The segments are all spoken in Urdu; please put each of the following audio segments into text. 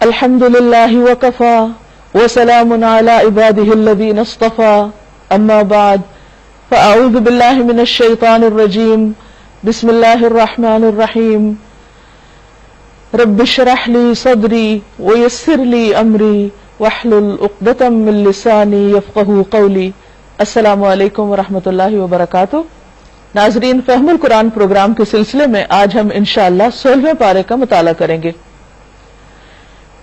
الحمد للہ وکفا وسلام علی عباده الذین اصطفى اما بعد فاعوذ باللہ من الشیطان الرجیم بسم اللہ الرحمن الرحیم رب اشرح لی صدری ویسر لی امری واحلل عقدۃ من لسانی یفقہوا قولی۔ السلام علیکم ورحمۃ اللہ وبرکاتہ۔ ناظرین، فہم القرآن پروگرام کے سلسلے میں آج ہم انشاءاللہ 16ویں پارے کا مطالعہ کریں گے۔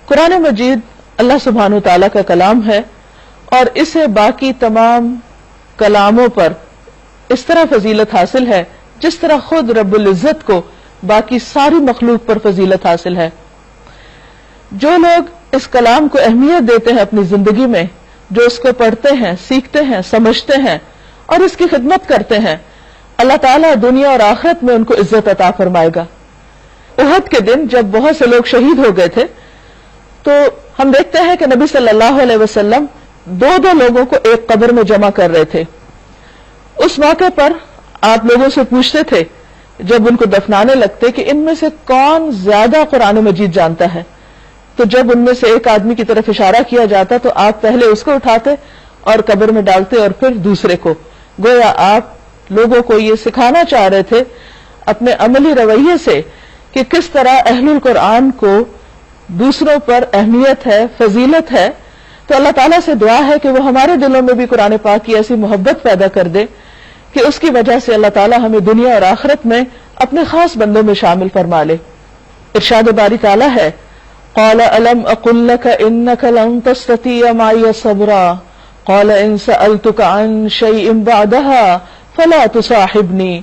قرآن مجید اللہ سبحانہ وتعالیٰ کا کلام ہے اور اسے باقی تمام کلاموں پر اس طرح فضیلت حاصل ہے جس طرح خود رب العزت کو باقی ساری مخلوق پر فضیلت حاصل ہے۔ جو لوگ اس کلام کو اہمیت دیتے ہیں اپنی زندگی میں، جو اس کو پڑھتے ہیں، سیکھتے ہیں، سمجھتے ہیں اور اس کی خدمت کرتے ہیں، اللہ تعالیٰ دنیا اور آخرت میں ان کو عزت عطا فرمائے گا۔ احد کے دن جب بہت سے لوگ شہید ہو گئے تھے تو ہم دیکھتے ہیں کہ نبی صلی اللہ علیہ وسلم دو لوگوں کو ایک قبر میں جمع کر رہے تھے۔ اس موقع پر آپ لوگوں سے پوچھتے تھے جب ان کو دفنانے لگتے کہ ان میں سے کون زیادہ قرآن مجید جانتا ہے، تو جب ان میں سے ایک آدمی کی طرف اشارہ کیا جاتا تو آپ پہلے اس کو اٹھاتے اور قبر میں ڈالتے اور پھر دوسرے کو۔ گویا آپ لوگوں کو یہ سکھانا چاہ رہے تھے اپنے عملی رویے سے کہ کس طرح اہل القرآن کو دوسروں پر اہمیت ہے، فضیلت ہے۔ تو اللہ تعالیٰ سے دعا ہے کہ وہ ہمارے دلوں میں بھی قرآن پاک کی ایسی محبت پیدا کر دے کہ اس کی وجہ سے اللہ تعالیٰ ہمیں دنیا اور آخرت میں اپنے خاص بندوں میں شامل فرما لے۔ ارشاد باری تعالیٰ ہے، قال الم اقل لك انك لن تستطيع معي صبرا قال ان سألتك عن شيء بعدها فلا تصاحبني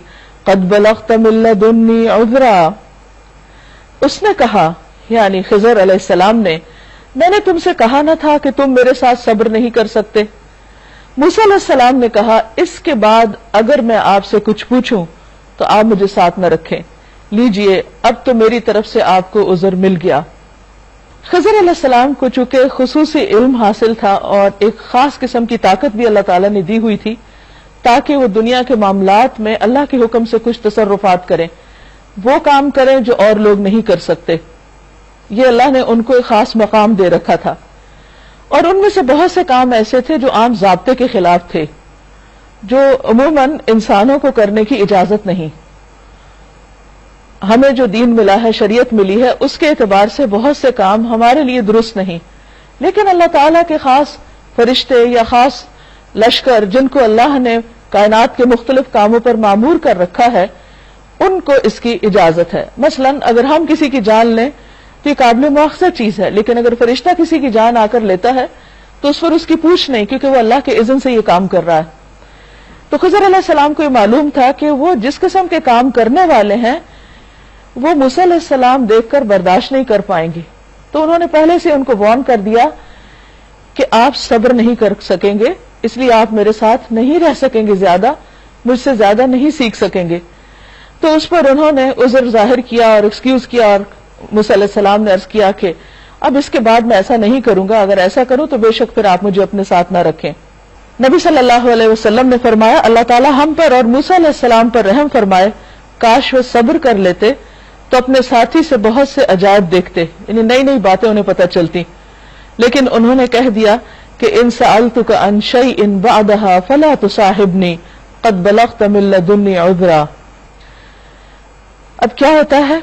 قد بلغت من لدني عذرا۔ اس نے کہا، یعنی خضر علیہ السلام نے، میں نے تم سے کہا نہ تھا کہ تم میرے ساتھ صبر نہیں کر سکتے۔ موسیٰ علیہ السلام نے کہا، اس کے بعد اگر میں آپ سے کچھ پوچھوں تو آپ مجھے ساتھ نہ رکھیں، لیجئے اب تو میری طرف سے آپ کو عذر مل گیا۔ خضر علیہ السلام کو چونکہ خصوصی علم حاصل تھا اور ایک خاص قسم کی طاقت بھی اللہ تعالیٰ نے دی ہوئی تھی تاکہ وہ دنیا کے معاملات میں اللہ کے حکم سے کچھ تصرفات کریں، وہ کام کریں جو اور لوگ نہیں کر سکتے۔ یہ اللہ نے ان کو ایک خاص مقام دے رکھا تھا، اور ان میں سے بہت سے کام ایسے تھے جو عام ضابطے کے خلاف تھے، جو عموماً انسانوں کو کرنے کی اجازت نہیں۔ ہمیں جو دین ملا ہے، شریعت ملی ہے، اس کے اعتبار سے بہت سے کام ہمارے لیے درست نہیں، لیکن اللہ تعالیٰ کے خاص فرشتے یا خاص لشکر جن کو اللہ نے کائنات کے مختلف کاموں پر مامور کر رکھا ہے، ان کو اس کی اجازت ہے۔ مثلاً اگر ہم کسی کی جان لیں تو یہ قابل مؤاخذہ چیز ہے، لیکن اگر فرشتہ کسی کی جان آ کر لیتا ہے تو اس پر اس کی پوچھ نہیں، کیونکہ وہ اللہ کے اذن سے یہ کام کر رہا ہے۔ تو خضر علیہ السلام کو یہ معلوم تھا کہ وہ جس قسم کے کام کرنے والے ہیں وہ موسیٰ علیہ السلام دیکھ کر برداشت نہیں کر پائیں گے، تو انہوں نے پہلے سے ان کو وارن کر دیا کہ آپ صبر نہیں کر سکیں گے، اس لیے آپ میرے ساتھ نہیں رہ سکیں گے، زیادہ مجھ سے زیادہ نہیں سیکھ سکیں گے۔ تو اس پر انہوں نے عذر ظاہر کیا اور ایکسکیوز کیا، اور موسیٰ علیہ السلام نے عرض کیا کہ اب اس کے بعد میں ایسا نہیں کروں گا، اگر ایسا کروں تو بے شک پھر آپ مجھے اپنے ساتھ نہ رکھیں۔ نبی صلی اللہ علیہ وسلم نے فرمایا، اللہ تعالیٰ ہم پر اور موسیٰ علیہ السلام پر رحم فرمائے، کاش وہ صبر کر لیتے تو اپنے ساتھی سے بہت سے عجائب دیکھتے، یعنی نئی نئی باتیں انہیں پتہ چلتی، لیکن انہوں نے کہہ دیا کہ ان سألتک عن شیء بعدها فلا تصاحبنی قد بلغت من لدنی عذرا۔ اب کیا ہوتا ہے،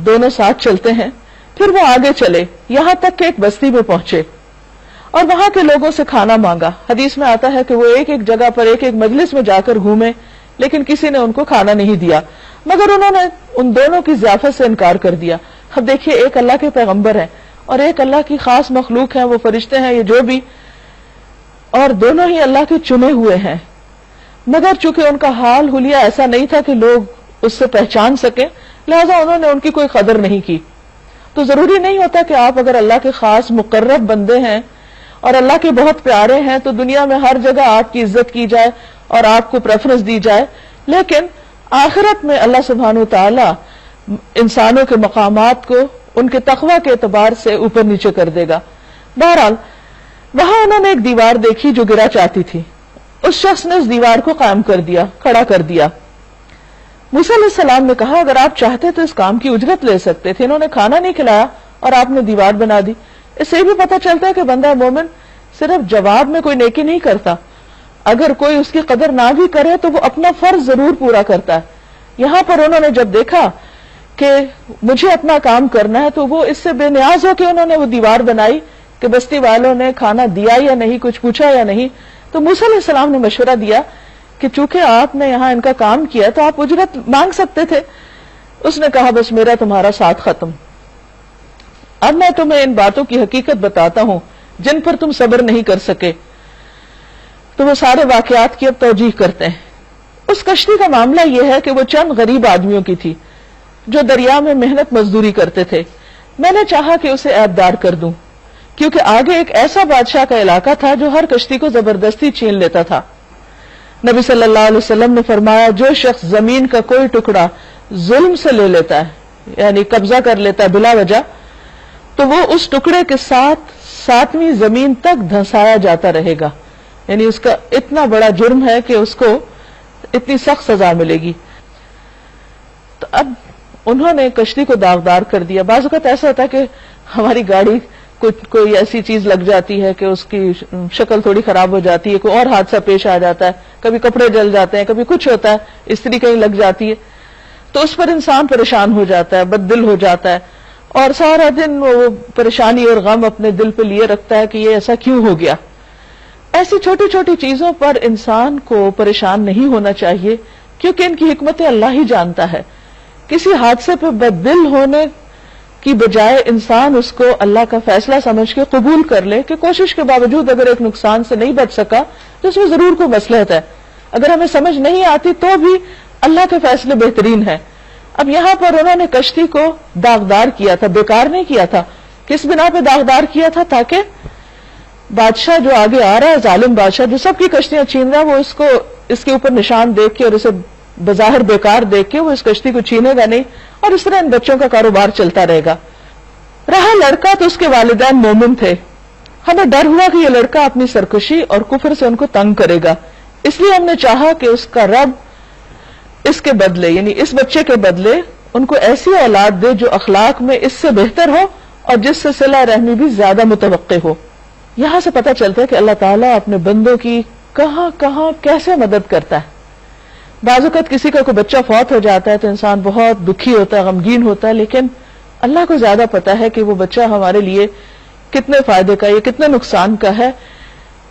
دونوں ساتھ چلتے ہیں، پھر وہ آگے چلے یہاں تک کہ ایک بستی میں پہنچے اور وہاں کے لوگوں سے کھانا مانگا۔ حدیث میں آتا ہے کہ وہ ایک ایک جگہ پر ایک ایک مجلس میں جا کر گھومے، لیکن کسی نے ان کو کھانا نہیں دیا، مگر انہوں نے ان دونوں کی ضیافت سے انکار کر دیا۔ اب دیکھیے، ایک اللہ کے پیغمبر ہیں اور ایک اللہ کی خاص مخلوق ہیں، وہ فرشتے ہیں، یہ جو بھی، اور دونوں ہی اللہ کے چنے ہوئے ہیں، مگر چونکہ ان کا حال حلیہ ایسا نہیں تھا کہ لوگ اس سے پہچان سکیں، لہذا انہوں نے ان کی کوئی قدر نہیں کی۔ تو ضروری نہیں ہوتا کہ آپ اگر اللہ کے خاص مقرب بندے ہیں اور اللہ کے بہت پیارے ہیں تو دنیا میں ہر جگہ آپ کی عزت کی جائے اور آپ کو پریفرنس دی جائے، لیکن آخرت میں اللہ سبحانہ وتعالی انسانوں کے مقامات کو ان کے تقوی کے اعتبار سے اوپر نیچے کر دے گا۔ بہرحال وہاں انہوں نے ایک دیوار دیکھی جو گرا چاہتی تھی، اس شخص نے اس دیوار کو قائم کر دیا، کھڑا کر دیا۔ موسیٰ علیہ السلام نے کہا، اگر آپ چاہتے تو اس کام کی اجرت لے سکتے تھے، انہوں نے کھانا نہیں کھلایا اور آپ نے دیوار بنا دی. اس سے بھی پتہ چلتا ہے کہ بندہ مومن صرف جواب میں کوئی نیکی نہیں کرتا، اگر کوئی اس کی قدر نہ بھی کرے تو وہ اپنا فرض ضرور پورا کرتا ہے. یہاں پر انہوں نے جب دیکھا کہ مجھے اپنا کام کرنا ہے تو وہ اس سے بے نیاز ہو کے انہوں نے وہ دیوار بنائی کہ بستی والوں نے کھانا دیا یا نہیں، کچھ پوچھا یا نہیں. تو موسیٰ علیہ السلام نے مشورہ دیا کہ چونکہ آپ نے یہاں ان کا کام کیا تو آپ اجرت مانگ سکتے تھے. اس نے کہا بس میرا تمہارا ساتھ ختم. اب میں تمہیں ان باتوں کی حقیقت بتاتا ہوں جن پر تم صبر نہیں کر سکے. تو وہ سارے واقعات کی اب توجیح کرتے ہیں. اس کشتی کا معاملہ یہ ہے کہ وہ چند غریب آدمیوں کی تھی جو دریا میں محنت مزدوری کرتے تھے. میں نے چاہا کہ اسے عیبدار کر دوں کیونکہ آگے ایک ایسا بادشاہ کا علاقہ تھا جو ہر کشتی کو زبردستی چھین لیتا تھا. نبی صلی اللہ علیہ وسلم نے فرمایا جو شخص زمین کا کوئی ٹکڑا ظلم سے لے لیتا ہے یعنی قبضہ کر لیتا ہے بلا وجہ تو وہ اس ٹکڑے کے ساتھ 7ویں زمین تک دھنسایا جاتا رہے گا. یعنی اس کا اتنا بڑا جرم ہے کہ اس کو اتنی سخت سزا ملے گی. تو اب انہوں نے کشتی کو داغدار کر دیا. بعض اوقات ایسا ہوتا ہے کہ ہماری گاڑی کوئی ایسی چیز لگ جاتی ہے کہ اس کی شکل تھوڑی خراب ہو جاتی ہے، کوئی اور حادثہ پیش آ جاتا ہے، کبھی کپڑے جل جاتے ہیں، کبھی کچھ ہوتا ہے، استری کہیں لگ جاتی ہے تو اس پر انسان پریشان ہو جاتا ہے، بد دل ہو جاتا ہے اور سارا دن وہ پریشانی اور غم اپنے دل پہ لیے رکھتا ہے کہ یہ ایسا کیوں ہو گیا. ایسی چھوٹی چھوٹی چیزوں پر انسان کو پریشان نہیں ہونا چاہیے کیونکہ ان کی حکمتیں اللہ ہی جانتا ہے. کسی حادثے پہ بد دل ہونے کی بجائے انسان اس کو اللہ کا فیصلہ سمجھ کے قبول کر لے کہ کوشش کے باوجود اگر ایک نقصان سے نہیں بچ سکا تو اس میں ضرور کوئی مصلحت ہے. اگر ہمیں سمجھ نہیں آتی تو بھی اللہ کے فیصلے بہترین ہیں. اب یہاں پر انہوں نے کشتی کو داغدار کیا تھا، بیکار نہیں کیا تھا. کس بنا پہ داغدار کیا تھا؟ تاکہ بادشاہ جو آگے آ رہا ہے، ظالم بادشاہ جو سب کی کشتیاں چھین رہا ہے، وہ اس کے اوپر نشان دیکھ کے اور اسے بظاہر بیکار دیکھ کے وہ اس کشتی کو چھینے گا نہیں اور اس طرح ان بچوں کا کاروبار چلتا رہے گا. رہا لڑکا تو اس کے والدین مومن تھے. ہمیں ڈر ہوا کہ یہ لڑکا اپنی سرکشی اور کفر سے ان کو تنگ کرے گا، اس لیے ہم نے چاہا کہ اس کا رب اس کے بدلے یعنی اس بچے کے بدلے ان کو ایسی اولاد دے جو اخلاق میں اس سے بہتر ہو اور جس سے صلہ رحمی بھی زیادہ متوقع ہو. یہاں سے پتہ چلتا ہے کہ اللہ تعالیٰ اپنے بندوں کی کہاں کہاں کیسے مدد کرتا ہے. بعض اوقات کسی کا کوئی بچہ فوت ہو جاتا ہے تو انسان بہت دکھی ہوتا ہے، غمگین ہوتا ہے، لیکن اللہ کو زیادہ پتا ہے کہ وہ بچہ ہمارے لیے کتنے فائدے کا، یہ کتنے نقصان کا ہے.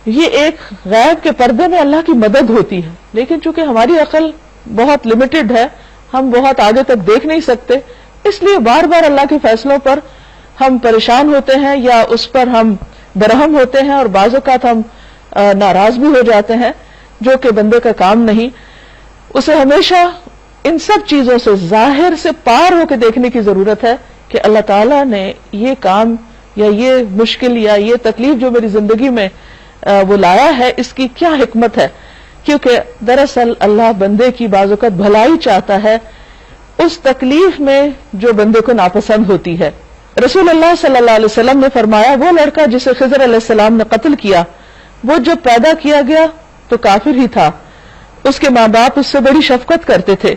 یہ ایک غیب کے پردے میں اللہ کی مدد ہوتی ہے، لیکن چونکہ ہماری عقل بہت لمیٹڈ ہے، ہم بہت آگے تک دیکھ نہیں سکتے، اس لیے بار بار اللہ کے فیصلوں پر ہم پریشان ہوتے ہیں یا اس پر ہم برہم ہوتے ہیں اور بعض اوقات ہم ناراض بھی ہو جاتے ہیں، جو کہ بندے کا کام نہیں. اسے ہمیشہ ان سب چیزوں سے ظاہر سے پار ہو کے دیکھنے کی ضرورت ہے کہ اللہ تعالیٰ نے یہ کام یا یہ مشکل یا یہ تکلیف جو میری زندگی میں وہ لایا ہے اس کی کیا حکمت ہے. کیونکہ دراصل اللہ بندے کی بعض اوقات بھلائی چاہتا ہے اس تکلیف میں جو بندے کو ناپسند ہوتی ہے. رسول اللہ صلی اللہ علیہ وسلم نے فرمایا وہ لڑکا جسے خضر علیہ السلام نے قتل کیا وہ جب پیدا کیا گیا تو کافر ہی تھا. اس کے ماں باپ اس سے بڑی شفقت کرتے تھے،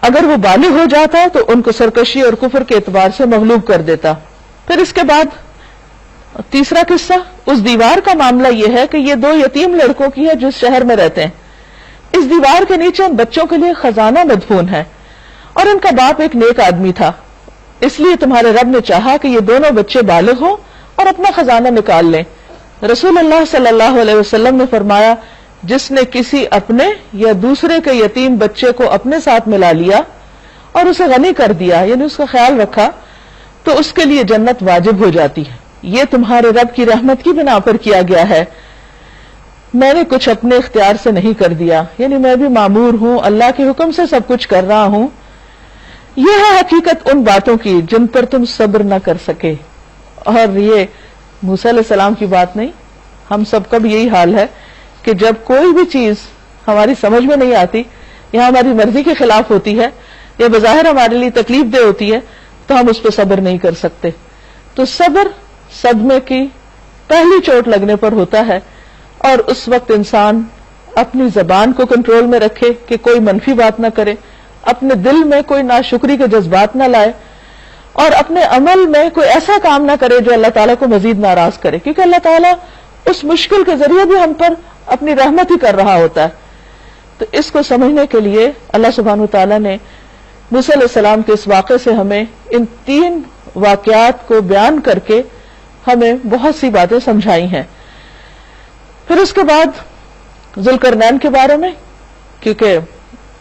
اگر وہ بالغ ہو جاتا تو ان کو سرکشی اور کفر کے اعتبار سے مغلوب کر دیتا. پھر اس کے بعد تیسرا قصہ اس دیوار کا معاملہ یہ ہے کہ یہ 2 یتیم لڑکوں کی ہے جس شہر میں رہتے ہیں. اس دیوار کے نیچے ان بچوں کے لیے خزانہ مدفون ہے اور ان کا باپ ایک نیک آدمی تھا، اس لیے تمہارے رب نے چاہا کہ یہ دونوں بچے بالغ ہوں اور اپنا خزانہ نکال لیں. رسول اللہ صلی اللہ علیہ وسلم نے فرمایا جس نے کسی اپنے یا دوسرے کے یتیم بچے کو اپنے ساتھ ملا لیا اور اسے غنی کر دیا یعنی اس کا خیال رکھا تو اس کے لیے جنت واجب ہو جاتی ہے. یہ تمہارے رب کی رحمت کی بنا پر کیا گیا ہے، میں نے کچھ اپنے اختیار سے نہیں کر دیا، یعنی میں بھی مامور ہوں، اللہ کے حکم سے سب کچھ کر رہا ہوں. یہ ہے حقیقت ان باتوں کی جن پر تم صبر نہ کر سکے. اور یہ موسیٰ علیہ السلام کی بات نہیں، ہم سب کا بھی یہی حال ہے کہ جب کوئی بھی چیز ہماری سمجھ میں نہیں آتی یا ہماری مرضی کے خلاف ہوتی ہے یا بظاہر ہمارے لیے تکلیف دہ ہوتی ہے تو ہم اس پہ صبر نہیں کر سکتے. تو صبر صدمے کی پہلی چوٹ لگنے پر ہوتا ہے اور اس وقت انسان اپنی زبان کو کنٹرول میں رکھے کہ کوئی منفی بات نہ کرے، اپنے دل میں کوئی ناشکری کے جذبات نہ لائے اور اپنے عمل میں کوئی ایسا کام نہ کرے جو اللہ تعالیٰ کو مزید ناراض کرے، کیونکہ اللہ تعالیٰ اس مشکل کے ذریعے بھی ہم پر اپنی رحمت ہی کر رہا ہوتا ہے. تو اس کو سمجھنے کے لیے اللہ سبحانہ وتعالیٰ نے موسیٰ علیہ السلام کے اس واقعے سے ہمیں ان 3 واقعات کو بیان کر کے ہمیں بہت سی باتیں سمجھائی ہیں. پھر اس کے بعد ذوالقرنین کے بارے میں، کیونکہ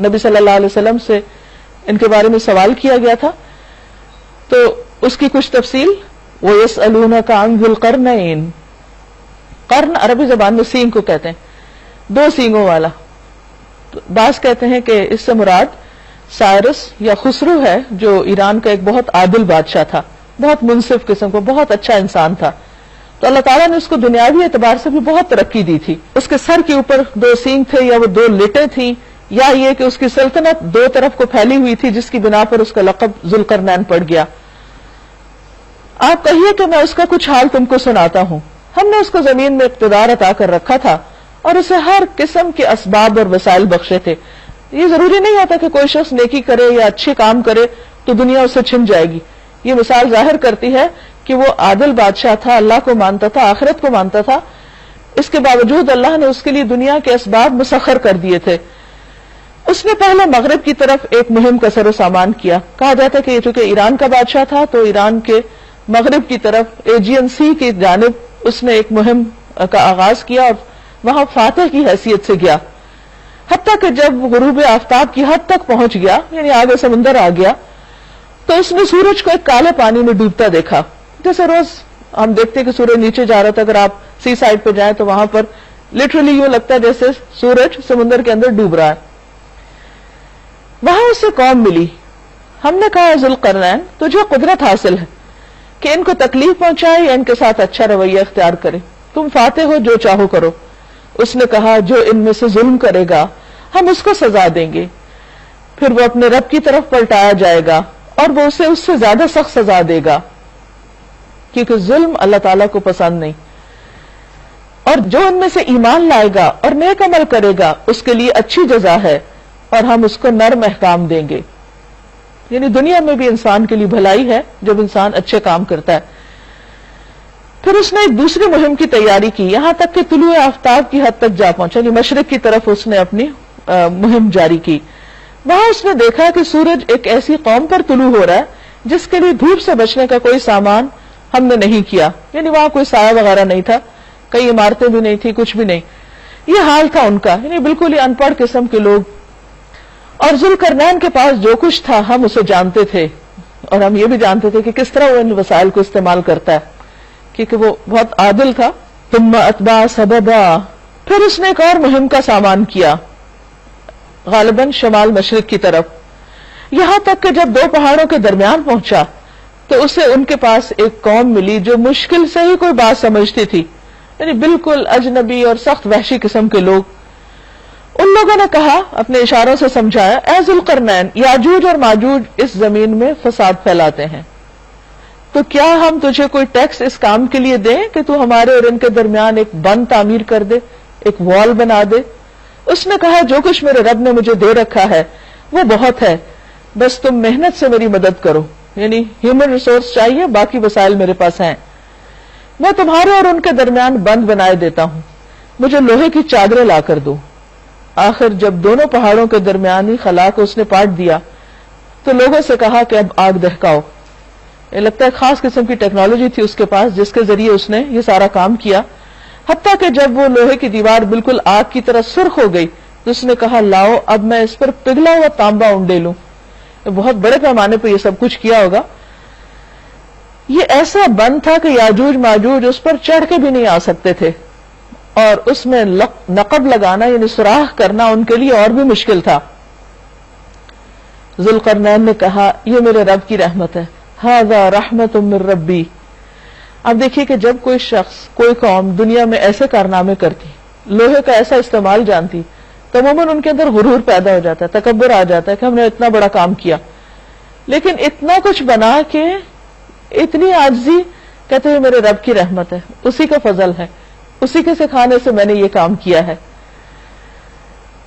نبی صلی اللہ علیہ وسلم سے ان کے بارے میں سوال کیا گیا تھا، تو اس کی کچھ تفصیل. وَيَسْأَلُونَكَ عَنْ ذِي الْقَرْنَيْنِ، قرن عربی زبان میں سینگ کو کہتے ہیں، 2 سینگوں والا. بعض کہتے ہیں کہ اس سے مراد سائرس یا خسرو ہے، جو ایران کا ایک بہت عادل بادشاہ تھا، بہت منصف قسم کو، بہت اچھا انسان تھا. تو اللہ تعالیٰ نے اس کو دنیاوی اعتبار سے بھی بہت ترقی دی تھی. اس کے سر کے اوپر 2 سینگ تھے، یا وہ 2 لٹیں تھیں، یا یہ کہ اس کی سلطنت 2 طرف کو پھیلی ہوئی تھی، جس کی بنا پر اس کا لقب ذوالقرنین پڑ گیا. آپ کہیے کہ میں اس کا کچھ حال تم کو سناتا ہوں. ہم نے اس کو زمین میں اقتدار عطا کر رکھا تھا اور اسے ہر قسم کے اسباب اور وسائل بخشے تھے. یہ ضروری نہیں ہوتا کہ کوئی شخص نیکی کرے یا اچھے کام کرے تو دنیا اسے چھن جائے گی. یہ مثال ظاہر کرتی ہے کہ وہ عادل بادشاہ تھا، اللہ کو مانتا تھا، آخرت کو مانتا تھا. اس کے باوجود اللہ نے اس کے لیے دنیا کے اسباب مسخر کر دیے تھے. اس نے پہلے مغرب کی طرف ایک مہم کا سر و سامان کیا. کہا جاتا ہے کہ چونکہ ایران کا بادشاہ تھا تو ایران کے مغرب کی طرف ایجین سی کی جانب اس نے ایک مہم کا آغاز کیا اور وہاں فاتح کی حیثیت سے گیا، حتیٰ کہ جب غروب آفتاب کی حد تک پہنچ گیا، یعنی آگے سمندر آ گیا، تو اس نے سورج کو ایک کالے پانی میں ڈوبتا دیکھا. جیسے روز ہم دیکھتے کہ سورج نیچے جا رہا تھا، اگر آپ سی سائڈ پہ جائیں تو وہاں پر لٹرلی یوں لگتا ہے جیسے سورج سمندر کے اندر ڈوب رہا ہے. وہاں اسے قوم ملی. ہم نے کہا ذوالقرنین تجھے قدرت حاصل ہے کہ ان کو تکلیف پہنچائے یا ان کے ساتھ اچھا رویہ اختیار کرے، تم فاتح ہو، جو چاہو کرو. اس نے کہا جو ان میں سے ظلم کرے گا ہم اس کو سزا دیں گے، پھر وہ اپنے رب کی طرف پلٹایا جائے گا اور وہ اسے اس سے زیادہ سخت سزا دے گا، کیونکہ ظلم اللہ تعالیٰ کو پسند نہیں. اور جو ان میں سے ایمان لائے گا اور نیک عمل کرے گا اس کے لیے اچھی جزا ہے اور ہم اس کو نرم احکام دیں گے. یعنی دنیا میں بھی انسان کے لیے بھلائی ہے جب انسان اچھے کام کرتا ہے. پھر اس نے ایک دوسری مہم کی تیاری کی، یہاں تک کہ طلوع آفتاب کی حد تک جا پہنچا، یعنی مشرق کی طرف اس نے اپنی مہم جاری کی. وہاں اس نے دیکھا کہ سورج ایک ایسی قوم پر طلوع ہو رہا ہے جس کے لیے دھوپ سے بچنے کا کوئی سامان ہم نے نہیں کیا. یعنی وہاں کوئی سایہ وغیرہ نہیں تھا، کئی عمارتیں بھی نہیں تھی، کچھ بھی نہیں. یہ حال تھا ان کا، یعنی بالکل ہی ان پڑھ قسم کے لوگ. اور ذوالقرنین کے پاس جو کچھ تھا ہم اسے جانتے تھے، اور ہم یہ بھی جانتے تھے کہ کس طرح وہ ان وسائل کو استعمال کرتا ہے، کیونکہ وہ بہت عادل تھا. ثم اتبع سببا، پھر اس نے ایک اور مہم کا سامان کیا، غالباً شمال مشرق کی طرف، یہاں تک کہ جب 2 پہاڑوں کے درمیان پہنچا تو اسے ان کے پاس ایک قوم ملی جو مشکل سے ہی کوئی بات سمجھتی تھی، یعنی بالکل اجنبی اور سخت وحشی قسم کے لوگ. ان لوگوں نے کہا، اپنے اشاروں سے سمجھایا، اے ذوالقرنین یاجوج اور ماجوج اس زمین میں فساد پھیلاتے ہیں، تو کیا ہم تجھے کوئی ٹیکس اس کام کے لیے دیں کہ تو ہمارے اور ان کے درمیان ایک بند تعمیر کر دے، ایک وال بنا دے. اس نے کہا جو کچھ میرے رب نے مجھے دے رکھا ہے وہ بہت ہے، بس تم محنت سے میری مدد کرو. یعنی ہیومن ریسورس چاہیے، باقی وسائل میرے پاس ہیں. میں تمہارے اور ان کے درمیان بند بنائے دیتا ہوں، مجھے لوہے کی چادریں لا کر دو. آخر جب دونوں پہاڑوں کے درمیانی خلا کو اس نے پاٹ دیا تو لوگوں سے کہا کہ اب آگ دہکاؤ. یہ لگتا ہے خاص قسم کی ٹیکنالوجی تھی اس کے پاس جس کے ذریعے اس نے یہ سارا کام کیا. حتیٰ کہ جب وہ لوہے کی دیوار بالکل آگ کی طرح سرخ ہو گئی تو اس نے کہا لاؤ اب میں اس پر پگھلا ہوا تانبا انڈے لوں. بہت بڑے پیمانے پہ یہ سب کچھ کیا ہوگا. یہ ایسا بند تھا کہ یاجوج ماجوج اس پر چڑھ کے بھی نہیں آ سکتے تھے، اور اس میں نقب لگانا یعنی سوراخ کرنا ان کے لیے اور بھی مشکل تھا. ذوالقرنین نے کہا یہ میرے رب کی رحمت ہے، ھذا رحمت من ربی. اب دیکھیے کہ جب کوئی شخص، کوئی قوم دنیا میں ایسے کارنامے کرتی، لوہے کا ایسا استعمال جانتی، تو عموماً ان کے اندر غرور پیدا ہو جاتا ہے، تکبر آ جاتا ہے کہ ہم نے اتنا بڑا کام کیا. لیکن اتنا کچھ بنا کے اتنی عاجزی، کہتے ہیں میرے رب کی رحمت ہے، اسی کا فضل ہے، اسی کے سکھانے سے میں نے یہ کام کیا ہے.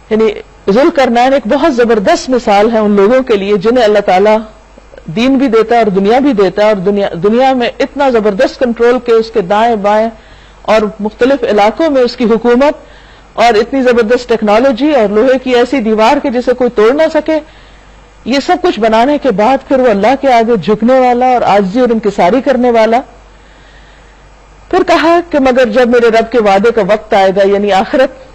یعنی ذوالقرنین ایک بہت زبردست مثال ہے ان لوگوں کے لیے جنہیں اللہ تعالیٰ دین بھی دیتا ہے اور دنیا بھی دیتا ہے، اور دنیا میں اتنا زبردست کنٹرول کہ اس کے دائیں بائیں اور مختلف علاقوں میں اس کی حکومت، اور اتنی زبردست ٹیکنالوجی اور لوہے کی ایسی دیوار کہ جسے کوئی توڑ نہ سکے. یہ سب کچھ بنانے کے بعد پھر وہ اللہ کے آگے جھکنے والا اور عاجزی اور انکساری کرنے والا. پھر کہا کہ مگر جب میرے رب کے وعدے کا وقت آئے گا یعنی آخرت،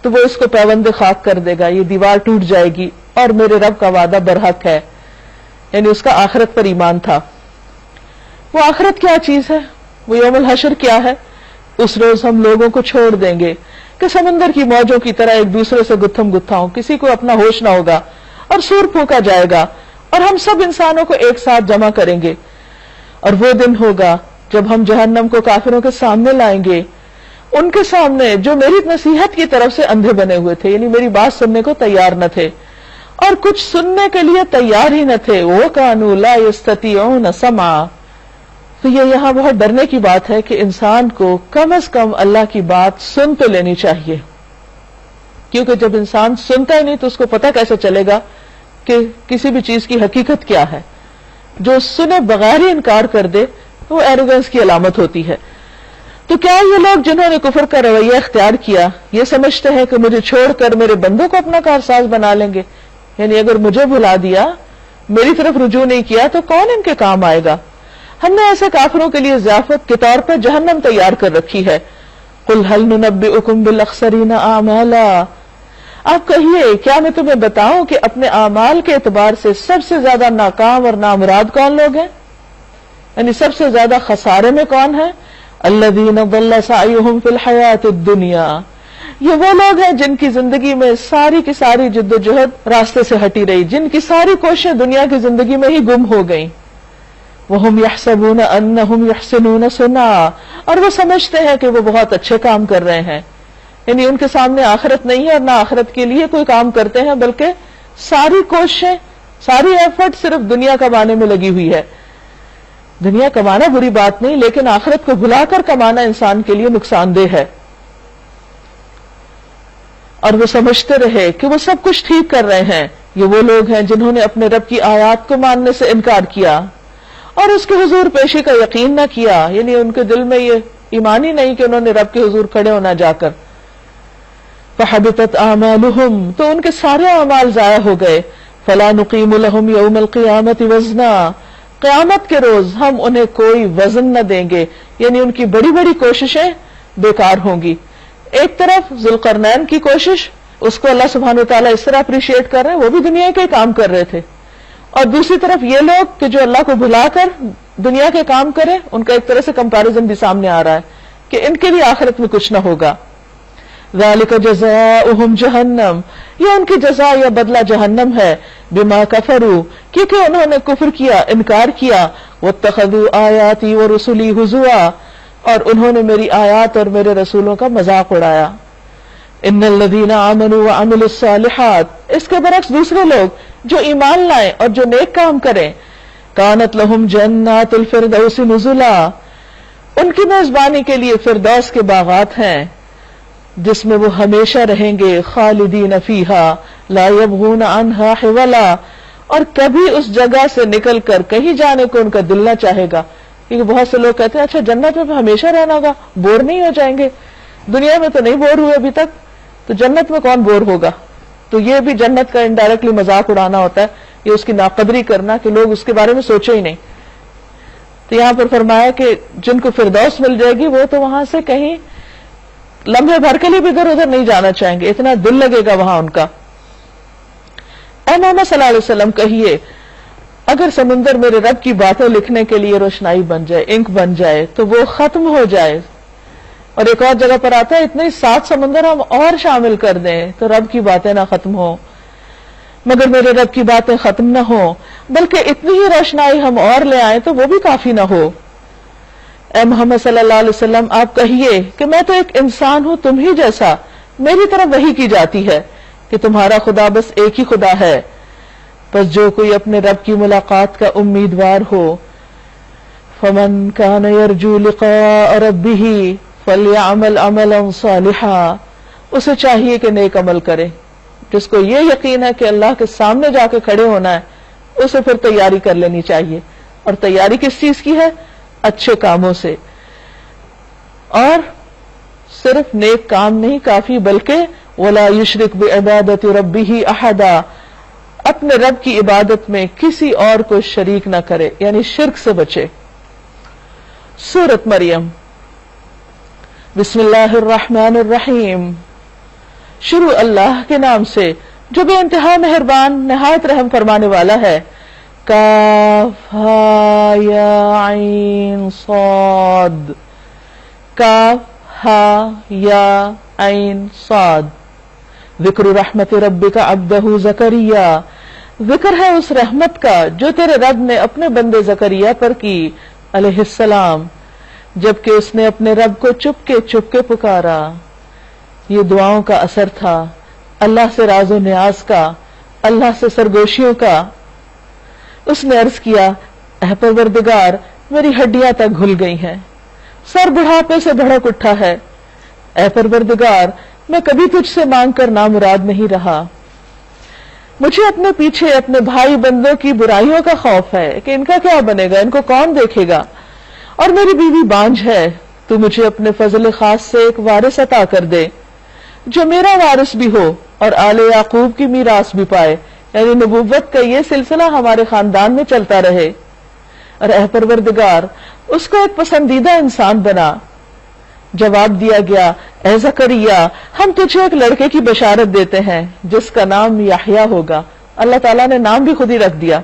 تو وہ اس کو پیوند خاک کر دے گا، یہ دیوار ٹوٹ جائے گی، اور میرے رب کا وعدہ برحق ہے. یعنی اس کا آخرت پر ایمان تھا. وہ آخرت کیا چیز ہے؟ وہ یوم الحشر کیا ہے؟ اس روز ہم لوگوں کو چھوڑ دیں گے کہ سمندر کی موجوں کی طرح ایک دوسرے سے گتھم گتھا ہوں، کسی کو اپنا ہوش نہ ہوگا، اور سور پھونکا جائے گا، اور ہم سب انسانوں کو ایک ساتھ جمع کریں گے. اور وہ دن ہوگا جب ہم جہنم کو کافروں کے سامنے لائیں گے، ان کے سامنے جو میری نصیحت کی طرف سے اندھے بنے ہوئے تھے، یعنی میری بات سننے کو تیار نہ تھے اور کچھ سننے کے لیے تیار ہی نہ تھے. وَكَانُوا لَا يَسْتَطِيعُونَ سَمْعًا. تو یہ یہاں بہت ڈرنے کی بات ہے کہ انسان کو کم از کم اللہ کی بات سن تو لینی چاہیے، کیونکہ جب انسان سنتا ہی نہیں تو اس کو پتہ کیسے چلے گا کہ کسی بھی چیز کی حقیقت کیا ہے. جو سنے بغیر ہی انکار کر دے وہ ایروگنس کی علامت ہوتی ہے. تو کیا یہ لوگ جنہوں نے کفر کا رویہ اختیار کیا یہ سمجھتے ہیں کہ مجھے چھوڑ کر میرے بندوں کو اپنا کارساز بنا لیں گے؟ یعنی اگر مجھے بھلا دیا، میری طرف رجوع نہیں کیا تو کون ان کے کام آئے گا؟ ہم نے ایسے کافروں کے لیے ضیافت کے طور پر جہنم تیار کر رکھی ہے. قُلْ هَلْ نُنَبِّئُكُمْ بِالْأَخْسَرِينَ أَعْمَالًا. آپ کہیے کیا میں تمہیں بتاؤں کہ اپنے اعمال کے اعتبار سے سب سے زیادہ ناکام اور نامراد کون لوگ ہیں؟ یعنی سب سے زیادہ خسارے میں کون ہیں؟ الَّذِينَ ضَلَّ سَعْيُهُمْ فِي الْحَيَاةِ الدُّنْيَا. یہ وہ لوگ ہیں جن کی زندگی میں ساری کی ساری جد و جہد راستے سے ہٹی رہی، جن کی ساری کوششیں دنیا کی زندگی میں ہی گم ہو گئیں. وَهُمْ يَحْسَبُونَ أَنَّهُمْ يُحْسِنُونَ صُنْعًا. اور وہ سمجھتے ہیں کہ وہ بہت اچھے کام کر رہے ہیں. یعنی ان کے سامنے آخرت نہیں ہے اور نہ آخرت کے لیے کوئی کام کرتے ہیں، بلکہ ساری کوششیں، ساری ایفرٹ صرف دنیا کمانے میں لگی ہوئی ہے. دنیا کمانا بری بات نہیں، لیکن آخرت کو بھلا کر کمانا انسان کے لیے نقصان دہ ہے. اور وہ سمجھتے رہے کہ وہ سب کچھ ٹھیک کر رہے ہیں. یہ وہ لوگ ہیں جنہوں نے اپنے رب کی آیات کو ماننے سے انکار کیا اور اس کے حضور پیشی کا یقین نہ کیا. یعنی ان کے دل میں یہ ایمان ہی نہیں کہ انہوں نے رب کے حضور کھڑے ہونا جا کر. فَحَبِطَتْ أَعْمَالُهُمْ. تو ان کے سارے اعمال ضائع ہو گئے. فَلَا نُقِيمُ لَهُمْ يَوْمَ الْقِيَامَةِ وَزْنًا. قیامت کے روز ہم انہیں کوئی وزن نہ دیں گے، یعنی ان کی بڑی بڑی کوششیں بیکار ہوں گی. ایک طرف ذوالقرنین کی کوشش، اس کو اللہ سبحانہ وتعالیٰ اس طرح اپریشیٹ کر رہے ہیں، وہ بھی دنیا کے کام کر رہے تھے. اور دوسری طرف یہ لوگ کہ جو اللہ کو بھلا کر دنیا کے کام کرے، ان کا ایک طرح سے کمپیریزن بھی سامنے آ رہا ہے کہ ان کے بھی آخرت میں کچھ نہ ہوگا. ذَلِكَ جَزَاؤُهُمْ جَهَنَّمْ. یہ ان کی جزا یا بدلہ جہنم ہے. بِمَا كَفَرُوا. کیونکہ انہوں نے کفر کیا، انکار کیا. وَاتَّخَذُوا آيَاتِي وَرُسُلِي هُزُوًا. اور انہوں نے میری آیات اور میرے رسولوں کا مذاق اڑایا. إِنَّ الَّذِينَ آمَنُوا وَعَمِلُوا الصَّالِحَاتِ. اس کے برعکس دوسرے لوگ جو ایمان لائیں اور جو نیک کام کریں، كَانَتْ لَهُمْ جَنَّاتُ الْفِرْدَوْسِ نُزُلًا. ان کی میزبانی کے لیے فردوس کے باغات ہیں جس میں وہ ہمیشہ رہیں گے. خالدین فیہا لا یبغون عنہا حولا. اور کبھی اس جگہ سے نکل کر کہیں جانے کو ان کا دل نہ چاہے گا. کیونکہ بہت سے لوگ کہتے ہیں اچھا جنت میں ہمیشہ رہنا ہوگا، بور نہیں ہو جائیں گے؟ دنیا میں تو نہیں بور ہوئے ابھی تک، تو جنت میں کون بور ہوگا؟ تو یہ بھی جنت کا انڈائریکٹلی مذاق اڑانا ہوتا ہے، یہ اس کی ناقدری کرنا کہ لوگ اس کے بارے میں سوچے ہی نہیں. تو یہاں پر فرمایا کہ جن کو فردوس مل جائے گی وہ تو وہاں سے کہیں لمحے بھر کے لیے بھی ادھر ادھر نہیں جانا چاہیں گے، اتنا دل لگے گا وہاں ان کا. اے محمد صلی اللہ علیہ وسلم کہیے اگر سمندر میرے رب کی باتیں لکھنے کے لیے روشنائی بن جائے، انک بن جائے، تو وہ ختم ہو جائے. اور ایک اور جگہ پر آتا ہے اتنے 7 سمندر ہم اور شامل کر دیں تو رب کی باتیں نہ ختم ہوں. مگر میرے رب کی باتیں ختم نہ ہوں بلکہ اتنی ہی روشنائی ہم اور لے آئیں تو وہ بھی کافی نہ ہو. اے محمد صلی اللہ علیہ وسلم آپ کہیے کہ میں تو ایک انسان ہوں تم ہی جیسا، میری طرف وحی کی جاتی ہے کہ تمہارا خدا بس ایک ہی خدا ہے. پس جو کوئی اپنے رب کی ملاقات کا امیدوار ہو، فمن کان یرجو لقاء ربہ فلیعمل عملا صالحا. اسے چاہیے کہ نیک عمل کرے. جس کو یہ یقین ہے کہ اللہ کے سامنے جا کے کھڑے ہونا ہے اسے پھر تیاری کر لینی چاہیے. اور تیاری کس چیز کی ہے؟ اچھے کاموں سے. اور صرف نیک کام نہیں کافی، بلکہ وَلَا يُشْرِكْ بِعِبَادَةِ رَبِّهِ أَحَدًا، اپنے رب کی عبادت میں کسی اور کو شریک نہ کرے، یعنی شرک سے بچے. سورۃ مریم. بسم اللہ الرحمن الرحیم. شروع اللہ کے نام سے جو بے انتہا مہربان نہایت رحم فرمانے والا ہے. کاف ہا یا عین صاد. کاف ہا یا عین صاد. ذکر رحمت ربک عبدہ زکریا، ذکر ہے اس رحمت کا جو تیرے رب نے اپنے بندے زکریا پر کی علیہ السلام، جبکہ اس نے اپنے رب کو چپ کے پکارا. یہ دعاؤں کا اثر تھا، اللہ سے راز و نیاز کا، اللہ سے سرگوشیوں کا. اس نے عرض کیا، اے پروردگار میری ہڈیاں تک گھل گئی ہیں، سر بڑھاپے سے بھڑک اٹھا ہے. اے پروردگار میں کبھی تجھ سے مانگ کر نامراد نہیں رہا. مجھے اپنے پیچھے اپنے بھائی بندوں کی برائیوں کا خوف ہے کہ ان کا کیا بنے گا، ان کو کون دیکھے گا. اور میری بیوی بانجھ ہے، تو مجھے اپنے فضل خاص سے ایک وارث عطا کر دے جو میرا وارث بھی ہو اور آل یعقوب کی میراث بھی پائے، یعنی نبوت کا یہ سلسلہ ہمارے خاندان میں چلتا رہے. اور اے پروردگار اس کو ایک پسندیدہ انسان بنا. جواب دیا گیا، اے زکریا ہم تجھے ایک لڑکے کی بشارت دیتے ہیں جس کا نام یحییٰ ہوگا. اللہ تعالیٰ نے نام بھی خود ہی رکھ دیا.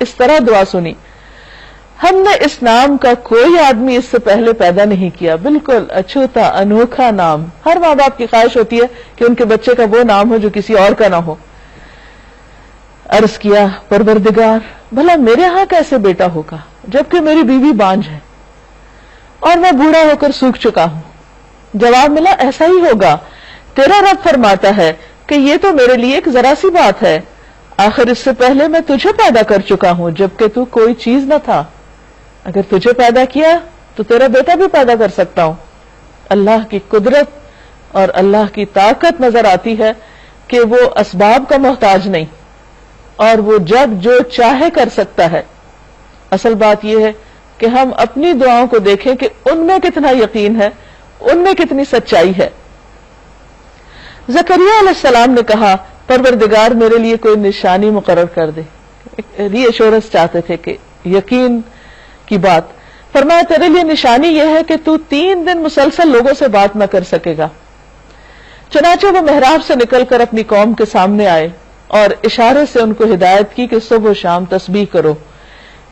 اس طرح دعا سنی، ہم نے اس نام کا کوئی آدمی اس سے پہلے پیدا نہیں کیا. بالکل اچھوتا انوکھا نام. ہر ماں باپ کی خواہش ہوتی ہے کہ ان کے بچے کا وہ نام ہو جو کسی اور کا نہ ہو. عرض کیا، پروردگار بھلا میرے ہاں کیسے بیٹا ہوگا جبکہ میری بیوی بانجھ ہے اور میں بوڑھا ہو کر سوکھ چکا ہوں. جواب ملا، ایسا ہی ہوگا. تیرا رب فرماتا ہے کہ یہ تو میرے لیے ایک ذرا سی بات ہے. آخر اس سے پہلے میں تجھے پیدا کر چکا ہوں جبکہ تو کوئی چیز نہ تھا. اگر تجھے پیدا کیا تو تیرا بیٹا بھی پیدا کر سکتا ہوں. اللہ کی قدرت اور اللہ کی طاقت نظر آتی ہے کہ وہ اسباب کا محتاج نہیں اور وہ جب جو چاہے کر سکتا ہے. اصل بات یہ ہے کہ ہم اپنی دعاؤں کو دیکھیں کہ ان میں کتنا یقین ہے، ان میں کتنی سچائی ہے. زکریا علیہ السلام نے کہا، پروردگار میرے لیے کوئی نشانی مقرر کر دے. ری ایشورنس چاہتے تھے کہ یقین کی بات. فرمایا تیرے لیے نشانی یہ ہے کہ تو 3 دن مسلسل لوگوں سے بات نہ کر سکے گا. چنانچہ وہ محراب سے نکل کر اپنی قوم کے سامنے آئے اور اشارے سے ان کو ہدایت کی کہ صبح و شام تسبیح کرو.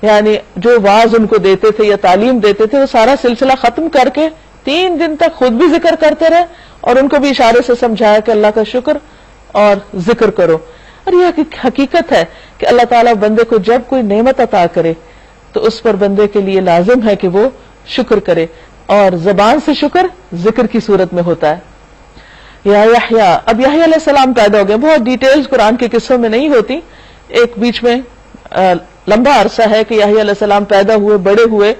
یعنی جو واعظ ان کو دیتے تھے یا تعلیم دیتے تھے وہ سارا سلسلہ ختم کر کے 3 دن تک خود بھی ذکر کرتے رہے اور ان کو بھی اشارے سے سمجھایا کہ اللہ کا شکر اور ذکر کرو. اور یہ حقیقت ہے کہ اللہ تعالیٰ بندے کو جب کوئی نعمت عطا کرے تو اس پر بندے کے لیے لازم ہے کہ وہ شکر کرے، اور زبان سے شکر ذکر کی صورت میں ہوتا ہے. یا یحییٰ، اب یحییٰ علیہ السلام پیدا ہو گئے. بہت ڈیٹیلز قرآن کے قصوں میں نہیں ہوتی، ایک بیچ میں لمبا عرصہ ہے کہ یحییٰ علیہ السلام پیدا ہوئے، بڑے ہوئے،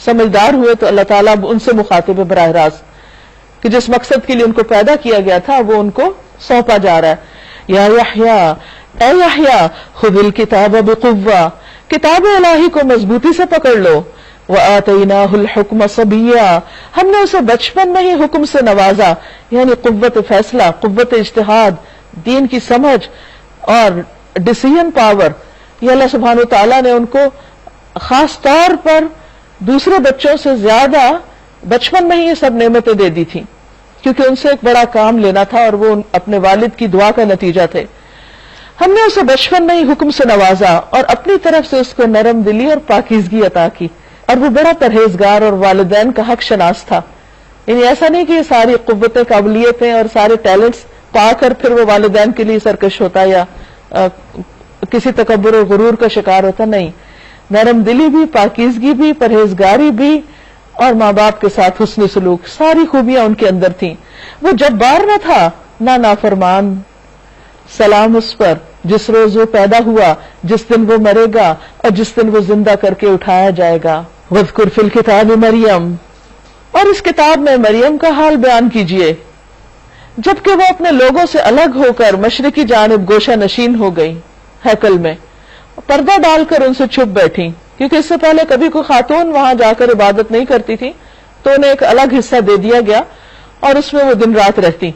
سمجھدار ہوئے تو اللہ تعالیٰ ان سے مخاطب ہے براہ راست کہ جس مقصد کے لیے ان کو پیدا کیا گیا تھا وہ ان کو سونپا جا رہا ہے. یا یحییٰ، اے یحییٰ خذ الکتاب بقوہ، کتاب الہی کو مضبوطی سے پکڑ لو. وآتیناہ الحکم صبیا، ہم نے اسے بچپن میں ہی حکم سے نوازا، یعنی قوت فیصلہ، قوت اجتہاد، دین کی سمجھ اور ڈیسیژن پاور. یہ اللہ سبحانہ وتعالیٰ نے ان کو خاص طور پر دوسرے بچوں سے زیادہ بچپن میں ہی یہ سب نعمتیں دے دی تھیں کیونکہ ان سے ایک بڑا کام لینا تھا اور وہ اپنے والد کی دعا کا نتیجہ تھے. ہم نے اسے بچپن میں ہی حکم سے نوازا اور اپنی طرف سے اس کو نرم دلی اور پاکیزگی عطا کی، اور وہ بڑا پرہیزگار اور والدین کا حق شناس تھا. یعنی ایسا نہیں کہ یہ ساری قوتیں، قابلیتیں اور سارے ٹیلنٹس پا کر پھر وہ والدین کے لیے سرکش ہوتا یا کسی تکبر و غرور کا شکار ہوتا. نہیں، نرم دلی بھی، پاکیزگی بھی، پرہیزگاری بھی اور ماں باپ کے ساتھ حسن سلوک، ساری خوبیاں ان کے اندر تھیں. وہ جبار نہ تھا نہ نافرمان. سلام اس پر جس روز وہ پیدا ہوا، جس دن وہ مرے گا اور جس دن وہ زندہ کر کے اٹھایا جائے گا. وَاذْكُرْ فِي الْكِتَابِ مریم، اور اس کتاب میں مریم کا حال بیان کیجئے جبکہ وہ اپنے لوگوں سے الگ ہو کر مشرقی جانب گوشہ نشین ہو گئی ہیکل میں. پردہ ڈال کر ان سے چھپ بیٹھی، کیونکہ اس سے پہلے کبھی کوئی خاتون وہاں جا کر عبادت نہیں کرتی تھی، تو انہیں ایک الگ حصہ دے دیا گیا اور اس میں وہ دن رات رہتی۔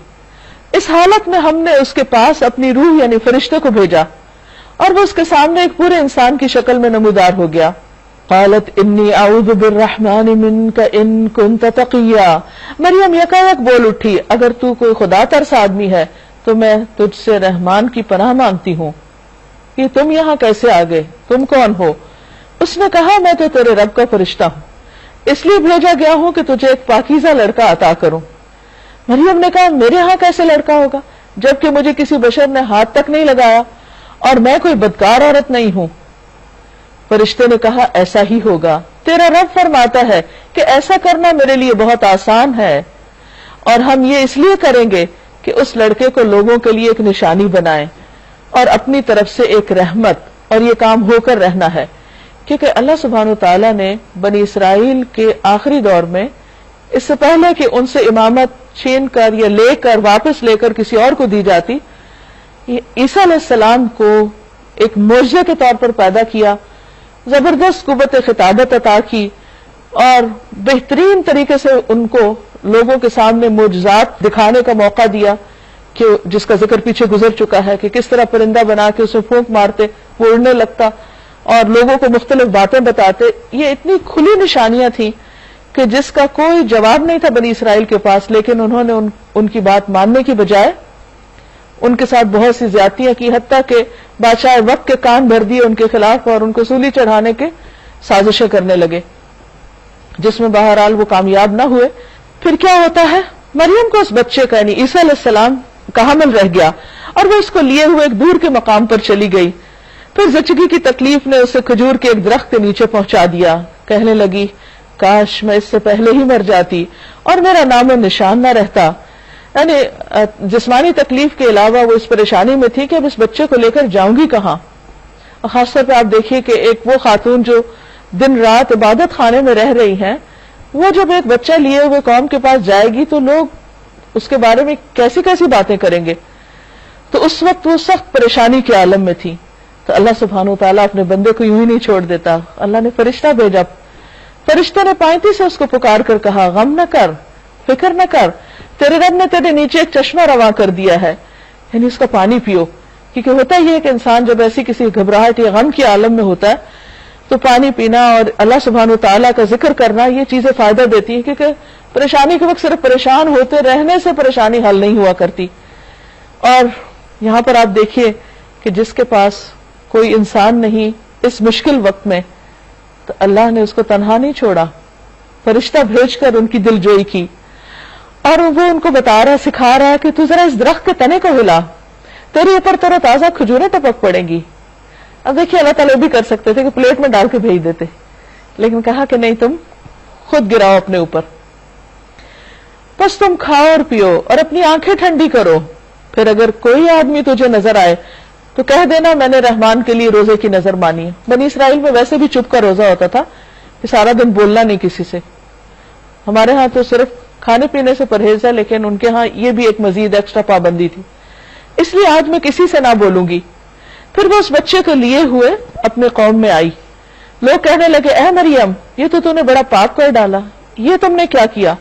اس حالت میں ہم نے اس کے پاس اپنی روح یعنی فرشتے کو بھیجا اور وہ اس کے سامنے ایک پورے انسان کی شکل میں نمودار ہو گیا۔ قالت انی اعوذ بالرحمن منک ان کنت تقیا، مریم یکایک بول اٹھی، اگر تو کوئی خدا ترس آدمی ہے تو میں تجھ سے رحمان کی پناہ مانگتی ہوں کہ تم یہاں کیسے آ گئے، تم کون ہو؟ اس نے کہا میں تو تیرے رب کا فرشتہ ہوں، اس لیے بھیجا گیا ہوں کہ تجھے ایک پاکیزہ لڑکا عطا کروں۔ مریم نے کہا میرے ہاں کیسے لڑکا ہوگا جبکہ مجھے کسی بشر نے ہاتھ تک نہیں لگایا اور میں کوئی بدکار عورت نہیں ہوں۔ فرشتے نے کہا ایسا ہی ہوگا، تیرا رب فرماتا ہے کہ ایسا کرنا میرے لیے بہت آسان ہے، اور ہم یہ اس لیے کریں گے کہ اس لڑکے کو لوگوں کے لیے ایک نشانی بنائیں اور اپنی طرف سے ایک رحمت، اور یہ کام ہو کر رہنا ہے، کیونکہ اللہ سبحانہ وتعالیٰ نے بنی اسرائیل کے آخری دور میں اس سے پہلے کہ ان سے امامت چھین کر یا لے کر واپس لے کر کسی اور کو دی جاتی، عیسیٰ علیہ السلام کو ایک معجزے کے طور پر پیدا کیا، زبردست قوت خطابت عطا کی اور بہترین طریقے سے ان کو لوگوں کے سامنے معجزات دکھانے کا موقع دیا، کہ جس کا ذکر پیچھے گزر چکا ہے کہ کس طرح پرندہ بنا کے اسے پھونک مارتے وہ اڑنے لگتا اور لوگوں کو مختلف باتیں بتاتے۔ یہ اتنی کھلی نشانیاں تھیں کہ جس کا کوئی جواب نہیں تھا بنی اسرائیل کے پاس، لیکن انہوں نے ان کی بات ماننے کی بجائے ان کے ساتھ بہت سی زیادتیاں کی، حتیٰ کہ بادشاہ وقت کے کان بھر دیے ان کے خلاف اور ان کو سولی چڑھانے کے سازشیں کرنے لگے، جس میں بہرحال وہ کامیاب نہ ہوئے۔ پھر کیا ہوتا ہے، مریم کو اس بچے کا یعنی عیسیٰ علیہ السلام کا حمل رہ گیا اور وہ اس کو لیے ہوئے ایک دور کے مقام پر چلی گئی۔ پھر زچگی کی تکلیف نے اسے کھجور کے ایک درخت کے نیچے پہنچا دیا، کہنے لگی کاش میں اس سے پہلے ہی مر جاتی اور میرا نام و نشان نہ رہتا۔ یعنی جسمانی تکلیف کے علاوہ وہ اس پریشانی میں تھی کہ اب اس بچے کو لے کر جاؤں گی کہاں۔ اور خاص طور پہ آپ دیکھیے کہ ایک وہ خاتون جو دن رات عبادت خانے میں رہ رہی ہیں، وہ جب ایک بچہ لیے ہوئے قوم کے پاس جائے گی تو لوگ اس کے بارے میں کیسی کیسی باتیں کریں گے، تو اس وقت وہ سخت پریشانی کے عالم میں تھی۔ تو اللہ سبحانہ وتعالیٰ اپنے بندے کو یوں ہی نہیں چھوڑ دیتا، اللہ نے فرشتہ بھیجا۔ فرشتے نے پائنتی سے اس کو پکار کر کہا غم نہ کر، فکر نہ کر، تیرے رب نے تیرے نیچے ایک چشمہ رواں کر دیا ہے، یعنی اس کا پانی پیو۔ کیونکہ ہوتا یہ ہے کہ انسان جب ایسی کسی گھبراہٹ یا غم کے عالم میں ہوتا ہے تو پانی پینا اور اللہ سبحانہ وتعالیٰ کا ذکر کرنا یہ چیزیں فائدہ دیتی ہیں، کیونکہ پریشانی کے وقت صرف پریشان ہوتے رہنے سے پریشانی حل نہیں ہوا کرتی۔ اور یہاں پر آپ دیکھیے کہ جس کے پاس کوئی انسان نہیں اس مشکل وقت میں، تو اللہ نے اس کو تنہا نہیں چھوڑا، فرشتہ بھیج کر ان کی دل جوئی کی، اور وہ ان کو بتا رہا ہے، سکھا رہا ہے کہ تو ذرا اس درخت کے تنے کو ہلا، تیرے اوپر تر و تازہ کھجوریں ٹپک پڑیں گی۔ اب دیکھیے اللہ تعالیٰ بھی کر سکتے تھے کہ پلیٹ میں ڈال کے بھیج دیتے، لیکن کہا کہ نہیں، تم خود گراؤ اپنے اوپر، بس تم کھاؤ اور پیو اور اپنی آنکھیں ٹھنڈی کرو، پھر اگر کوئی آدمی تجھے نظر آئے تو کہہ دینا میں نے رحمان کے لیے روزے کی نظر مانی ہے۔ بنی اسرائیل میں ویسے بھی چپ کا روزہ ہوتا تھا کہ سارا دن بولنا نہیں کسی سے، ہمارے ہاں تو صرف کھانے پینے سے پرہیز ہے، لیکن ان کے ہاں یہ بھی ایک مزید ایکسٹرا پابندی تھی، اس لیے آج میں کسی سے نہ بولوں گی۔ پھر وہ اس بچے کو لیے ہوئے اپنے قوم میں آئی، لوگ کہنے لگے اے مریم یہ تو نے بڑا پاک کر ڈالا، یہ تم نے کیا کیا؟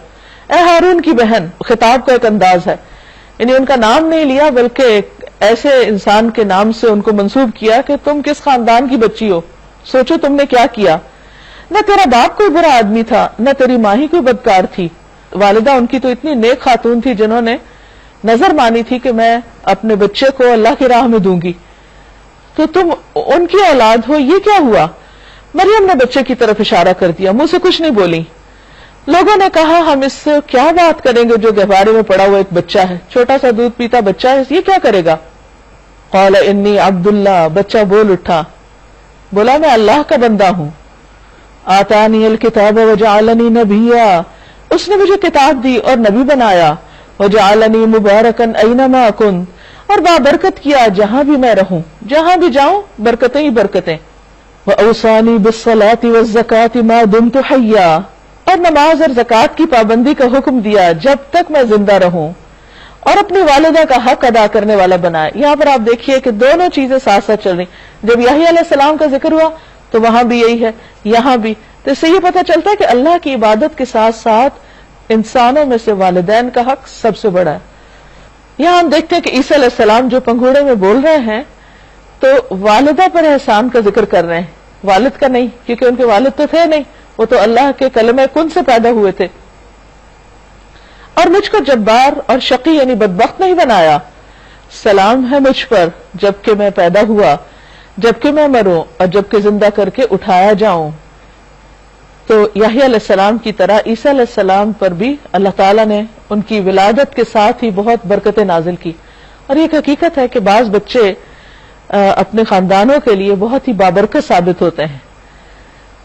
اے ہارون کی بہن، خطاب کا ایک انداز ہے، یعنی ان کا نام نہیں لیا بلکہ ایسے انسان کے نام سے ان کو منسوب کیا کہ تم کس خاندان کی بچی ہو، سوچو تم نے کیا کیا۔ نہ تیرا باپ کوئی برا آدمی تھا، نہ تیری ماں ہی کوئی بدکار تھی، والدہ ان کی تو اتنی نیک خاتون تھی جنہوں نے نظر مانی تھی کہ میں اپنے بچے کو اللہ کی راہ میں دوں گی، تو تم ان کی اولاد ہو، یہ کیا ہوا؟ مریم نے بچے کی طرف اشارہ کر دیا، منہ سے کچھ نہیں بولی۔ لوگوں نے کہا ہم اس سے کیا بات کریں گے جو گہوارے میں پڑا ہوا ایک بچہ ہے، چھوٹا سا دودھ پیتا بچہ ہے، یہ کیا کرے گا؟ قال انی عبد اللہ، بچہ بول اٹھا، بولا میں اللہ کا بندہ ہوں، آتانی الکتاب وجعلنی نبیا، اس نے مجھے کتاب دی اور نبی بنایا، وجعلنی مبارکن اینما کنت، اور بابرکت کیا جہاں بھی میں رہوں، جہاں بھی جاؤں برکتیں ہی برکتیں، وأوصانی بالصلاة والزکاة ما دمت حیا، اور نماز اور زکوٰۃ کی پابندی کا حکم دیا جب تک میں زندہ رہوں، اور اپنی والدہ کا حق ادا کرنے والا بنائے. یہاں پر آپ دیکھیے کہ دونوں چیزیں ساتھ ساتھ چل رہی. جب یحییٰ علیہ السلام کا ذکر ہوا تو وہاں بھی یہی ہے, یہاں بھی. تو اس سے یہ پتہ چلتا ہے کہ اللہ کی عبادت کے ساتھ ساتھ انسانوں میں سے والدین کا حق سب سے بڑا ہے. یہاں ہم دیکھتے ہیں کہ عیسیٰ علیہ السلام جو پنگھوڑے میں بول رہے ہیں تو والدہ پر احسان کا ذکر کر رہے ہیں, والد کا نہیں, کیونکہ ان کے والد تو تھے نہیں, وہ تو اللہ کے کلمہ کن سے پیدا ہوئے تھے. اور مجھ کو جبار اور شقی یعنی بدبخت نہیں بنایا. سلام ہے مجھ پر جبکہ میں پیدا ہوا, جبکہ میں مروں اور جبکہ زندہ کر کے اٹھایا جاؤں. تو یحییٰ علیہ السلام کی طرح عیسیٰ علیہ السلام پر بھی اللہ تعالیٰ نے ان کی ولادت کے ساتھ ہی بہت برکتیں نازل کی. اور یہ ایک حقیقت ہے کہ بعض بچے اپنے خاندانوں کے لیے بہت ہی بابرکت ثابت ہوتے ہیں,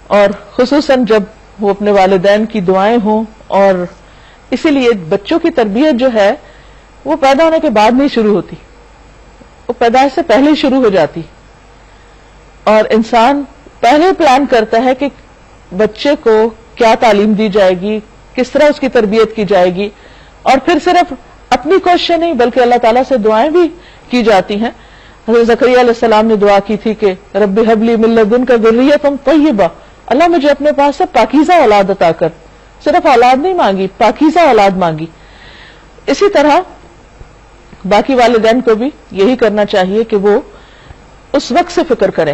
اور خصوصاً جب وہ اپنے والدین کی دعائیں ہوں. اور اسی لیے بچوں کی تربیت جو ہے وہ پیدا ہونے کے بعد نہیں شروع ہوتی, وہ پیدائش سے پہلے ہی شروع ہو جاتی. اور انسان پہلے پلان کرتا ہے کہ بچے کو کیا تعلیم دی جائے گی, کس طرح اس کی تربیت کی جائے گی, اور پھر صرف اپنی کوششیں نہیں بلکہ اللہ تعالیٰ سے دعائیں بھی کی جاتی ہیں. حضرت زکریا علیہ السلام نے دعا کی تھی کہ رب ہب لی من لدنک ذریۃ طیبہ, اللہ مجھے اپنے پاس سے پاکیزہ اولاد عطا کر. صرف اولاد نہیں مانگی, پاکیزہ اولاد مانگی. اسی طرح باقی والدین کو بھی یہی کرنا چاہیے کہ وہ اس وقت سے فکر کریں,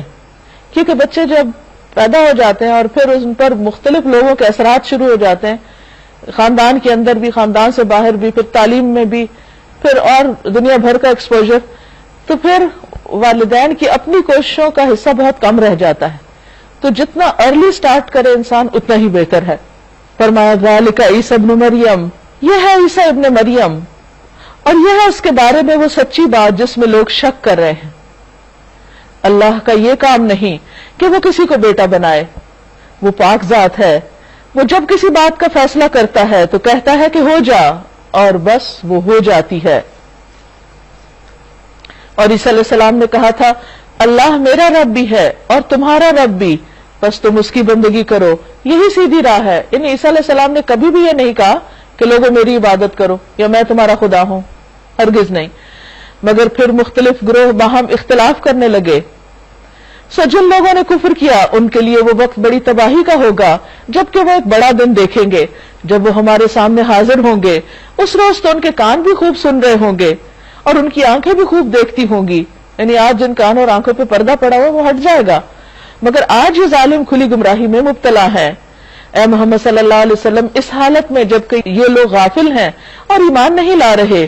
کیونکہ بچے جب پیدا ہو جاتے ہیں اور پھر ان پر مختلف لوگوں کے اثرات شروع ہو جاتے ہیں, خاندان کے اندر بھی, خاندان سے باہر بھی, پھر تعلیم میں بھی, پھر اور دنیا بھر کا ایکسپوجر, تو پھر والدین کی اپنی کوششوں کا حصہ بہت کم رہ جاتا ہے. تو جتنا ارلی سٹارٹ کرے انسان اتنا ہی بہتر ہے. فرمایا ذالک عیسی ابن مریم, یہ ہے عیسی ابن مریم, اور یہ ہے اس کے بارے میں وہ سچی بات جس میں لوگ شک کر رہے ہیں. اللہ کا یہ کام نہیں کہ وہ کسی کو بیٹا بنائے, وہ پاک ذات ہے. وہ جب کسی بات کا فیصلہ کرتا ہے تو کہتا ہے کہ ہو جا, اور بس وہ ہو جاتی ہے. اور عیسیٰ علیہ السلام نے کہا تھا اللہ میرا رب بھی ہے اور تمہارا رب بھی, بس تم اس کی بندگی کرو, یہی سیدھی راہ ہے. یعنی عیسیٰ علیہ السلام نے کبھی بھی یہ نہیں کہا کہ لوگوں میری عبادت کرو یا میں تمہارا خدا ہوں, ہرگز نہیں. مگر پھر مختلف گروہ باہم اختلاف کرنے لگے. سو جن لوگوں نے کفر کیا ان کے لیے وہ وقت بڑی تباہی کا ہوگا, جبکہ وہ ایک بڑا دن دیکھیں گے جب وہ ہمارے سامنے حاضر ہوں گے. اس روز تو ان کے کان بھی خوب سن رہے ہوں گے اور ان کی آنکھیں بھی خوب دیکھتی ہوں گی. یعنی آج جن کانوں اور آنکھوں پہ پردہ پڑا ہوا وہ ہٹ جائے گا, مگر آج یہ ظالم کھلی گمراہی میں مبتلا ہے. اے محمد صلی اللہ علیہ وسلم, اس حالت میں جبکہ یہ لوگ غافل ہیں اور ایمان نہیں لا رہے,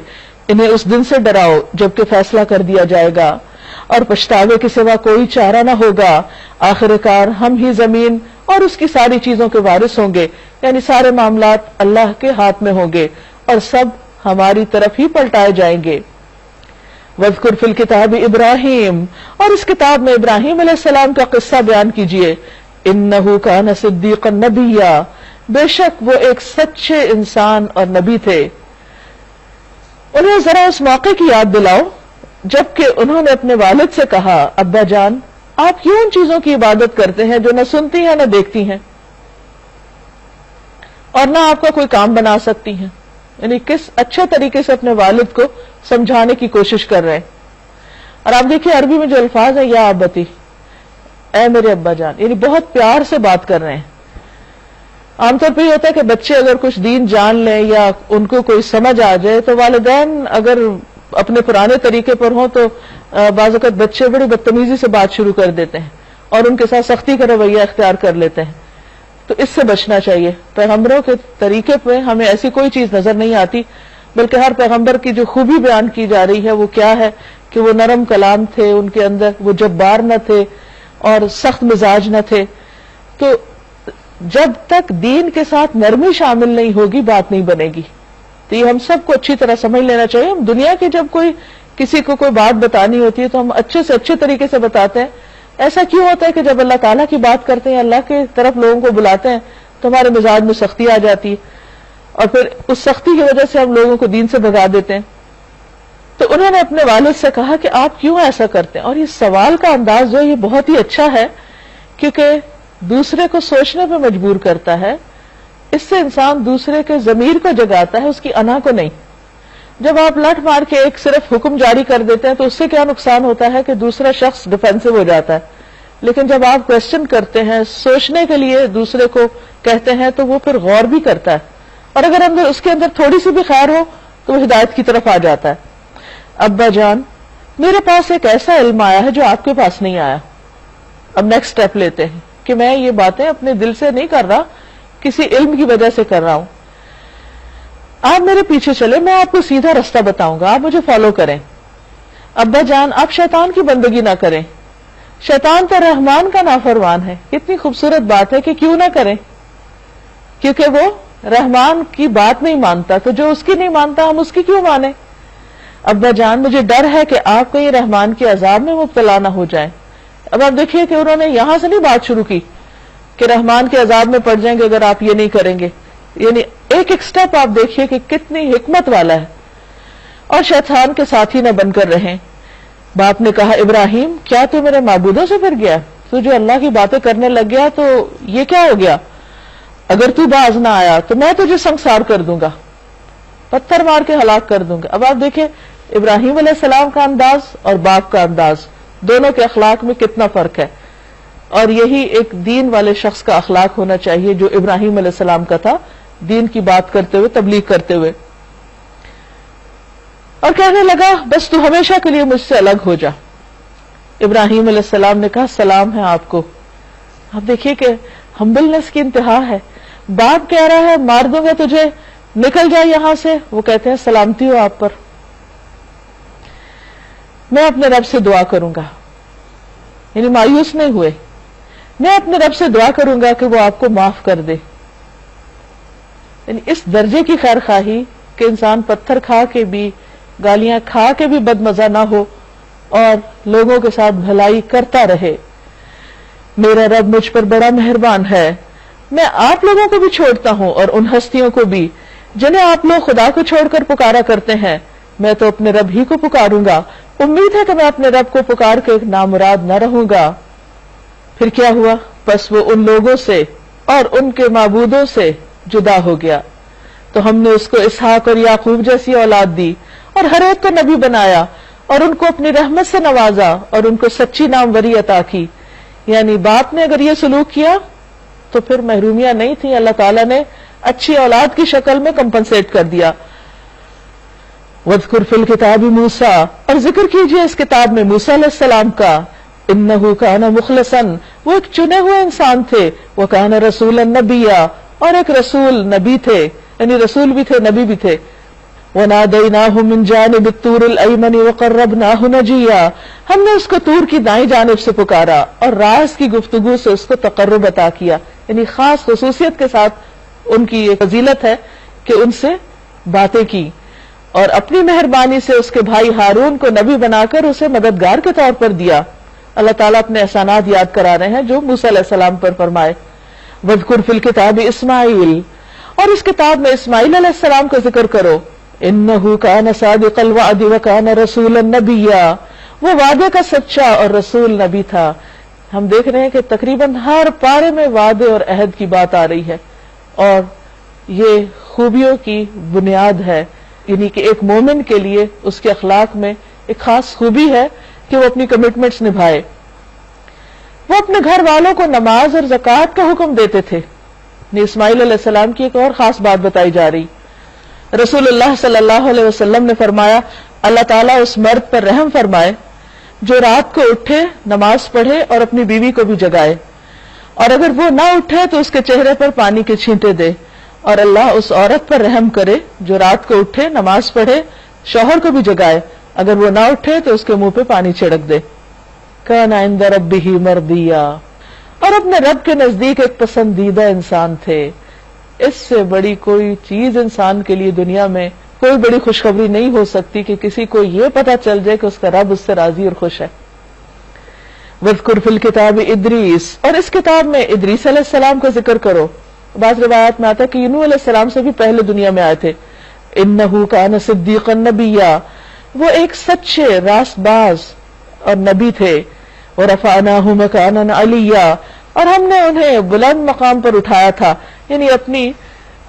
انہیں اس دن سے ڈراؤ جبکہ فیصلہ کر دیا جائے گا اور پچھتاوے کے سوا کوئی چارہ نہ ہوگا. آخر کار ہم ہی زمین اور اس کی ساری چیزوں کے وارث ہوں گے, یعنی سارے معاملات اللہ کے ہاتھ میں ہوں گے اور سب ہماری طرف ہی پلٹائے جائیں گے. وَاذْكُرْ فِي الْكِتَابِ ابراہیم, اور اس کتاب میں ابراہیم علیہ السلام کا قصہ بیان کیجئے. انہ کان صدیقا نبیا, بے شک وہ ایک سچے انسان اور نبی تھے. انہیں ذرا اس موقع کی یاد دلاؤ جبکہ انہوں نے اپنے والد سے کہا ابا جان آپ کیوں ان چیزوں کی عبادت کرتے ہیں جو نہ سنتی ہیں نہ دیکھتی ہیں اور نہ آپ کا کوئی کام بنا سکتی ہیں. یعنی کس اچھے طریقے سے اپنے والد کو سمجھانے کی کوشش کر رہے ہیں. اور آپ دیکھیں عربی میں جو الفاظ ہیں یا ابتی, اے میرے ابا جان, یعنی بہت پیار سے بات کر رہے ہیں. عام طور پہ یہ ہوتا ہے کہ بچے اگر کچھ دین جان لیں یا ان کو کوئی سمجھ آ جائے تو والدین اگر اپنے پرانے طریقے پر ہوں تو بعض اوقات بچے بڑی بدتمیزی سے بات شروع کر دیتے ہیں اور ان کے ساتھ سختی کا رویہ اختیار کر لیتے ہیں. تو اس سے بچنا چاہیے. پیغمبروں کے طریقے پہ ہمیں ایسی کوئی چیز نظر نہیں آتی, بلکہ ہر پیغمبر کی جو خوبی بیان کی جا رہی ہے وہ کیا ہے کہ وہ نرم کلام تھے, ان کے اندر وہ جبار نہ تھے اور سخت مزاج نہ تھے. تو جب تک دین کے ساتھ نرمی شامل نہیں ہوگی بات نہیں بنے گی. تو یہ ہم سب کو اچھی طرح سمجھ لینا چاہیے. ہم دنیا کی جب کسی کو کوئی بات بتانی ہوتی ہے تو ہم اچھے سے اچھے طریقے سے بتاتے ہیں. ایسا کیوں ہوتا ہے کہ جب اللہ تعالیٰ کی بات کرتے ہیں, اللہ کی طرف لوگوں کو بلاتے ہیں تو ہمارے مزاج میں سختی آ جاتی ہے اور پھر اس سختی کی وجہ سے ہم لوگوں کو دین سے بھگا دیتے ہیں. تو انہوں نے اپنے والد سے کہا کہ آپ کیوں ایسا کرتے ہیں. اور یہ سوال کا انداز جو ہے یہ بہت ہی اچھا ہے کیونکہ دوسرے کو سوچنے پہ مجبور کرتا ہے. اس سے انسان دوسرے کے ضمیر کو جگاتا ہے, اس کی انا کو نہیں. جب آپ لٹ مار کے ایک صرف حکم جاری کر دیتے ہیں تو اس سے کیا نقصان ہوتا ہے کہ دوسرا شخص ڈیفینسو ہو جاتا ہے، لیکن جب آپ کوشچن کرتے ہیں، سوچنے کے لیے دوسرے کو کہتے ہیں، تو وہ پھر غور بھی کرتا ہے، اور اگر اس کے اندر تھوڑی سی بھی خیر ہو تو وہ ہدایت کی طرف آ جاتا ہے۔ ابا جان، میرے پاس ایک ایسا علم آیا ہے جو آپ کے پاس نہیں آیا۔ اب نیکسٹ اسٹیپ لیتے ہیں کہ میں یہ باتیں اپنے دل سے نہیں کر رہا، کسی علم کی وجہ سے کر رہا ہوں۔ آپ میرے پیچھے چلے، میں آپ کو سیدھا رستہ بتاؤں گا، آپ مجھے فالو کریں۔ ابا جان، آپ شیطان کی بندگی نہ کریں، شیطان تو رحمان کا نافرمان ہے۔ کتنی خوبصورت بات ہے کہ کیوں نہ کریں، کیونکہ وہ رحمان کی بات نہیں مانتا، تو جو اس کی نہیں مانتا ہم اس کی کیوں مانیں۔ ابا جان، مجھے ڈر ہے کہ آپ کہیں رحمان کے عذاب میں مبتلا نہ ہو جائیں۔ اب آپ دیکھیے کہ انہوں نے یہاں سے نہیں بات شروع کی کہ رحمان کے عذاب میں پڑ جائیں گے اگر آپ یہ نہیں کریں گے، یعنی ایک ایک سٹیپ آپ دیکھیے کہ کتنی حکمت والا ہے۔ اور شیطان کے ساتھی نہ بن کر رہیں۔ باپ نے کہا، ابراہیم، کیا تو میرے معبودوں سے پھر گیا؟ تو جو اللہ کی باتیں کرنے لگ گیا تو یہ کیا ہو گیا؟ اگر تو باز نہ آیا تو میں تجھے سنسار کر دوں گا، پتھر مار کے ہلاک کر دوں گا۔ اب آپ دیکھیں ابراہیم علیہ السلام کا انداز اور باپ کا انداز، دونوں کے اخلاق میں کتنا فرق ہے، اور یہی ایک دین والے شخص کا اخلاق ہونا چاہیے جو ابراہیم علیہ السلام کا تھا، دین کی بات کرتے ہوئے، تبلیغ کرتے ہوئے۔ اور کہنے لگا، بس تو ہمیشہ کے لیے مجھ سے الگ ہو جا۔ ابراہیم علیہ السلام نے کہا، سلام ہے آپ کو۔ آپ دیکھیے کہ ہمبلنس کی انتہا ہے۔ باپ کہہ رہا ہے مار دوں گا تجھے، نکل جائے یہاں سے، وہ کہتے ہیں سلامتی ہو آپ پر، میں اپنے رب سے دعا کروں گا، یعنی مایوس نہیں ہوئے، میں اپنے رب سے دعا کروں گا کہ وہ آپ کو معاف کر دے۔ یعنی اس درجے کی خیر خواہی کہ انسان پتھر کھا کے بھی، گالیاں کھا کے بھی بد مزہ نہ ہو اور لوگوں کے ساتھ بھلائی کرتا رہے۔ میرا رب مجھ پر بڑا مہربان ہے، میں آپ لوگوں کو بھی چھوڑتا ہوں اور ان ہستیوں کو بھی جنہیں آپ لوگ خدا کو چھوڑ کر پکارا کرتے ہیں، میں تو اپنے رب ہی کو پکاروں گا، امید ہے کہ میں اپنے رب کو پکار کے نامراد نہ رہوں گا۔ پھر کیا ہوا؟ بس وہ ان لوگوں سے اور ان کے معبودوں سے جدا ہو گیا، تو ہم نے اس کو اسحاق اور یعقوب جیسی اولاد دی اور ہر ایک کو نبی بنایا اور ان کو اپنی رحمت سے نوازا اور ان کو سچی ناموری عطا کی۔ یعنی باپ نے اگر یہ سلوک کیا تو پھر محرومیاں نہیں تھی، اللہ تعالیٰ نے اچھی اولاد کی شکل میں کمپنسیٹ کر دیا۔ وَاذْكُرْ فِي الْكِتَابِ مُوسَىٰ، اور ذکر کیجئے اس کتاب میں موسیٰ علیہ السلام کا، إِنَّهُ كَانَ مُخْلَصًا، وہ ایک چنے ہوئے انسان تھے، وَكَانَ رَسُولًا نَبِيًّا، اور ایک رسول نبی تھے، یعنی رسول بھی تھے نبی بھی تھے۔ وَنَادَيْنَاهُ مِنْ جَانِبِ الطُّورِ الْأَيْمَنِ وَقَرَّبْنَاهُ نَجِيًّا، ہم نے اس کو طور کی دائیں جانب سے پکارا اور راز کی گفتگو سے اس کو تقرب عطا کیا، یعنی خاص خصوصیت کے ساتھ ان کی یہ فضیلت ہے کہ ان سے باتیں کی، اور اپنی مہربانی سے اس کے بھائی ہارون کو نبی بنا کر اسے مددگار کے طور پر دیا۔ اللہ تعالیٰ اپنے احسانات یاد کرا رہے ہیں جو موسیٰ علیہ السلام پر فرمائے۔ وَاذْكُرْ فِي الْكِتَابِ اسماعیل، اور اس کتاب میں اسماعیل علیہ السلام کا ذکر کرو، إِنَّهُ كَانَ صَادِقَ الْوَعْدِ وَكَانَ رَسُولًا نَبِيًّا، وہ وعدے کا سچا اور رسول نبی تھا۔ ہم دیکھ رہے ہیں کہ تقریباً ہر پارے میں وعدے اور عہد کی بات آ رہی ہے، اور یہ خوبیوں کی بنیاد ہے، یعنی کہ ایک مومن کے لیے اس کے اخلاق میں ایک خاص خوبی ہے کہ وہ اپنی کمٹمنٹس نبھائے۔ وہ اپنے گھر والوں کو نماز اور زکوٰۃ کا حکم دیتے تھے۔ اسماعیل علیہ السلام کی ایک اور خاص بات بتائی جا رہی، رسول اللہ صلی اللہ علیہ وسلم نے فرمایا، اللہ تعالیٰ اس مرد پر رحم فرمائے جو رات کو اٹھے، نماز پڑھے اور اپنی بیوی کو بھی جگائے، اور اگر وہ نہ اٹھے تو اس کے چہرے پر پانی کے چھینٹے دے، اور اللہ اس عورت پر رحم کرے جو رات کو اٹھے، نماز پڑھے، شوہر کو بھی جگائے، اگر وہ نہ اٹھے تو اس کے منہ پہ پانی چھڑک دے۔ کان عند ربہ مرضیا، اور اپنے رب کے نزدیک ایک پسندیدہ انسان تھے۔ اس سے بڑی کوئی چیز انسان کے لیے دنیا میں کوئی بڑی خوشخبری نہیں ہو سکتی کہ کسی کو یہ پتا چل جائے کہ اس کا رب اس سے راضی اور خوش ہے۔ وَاذْكُرْ فِي الْكِتَابِ إِدْرِيسَ، اور اس کتاب میں ادریس علیہ السلام کا ذکر کرو۔ بعض روایات میں آتا ہے کہ نوح علیہ السلام سے بھی پہلے دنیا میں آئے تھے۔ إِنَّهُ كَانَ صِدِّيقًا نَبِيًّا، وہ ایک سچے راست باز اور نبی تھے۔ وَرَفَعْنَاهُ مَكَانًا عَلِيًّا، اور ہم نے انہیں بلند مقام پر اٹھایا تھا، یعنی اپنی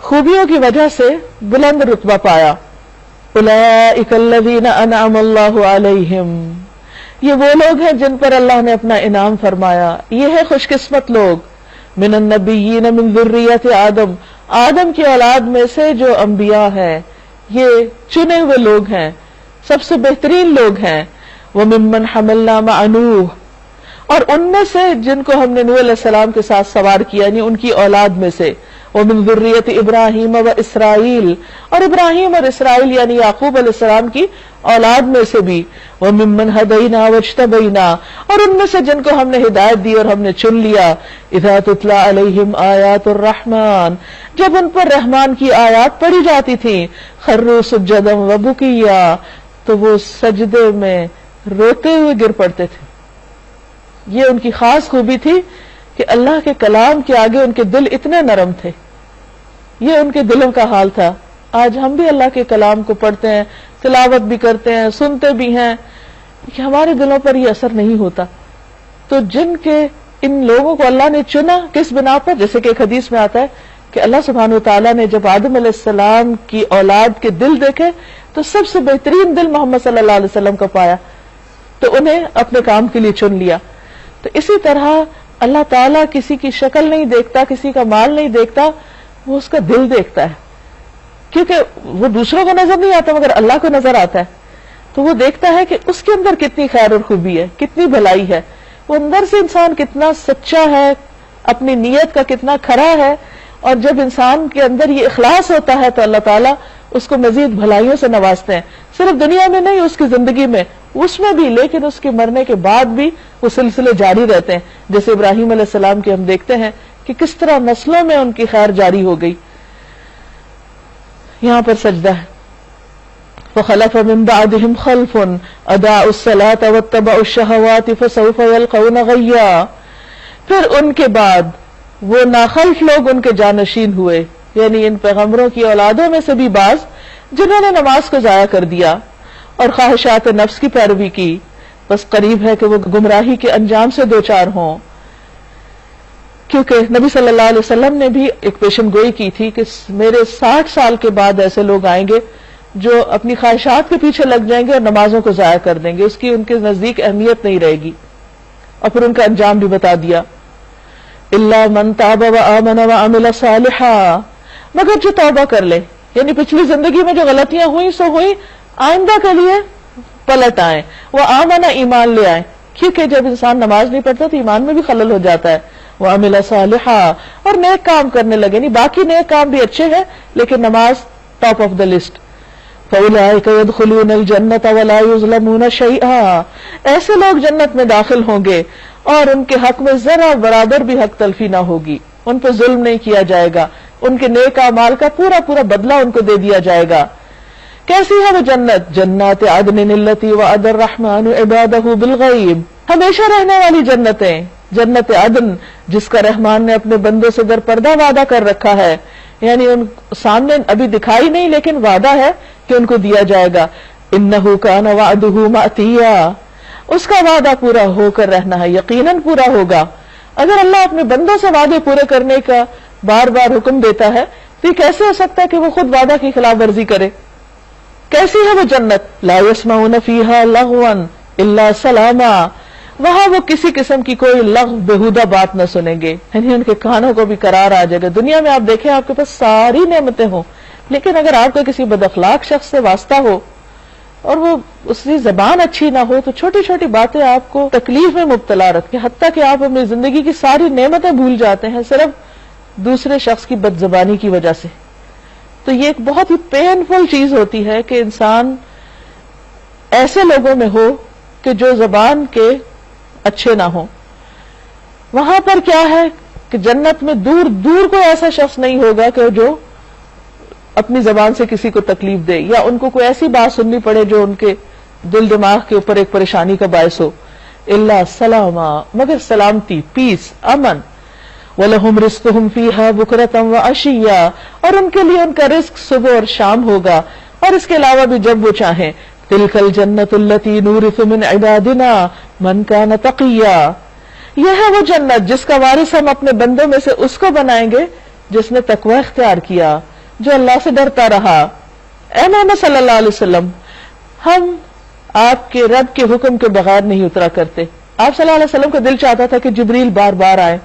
خوبیوں کی وجہ سے بلند رتبہ پایا۔ اولئک الذین انعم اللہ علیہم، یہ وہ لوگ ہیں جن پر اللہ نے اپنا انعام فرمایا، یہ ہے خوش قسمت لوگ، من النبیین من ذریۃ آدم، آدم کی اولاد میں سے جو انبیاء ہیں، یہ چنے ہوئے لوگ ہیں، سب سے بہترین لوگ ہیں، وممن حملنا مع نوح، اور ان میں سے جن کو ہم نے نوح علیہ السلام کے ساتھ سوار کیا، یعنی ان کی اولاد میں سے، ومن ذریۃ ابراہیم و اسرائیل، اور ابراہیم اور اسرائیل یعنی یعقوب علیہ السلام کی اولاد میں سے بھی، وممن ہدینا واجتبینا، اور ان میں سے جن کو ہم نے ہدایت دی اور ہم نے چن لیا، اذا تتلی علیہم آیات الرحمن، جب ان پر رحمان کی آیات پڑھی جاتی تھیں، خروا سجدا وبکیا، تو وہ سجدے میں روتے ہوئے گر پڑتے تھے۔ یہ ان کی خاص خوبی تھی کہ اللہ کے کلام کے آگے ان کے دل اتنے نرم تھے، یہ ان کے دلوں کا حال تھا۔ آج ہم بھی اللہ کے کلام کو پڑھتے ہیں، تلاوت بھی کرتے ہیں، سنتے بھی ہیں، کہ ہمارے دلوں پر یہ اثر نہیں ہوتا۔ تو جن کے ان لوگوں کو اللہ نے چنا کس بنا پر، جیسے کہ ایک حدیث میں آتا ہے کہ اللہ سبحانہ وتعالیٰ نے جب آدم علیہ السلام کی اولاد کے دل دیکھے تو سب سے بہترین دل محمد صلی اللہ علیہ وسلم کا پایا، تو انہیں اپنے کام کے لیے چن لیا۔ تو اسی طرح اللہ تعالیٰ کسی کی شکل نہیں دیکھتا، کسی کا مال نہیں دیکھتا، وہ اس کا دل دیکھتا ہے، کیونکہ وہ دوسروں کو نظر نہیں آتا مگر اللہ کو نظر آتا ہے۔ تو وہ دیکھتا ہے کہ اس کے اندر کتنی خیر اور خوبی ہے، کتنی بھلائی ہے، وہ اندر سے انسان کتنا سچا ہے، اپنی نیت کا کتنا کھرا ہے، اور جب انسان کے اندر یہ اخلاص ہوتا ہے تو اللہ تعالیٰ اس کو مزید بھلائیوں سے نوازتے ہیں، صرف دنیا میں نہیں، اس کی زندگی میں، اس میں بھی، لیکن اس کے مرنے کے بعد بھی وہ سلسلے جاری رہتے ہیں۔ جیسے ابراہیم علیہ السلام کے ہم دیکھتے ہیں کہ کس طرح نسلوں میں ان کی خیر جاری ہو گئی۔ یہاں پر سجدہ ہے، فخلف من بعدهم خلف اضاعوا الصلاة واتبعوا الشهوات فسوف يلقون غیا، پھر ان کے بعد وہ ناخلف لوگ ان کے جانشین ہوئے، یعنی ان پیغمبروں کی اولادوں میں سے بھی بعض جنہوں نے نماز کو ضائع کر دیا اور خواہشات نفس کی پیروی کی، بس قریب ہے کہ وہ گمراہی کے انجام سے دوچار ہوں۔ کیونکہ نبی صلی اللہ علیہ وسلم نے بھی ایک پیشن گوئی کی تھی کہ میرے 60 سال کے بعد ایسے لوگ آئیں گے جو اپنی خواہشات کے پیچھے لگ جائیں گے اور نمازوں کو ضائع کر دیں گے، اس کی ان کے نزدیک اہمیت نہیں رہے گی۔ اور پھر ان کا انجام بھی بتا دیا، الا من تاب وآمن وعمل صالحا، مگر جو توبہ کر لے، یعنی پچھلی زندگی میں جو غلطیاں ہوئی سو ہوئی، آئندہ کے لیے پلٹ آئیں، وآمن، ایمان لے آئیں، کیونکہ جب انسان نماز نہیں پڑھتا تو ایمان میں بھی خلل ہو جاتا ہے، وعمل صالحا، اور نیک کام کرنے لگے، نہیں باقی نیک کام بھی اچھے ہیں لیکن نماز ٹاپ آف دا لسٹ۔ فَأُولَٰئِكَ يَدْخُلُونَ الْجَنَّةَ وَلَا يُظْلَمُونَ شَيْئًا، ایسے لوگ جنت میں داخل ہوں گے اور ان کے حق میں ذرا برابر بھی حق تلفی نہ ہوگی، ان پہ ظلم نہیں کیا جائے گا، ان کے نیک اعمال کا پورا پورا بدلہ ان کو دے دیا جائے گا۔ کیسی ہے وہ جنت؟ جنات عدن التی وعد الرحمن عبادہ بالغیب، ہمیشہ رہنے والی جنتیں، جنت عدن جس کا رحمان نے اپنے بندوں سے در پردہ وعدہ کر رکھا ہے، یعنی ان سامنے ابھی دکھائی نہیں لیکن وعدہ ہے کہ ان کو دیا جائے گا۔ انہ کان وعدہ مأتیا، اس کا وعدہ پورا ہو کر رہنا ہے، یقیناً پورا ہوگا۔ اگر اللہ اپنے بندوں سے وعدے پورے کرنے کا بار بار حکم دیتا ہے تو یہ کیسے ہو سکتا ہے کہ وہ خود وعدہ کی خلاف ورزی کرے؟ کیسی ہے وہ جنت؟ لا يسمعون فيها لغوا الا سلاما، وہاں وہ کسی قسم کی کوئی لغو بےہودہ بات نہ سنیں گے، یعنی ان کے کانوں کو بھی قرار آ جائے گا۔ دنیا میں آپ دیکھیں آپ کے پاس ساری نعمتیں ہوں، لیکن اگر آپ کو کسی بد اخلاق شخص سے واسطہ ہو اور وہ اس کی زبان اچھی نہ ہو تو چھوٹی چھوٹی باتیں آپ کو تکلیف میں مبتلا رکھیں، حتیٰ کہ آپ اپنی زندگی کی ساری نعمتیں بھول جاتے ہیں صرف دوسرے شخص کی بد زبانی کی وجہ سے۔ تو یہ ایک بہت ہی پینفل چیز ہوتی ہے کہ انسان ایسے لوگوں میں ہو کہ جو زبان کے اچھے نہ ہوں۔ وہاں پر کیا ہے کہ جنت میں دور دور کوئی ایسا شخص نہیں ہوگا کہ جو اپنی زبان سے کسی کو تکلیف دے یا ان کو کوئی ایسی بات سننی پڑے جو ان کے دل دماغ کے اوپر ایک پریشانی کا باعث ہو۔ الا سلاما، مگر سلامتی، پیس، امن۔ وَلَهُمْ رِزْقُهُمْ فِيهَا بُكْرَةً وَعَشِيًّا، اور ان کے لیے ان کا رزق صبح اور شام ہوگا، اور اس کے علاوہ بھی جب وہ چاہیں۔ تِلْكَ الْجَنَّةُ الَّتِي نُورِثُ مِنْ عِبَادِنَا مَنْ كَانَ تَقِيًّا، یہ ہے وہ جنت جس کا وارث ہم اپنے بندوں میں سے اس کو بنائیں گے جس نے تقوی اختیار کیا، جو اللہ سے ڈرتا رہا۔ اے محمد صلی اللہ علیہ وسلم، ہم آپ کے رب کے حکم کے بغیر نہیں اترا کرتے. آپ صلی اللہ علیہ وسلم کا دل چاہتا تھا کہ جبریل بار بار آئے،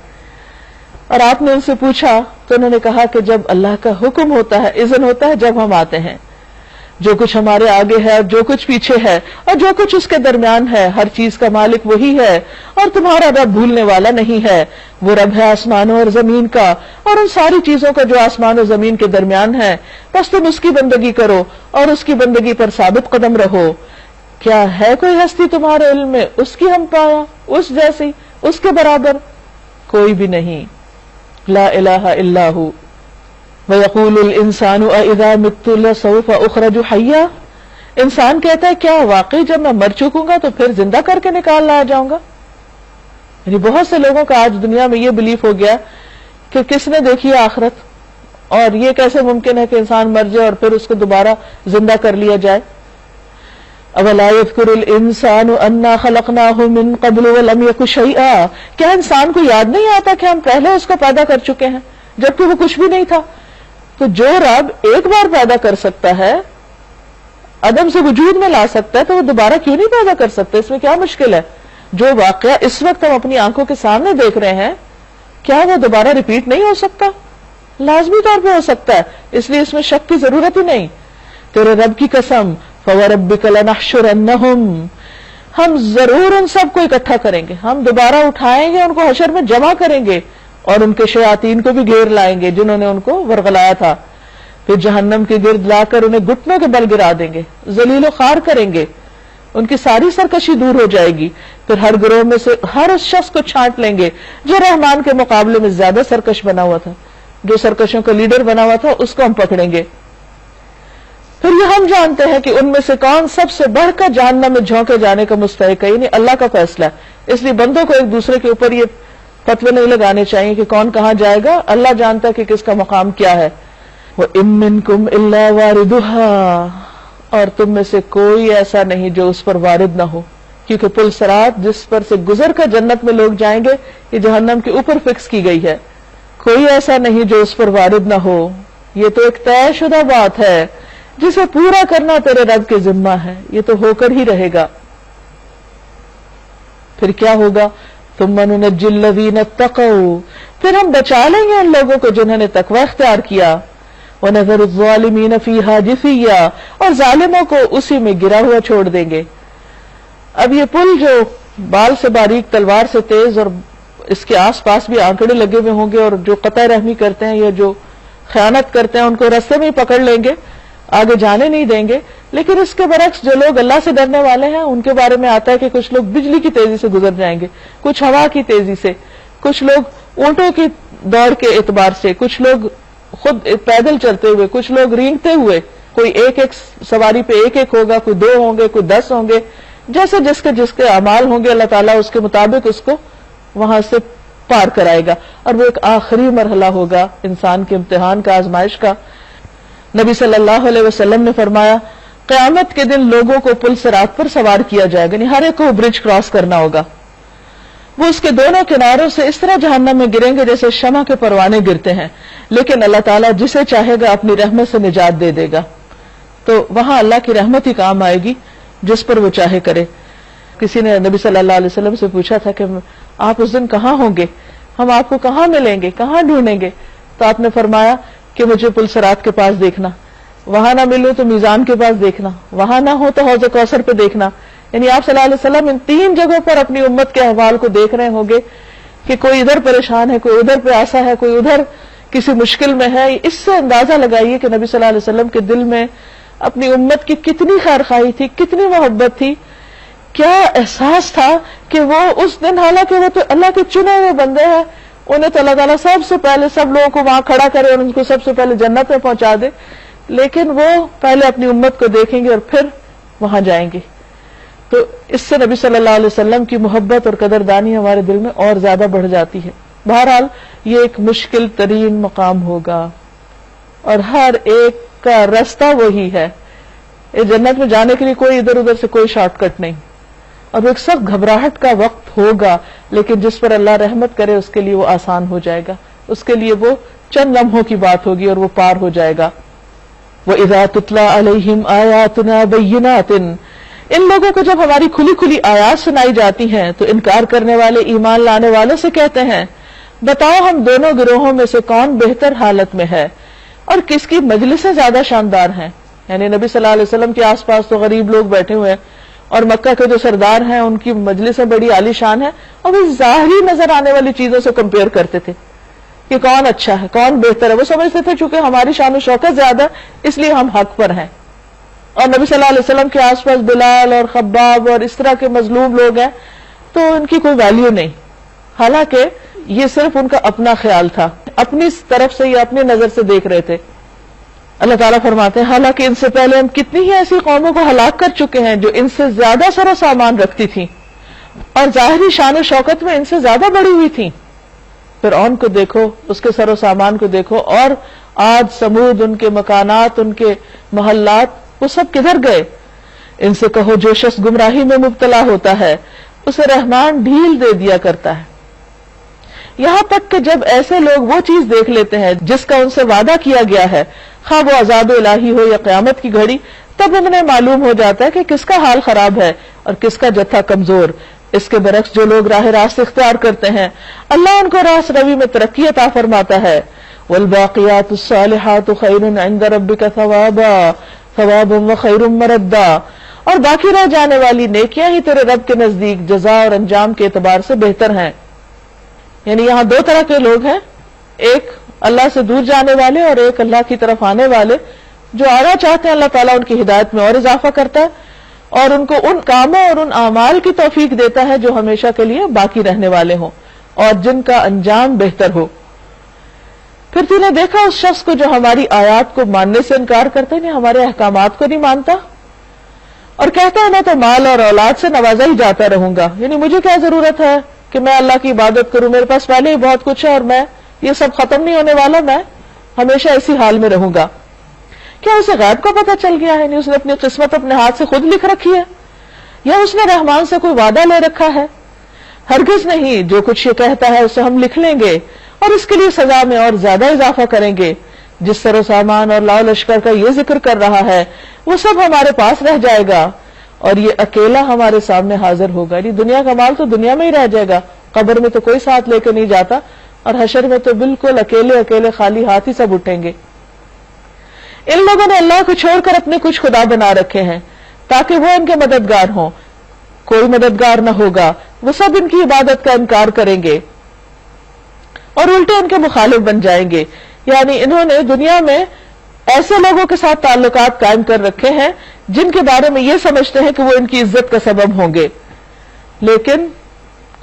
اور آپ نے ان سے پوچھا تو انہوں نے کہا کہ جب اللہ کا حکم ہوتا ہے، اذن ہوتا ہے، جب ہم آتے ہیں. جو کچھ ہمارے آگے ہے اور جو کچھ پیچھے ہے اور جو کچھ اس کے درمیان ہے، ہر چیز کا مالک وہی ہے، اور تمہارا رب بھولنے والا نہیں ہے. وہ رب ہے آسمانوں اور زمین کا اور ان ساری چیزوں کا جو آسمان اور زمین کے درمیان ہے. بس تم اس کی بندگی کرو اور اس کی بندگی پر ثابت قدم رہو. کیا ہے کوئی ہستی تمہارے علم میں اس کی ہم پایا، اس جیسی، اس کے برابر؟ کوئی بھی نہیں. لا الہ الا ہو. وَيَقُولُ الْإِنسَانُ أَإِذَا مِتُّ لَسَوْفَ أُخْرَجُ حَيًّا. انسان کہتا ہے کیا واقعی جب میں مر چکوں گا تو پھر زندہ کر کے نکال لایا جاؤں گا؟ یعنی بہت سے لوگوں کا آج دنیا میں یہ بلیف ہو گیا کہ کس نے دیکھی ہے آخرت، اور یہ کیسے ممکن ہے کہ انسان مر جائے اور پھر اس کو دوبارہ زندہ کر لیا جائے. أَوَلَا يَذْكُرُ الْإِنسَانُ أَنَّا خَلَقْنَاهُ مِن قَبْلُ وَلَمْ يَكُ شَيْئًا. کیا انسان کو یاد نہیں آتا کہ ہم پہلے اس کو پیدا کر چکے ہیں جبکہ وہ کچھ بھی نہیں تھا؟ تو جو رب ایک بار پیدا کر سکتا ہے، عدم سے وجود میں لا سکتا ہے، تو وہ دوبارہ کیوں نہیں پیدا کر سکتا؟ اس میں کیا مشکل ہے؟ جو واقعہ اس وقت ہم اپنی آنکھوں کے سامنے دیکھ رہے ہیں، کیا وہ دوبارہ ریپیٹ نہیں ہو سکتا؟ لازمی طور پہ ہو سکتا ہے. اس لیے اس میں شک کی ضرورت ہی نہیں. تیرے رب کی قسم، فَوَرَبِّكَ لَنَحْشُرَنَّهُمْ، ہم ضرور ان سب کو اکٹھا کریں گے، ہم دوبارہ اٹھائیں گے، ان کو حشر میں جمع کریں گے، اور ان کے شیاطین کو بھی گھیر لائیں گے جنہوں نے ان کو ورغلایا تھا. پھر جہنم کے گرد لا کر انہیں گھٹنوں کے بل گرا دیں گے، ذلیل و خوار کریں گے، ان کی ساری سرکشی دور ہو جائے گی. پھر ہر گروہ میں سے ہر اس شخص کو چھانٹ لیں گے جو رحمان کے مقابلے میں زیادہ سرکش بنا ہوا تھا، جو سرکشوں کا لیڈر بنا ہوا تھا، اس کو ہم پکڑیں گے. پھر یہ ہم جانتے ہیں کہ ان میں سے کون سب سے بڑھ کر جہنم میں جھونکے جانے کا مستحق ہے. یعنی اللہ کا فیصلہ ہے، اس لیے بندوں کو ایک دوسرے کے اوپر یہ فتوے نہیں لگانے چاہیے کہ کون کہاں جائے گا. اللہ جانتا ہے کہ کس کا مقام کیا ہے. وَإِن مِّنكُمْ إِلَّا وَارِدُهَا، اور تم میں سے کوئی ایسا نہیں جو اس پر وارد نہ ہو، کیونکہ پل صراط جس پر سے گزر کر جنت میں لوگ جائیں گے یہ جہنم کے اوپر فکس کی گئی ہے. کوئی ایسا نہیں جو اس پر وارد نہ ہو. یہ تو ایک طے شدہ بات ہے جسے پورا کرنا تیرے رب کے ذمہ ہے، یہ تو ہو کر ہی رہے گا. پھر کیا ہوگا؟ ثُمَّ نُنَجِّي الَّذِينَ اتَّقَوْا، پھر ہم بچا لیں گے ان لوگوں کو جنہوں نے تقوی اختیار کیا. وَنَذَرُ الظَّالِمِينَ فِيهَا جِثِيًّا، اور ظالموں کو اسی میں گرا ہوا چھوڑ دیں گے. اب یہ پل جو بال سے باریک تلوار سے تیز اور اس کے آس پاس بھی آنکڑے لگے ہوئے ہوں گے، اور جو قطع رحمی کرتے ہیں یا جو خیانت کرتے ہیں ان کو رستے میں ہی پکڑ لیں گے، آگے جانے نہیں دیں گے. لیکن اس کے برعکس جو لوگ اللہ سے ڈرنے والے ہیں ان کے بارے میں آتا ہے کہ کچھ لوگ بجلی کی تیزی سے گزر جائیں گے، کچھ ہوا کی تیزی سے، کچھ لوگ اونٹوں کی دوڑ کے اعتبار سے، کچھ لوگ خود پیدل چلتے ہوئے، کچھ لوگ رینگتے ہوئے. کوئی ایک ایک سواری پہ ایک ایک ہوگا، کوئی 2 ہوں گے، کوئی 10 ہوں گے. جیسے جس کے اعمال ہوں گے اللہ تعالیٰ اس کے مطابق اس کو وہاں سے پار کرائے گا. اور وہ ایک آخری مرحلہ ہوگا انسان کے امتحان کا، آزمائش کا. نبی صلی اللہ علیہ وسلم نے فرمایا قیامت کے دن لوگوں کو پل صراط پر سوار کیا جائے گا، یعنی ہر ایک کو برج کراس کرنا ہوگا. وہ اس کے دونوں کناروں سے اس طرح جہنم میں گریں گے جیسے شمع کے پروانے گرتے ہیں، لیکن اللہ تعالیٰ جسے چاہے گا اپنی رحمت سے نجات دے دے گا. تو وہاں اللہ کی رحمت ہی کام آئے گی جس پر وہ چاہے کرے. کسی نے نبی صلی اللہ علیہ وسلم سے پوچھا تھا کہ آپ اس دن کہاں ہوں گے، ہم آپ کو کہاں ملیں گے، کہاں ڈھونڈیں گے؟ تو آپ نے فرمایا کہ مجھے پل صراط کے پاس دیکھنا، وہاں نہ ملوں تو میزان کے پاس دیکھنا، وہاں نہ ہو تو حوض کوثر پہ دیکھنا. یعنی آپ صلی اللہ علیہ وسلم ان 3 جگہوں پر اپنی امت کے احوال کو دیکھ رہے ہوں گے کہ کوئی ادھر پریشان ہے، کوئی ادھر پیاسا ہے، کوئی ادھر کسی مشکل میں ہے. اس سے اندازہ لگائیے کہ نبی صلی اللہ علیہ وسلم کے دل میں اپنی امت کی کتنی خیر خواہی تھی، کتنی محبت تھی، کیا احساس تھا کہ وہ اس دن، حالانکہ وہ تو اللہ کے چنے ہوئے بندے ہیں، انہیں تو اللہ تعالیٰ سب سے پہلے سب لوگوں کو وہاں کھڑا کرے اور ان کو سب سے پہلے جنت میں پہنچا دے، لیکن وہ پہلے اپنی امت کو دیکھیں گے اور پھر وہاں جائیں گے. تو اس سے نبی صلی اللہ علیہ وسلم کی محبت اور قدردانی ہمارے دل میں اور زیادہ بڑھ جاتی ہے. بہرحال یہ ایک مشکل ترین مقام ہوگا اور ہر ایک کا راستہ وہی ہے. اس جنت میں جانے کے لیے کوئی ادھر ادھر سے کوئی شارٹ کٹ نہیں، اور وہ ایک سخت گھبراہٹ کا وقت ہوگا، لیکن جس پر اللہ رحمت کرے اس کے لیے وہ آسان ہو جائے گا، اس کے لیے وہ چند لمحوں کی بات ہوگی اور وہ پار ہو جائے گا. وَإِذَا تُتْلَى عَلَيْهِمْ آيَاتُنَا بَيِّنَاتٍ، ان لوگوں کو جب ہماری کھلی کھلی آیات سنائی جاتی ہیں تو انکار کرنے والے ایمان لانے والوں سے کہتے ہیں بتاؤ ہم دونوں گروہوں میں سے کون بہتر حالت میں ہے اور کس کی مجلسیں زیادہ شاندار ہیں. یعنی نبی صلی اللہ علیہ وسلم کے آس پاس تو غریب لوگ بیٹھے ہوئے ہیں اور مکہ کے جو سردار ہیں ان کی مجلسیں بڑی عالی شان ہیں، اور وہ ظاہری نظر آنے والی چیزوں سے کمپیئر کرتے تھے کہ کون اچھا ہے کون بہتر ہے. وہ سمجھتے تھے چونکہ ہماری شان و شوکت زیادہ اس لیے ہم حق پر ہیں، اور نبی صلی اللہ علیہ وسلم کے آس پاس بلال اور خباب اور اس طرح کے مظلوم لوگ ہیں تو ان کی کوئی ویلیو نہیں. حالانکہ یہ صرف ان کا اپنا خیال تھا، اپنی طرف سے یا اپنی نظر سے دیکھ رہے تھے. اللہ تعالیٰ فرماتے ہیں حالانکہ ان سے پہلے ہم کتنی ہی ایسی قوموں کو ہلاک کر چکے ہیں جو ان سے زیادہ سر و سامان رکھتی تھیں اور ظاہری شان و شوکت میں ان سے زیادہ بڑی ہوئی تھیں. فرعون کو دیکھو، اس کے سر و سامان کو دیکھو، اور عاد سمود، ان کے مکانات، ان کے محلات، وہ سب کدھر گئے. ان سے کہو جو شخص گمراہی میں مبتلا ہوتا ہے اسے رحمان ڈھیل دے دیا کرتا ہے. یہاں تک کہ جب ایسے لوگ وہ چیز دیکھ لیتے ہیں جس کا ان سے وعدہ کیا گیا ہے، خواہ وہ عذاب الہی ہو یا قیامت کی گھڑی، تب انہیں معلوم ہو جاتا ہے کہ کس کا حال خراب ہے اور کس کا جتھا کمزور. اس کے برعکس جو لوگ راہ راست اختیار کرتے ہیں اللہ ان کو راست روی میں ترقی عطا فرماتا ہے. والباقیات الصالحات خیر عند ربک ثوابا ثوابا وخیر مردا، اور باقی رہ جانے والی نیکیاں ہی تیرے رب کے نزدیک جزا اور انجام کے اعتبار سے بہتر ہیں. یعنی یہاں دو طرح کے لوگ ہیں، ایک اللہ سے دور جانے والے اور ایک اللہ کی طرف آنے والے. جو آنا چاہتے ہیں اللہ تعالیٰ ان کی ہدایت میں اور اضافہ کرتا ہے اور ان کو ان کاموں اور ان اعمال کی توفیق دیتا ہے جو ہمیشہ کے لیے باقی رہنے والے ہوں اور جن کا انجام بہتر ہو. پھر تو نے دیکھا اس شخص کو جو ہماری آیات کو ماننے سے انکار کرتا ہے، ہمارے احکامات کو نہیں مانتا اور کہتا ہے میں تو مال اور اولاد سے نوازا ہی جاتا رہوں گا. یعنی مجھے کیا ضرورت ہے کہ میں اللہ کی عبادت کروں، میرے پاس پہلے ہی بہت کچھ ہے اور میں یہ سب ختم نہیں ہونے والا، میں ہمیشہ اسی حال میں رہوں گا. کیا اسے غیب کا پتہ چل گیا ہے؟ یعنی اس نے اپنی قسمت اپنے ہاتھ سے خود لکھ رکھی ہے یا اس نے رحمان سے کوئی وعدہ لے رکھا ہے؟ ہرگز نہیں. جو کچھ یہ کہتا ہے اسے ہم لکھ لیں گے اور اس کے لیے سزا میں اور زیادہ اضافہ کریں گے. جس سر و سامان اور لاؤ لشکر کا یہ ذکر کر رہا ہے وہ سب ہمارے پاس رہ جائے گا اور یہ اکیلا ہمارے سامنے حاضر ہوگا. یعنی دنیا کا مال تو دنیا میں ہی رہ جائے گا، قبر میں تو کوئی ساتھ لے کے نہیں جاتا اور حشر میں تو بالکل اکیلے اکیلے خالی ہاتھ ہی سب اٹھیں گے. ان لوگوں نے اللہ کو چھوڑ کر اپنے کچھ خدا بنا رکھے ہیں تاکہ وہ ان کے مددگار ہوں. کوئی مددگار نہ ہوگا، وہ سب ان کی عبادت کا انکار کریں گے اور الٹے ان کے مخالف بن جائیں گے. یعنی انہوں نے دنیا میں ایسے لوگوں کے ساتھ تعلقات قائم کر رکھے ہیں جن کے بارے میں یہ سمجھتے ہیں کہ وہ ان کی عزت کا سبب ہوں گے، لیکن